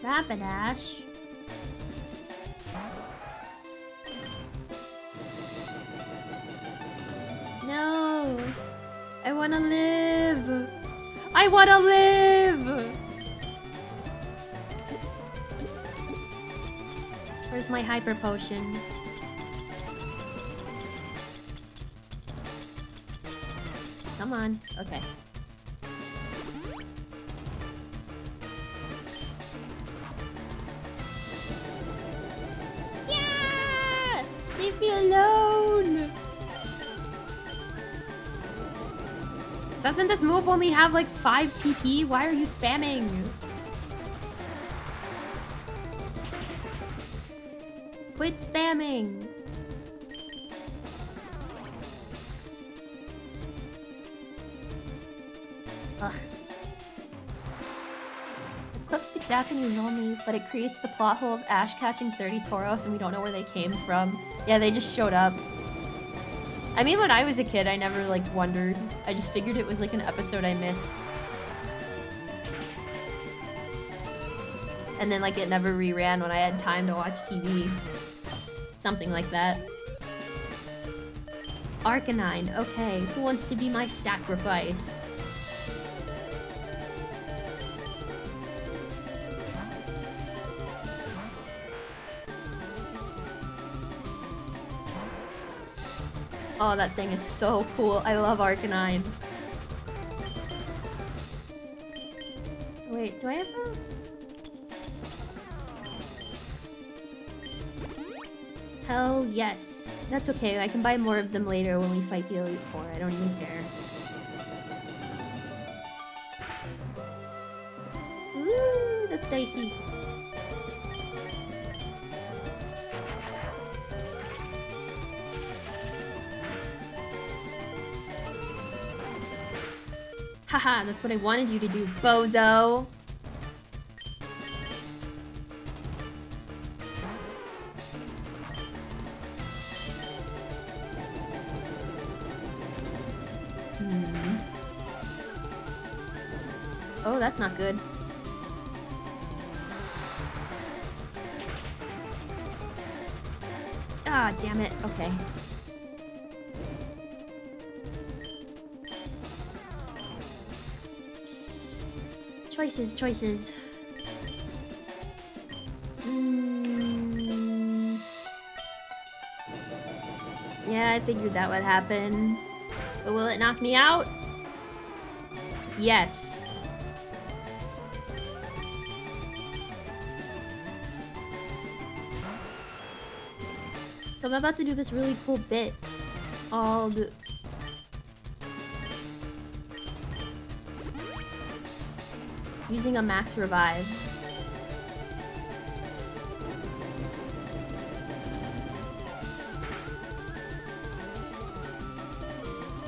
Rapidash. No! I wanna live! I wanna live! Where's my hyper potion? Come on. Okay. Yeah! Leave me alone! Doesn't this move only have like 5 PP? Why are you spamming? Quit spamming! Ugh. The clip speaks Japanese only, but it creates the plot hole of Ash catching 30 Tauros and we don't know where they came from. Yeah, they just showed up. I mean, when I was a kid, I never, like, wondered. I just figured it was, like, an episode I missed. And then, like, it never reran when I had time to watch TV. Something like that. Arcanine, okay. Who wants to be my sacrifice? Oh, that thing is so cool. I love Arcanine. Wait, do I have a... Hell yes. That's okay. I can buy more of them later when we fight the Elite Four. I don't even care. Ooh, that's dicey. Haha, that's what I wanted you to do, bozo! Oh, that's not good. Ah, damn it. Okay. Choices, choices. Yeah, I figured that would happen. But will it knock me out? Yes. So I'm about to do this really cool bit called... using a max revive.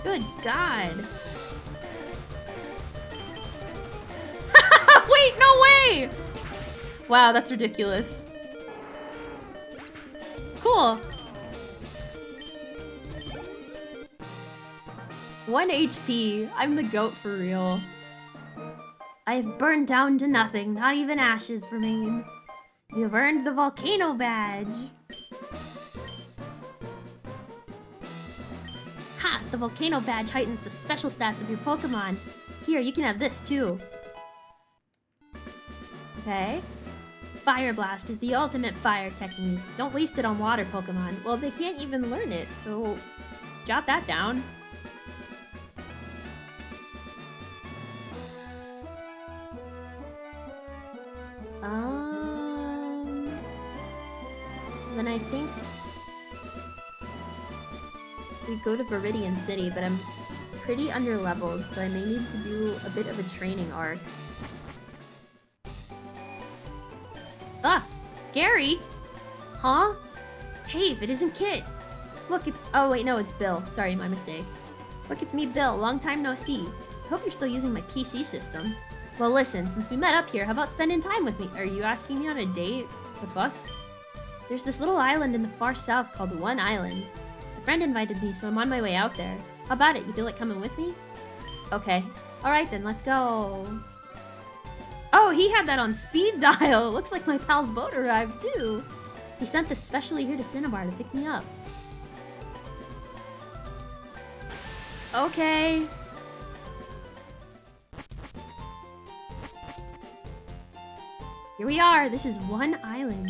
Good God. Wait, no way! Wow, that's ridiculous. Cool. 1 HP. I'm the GOAT for real. I have burned down to nothing. Not even ashes remain. You have earned the volcano badge. Ha! The volcano badge heightens the special stats of your Pokemon. Here, you can have this too. Okay. Fire Blast is the ultimate fire technique. Don't waste it on water Pokemon. Well, they can't even learn it, so jot that down. So then I think we go to Viridian City, but I'm pretty underleveled, so I may need to do a bit of a training arc. Ah! Gary! Huh? Hey, if it isn't Kit! Look, it's... Oh, wait, no, it's Bill. Sorry, my mistake. Look, it's me, Bill. Long time no see. I hope you're still using my PC system. Well, listen, since we met up here, how about spending time with me? Are you asking me on a date? The fuck? There's this little island in the far south called One Island. A friend invited me, so I'm on my way out there. How about it? You feel like coming with me? Okay. Alright then, let's go. Oh, he had that on speed dial. Looks like my pal's boat arrived too. He sent this specially here to Cinnabar to pick me up. Okay. Here we are. This is One Island.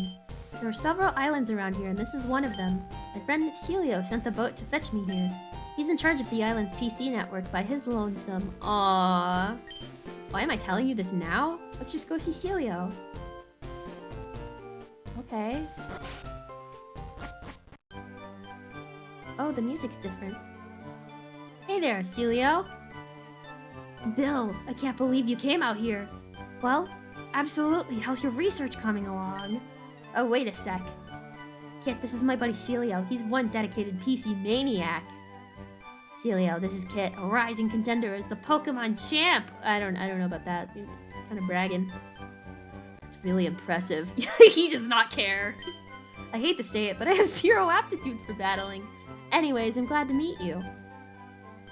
There are several islands around here, and this is one of them. My friend Celio sent the boat to fetch me here. He's in charge of the island's PC network by his lonesome. Aww. Why am I telling you this now? Let's just go see Celio. Okay. Oh, the music's different. Hey there, Celio. Bill, I can't believe you came out here. Well, absolutely. How's your research coming along? Oh, wait a sec. Kit, this is my buddy Celio. He's one dedicated PC maniac. Celio, this is Kit, a rising contender as the Pokemon champ. I don't know about that. You're kind of bragging. That's really impressive. He does not care. I hate to say it, but I have zero aptitude for battling. Anyways, I'm glad to meet you.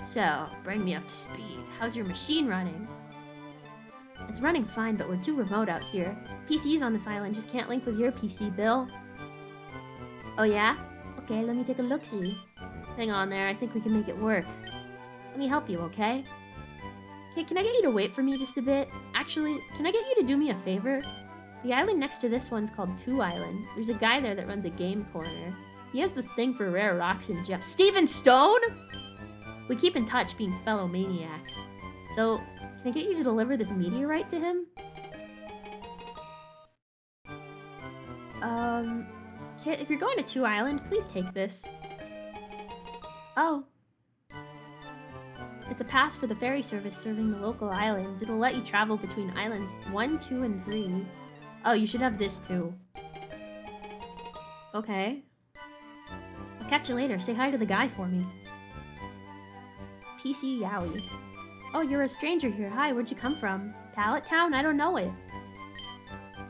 So, bring me up to speed. How's your machine running? It's running fine, but we're too remote out here. PCs on this island just can't link with your PC, Bill. Oh yeah? Okay, let me take a look-see. Hang on there, I think we can make it work. Let me help you, okay? Okay, can I get you to wait for me just a bit? Actually, can I get you to do me a favor? The island next to this one's called Two Island. There's a guy there that runs a game corner. He has this thing for rare rocks and gems. Steven Stone?! We keep in touch, being fellow maniacs. So, can I get you to deliver this meteorite to him? Kit, if you're going to Two Island, please take this. Oh. It's a pass for the ferry service serving the local islands. It'll let you travel between islands 1, 2, and 3. Oh, you should have this too. Okay. I'll catch you later. Say hi to the guy for me. PC Yowie. Oh, you're a stranger here. Hi, where'd you come from? Pallet Town? I don't know it.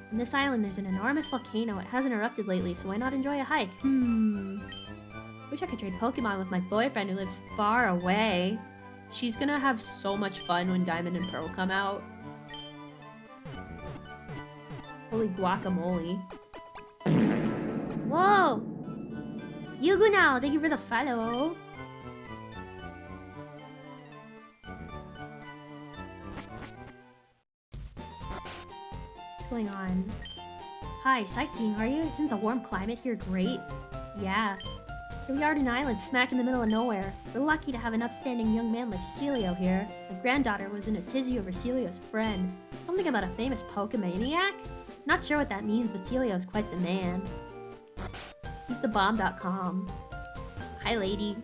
On this island, there's an enormous volcano. It hasn't erupted lately, so why not enjoy a hike? Wish I could trade Pokemon with my boyfriend who lives far away. She's gonna have so much fun when Diamond and Pearl come out. Holy guacamole. Whoa! Yugu now! Thank you for the follow. What's going on? Hi, sightseeing, are you? Isn't the warm climate here great? Yeah. Here we are at an island smack in the middle of nowhere. We're lucky to have an upstanding young man like Celio here. My granddaughter was in a tizzy over Celio's friend. Something about a famous Pokemaniac? Not sure what that means, but Celio's quite the man. He's the bomb.com. Hi, lady.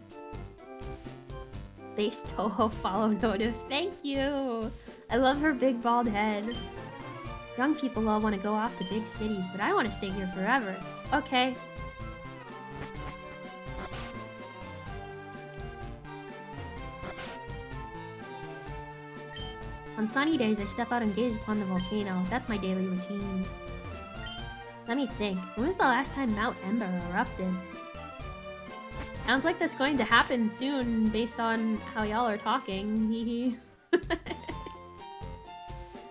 Base Toho follow notif. Thank you! I love her big bald head. Young people all want to go off to big cities, but I want to stay here forever. Okay. On sunny days, I step out and gaze upon the volcano. That's my daily routine. Let me think. When was the last time Mount Ember erupted? Sounds like that's going to happen soon, based on how y'all are talking. Hehe.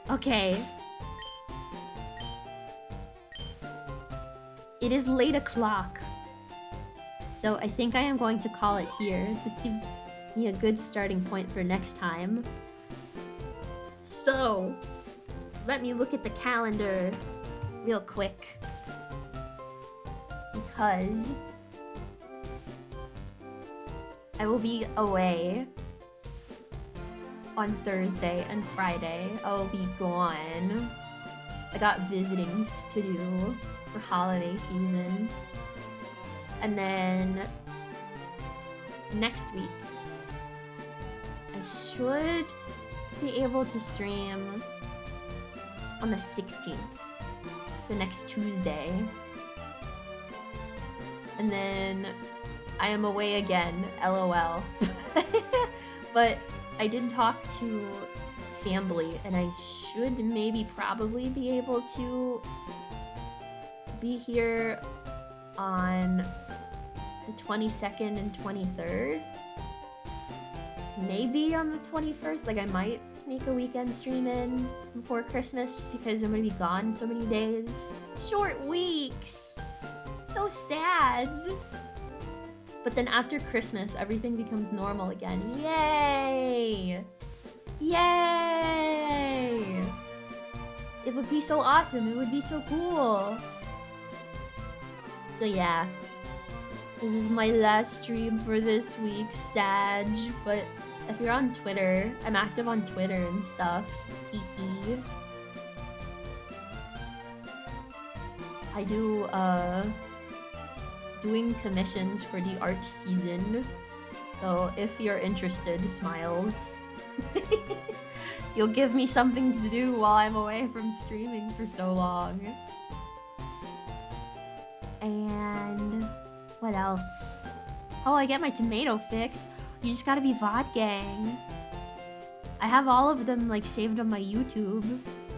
Okay. It is late o'clock. So I think I am going to call it here. This gives me a good starting point for next time. So, let me look at the calendar real quick. Because I will be away on Thursday and Friday. I will be gone. I got visitings to do for holiday season. And then next week, I should be able to stream on the 16th. So next Tuesday. And then I am away again, LOL. But I did talk to family, and I should maybe probably be able to be here on the 22nd and 23rd. Maybe on the 21st, like I might sneak a weekend stream in before Christmas just because I'm gonna be gone so many days. Short weeks! So sad! But then after Christmas, everything becomes normal again. Yay! Yay! It would be so awesome. It would be so cool. So yeah. This is my last stream for this week, Sag. But if you're on Twitter, I'm active on Twitter and stuff. Teehee. I do, doing commissions for the art season. So if you're interested, smiles. You'll give me something to do while I'm away from streaming for so long. And what else? Oh, I get my tomato fix. You just gotta be VOD gang. I have all of them like saved on my YouTube.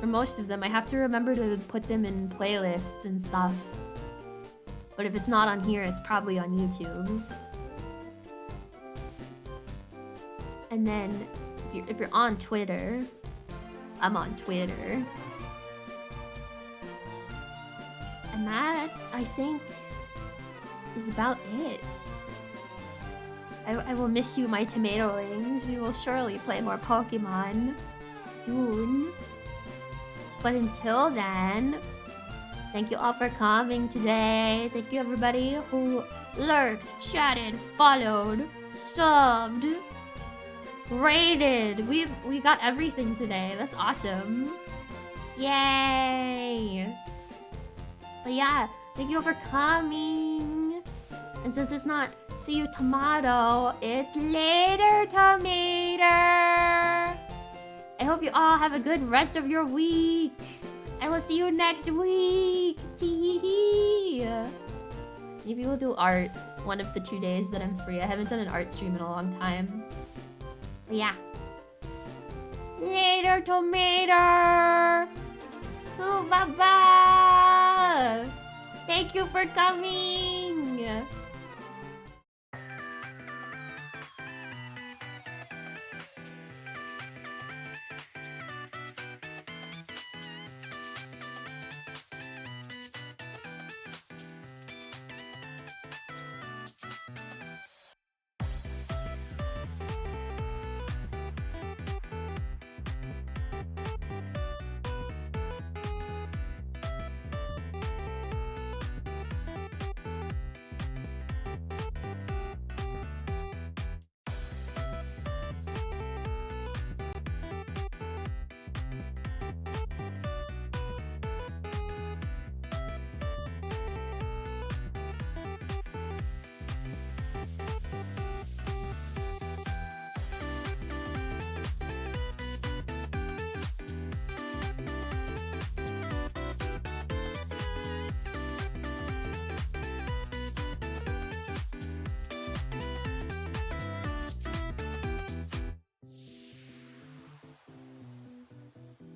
For most of them, I have to remember to put them in playlists and stuff. But if it's not on here, it's probably on YouTube. And then, if you're on Twitter, I'm on Twitter. And that, I think, is about it. I will miss you, my tomatolings. We will surely play more Pokemon soon. But until then, thank you all for coming today. Thank you everybody who lurked, chatted, followed, subbed, rated. We got everything today. That's awesome. Yay! But yeah, thank you all for coming. And since it's not see you tomato, it's later tomato. I hope you all have a good rest of your week. I will see you next week. Tee-hee-hee. Maybe we'll do art one of the 2 days that I'm free. I haven't done an art stream in a long time. But yeah. Later, tomato. Ooh, bye-bye. Thank you for coming.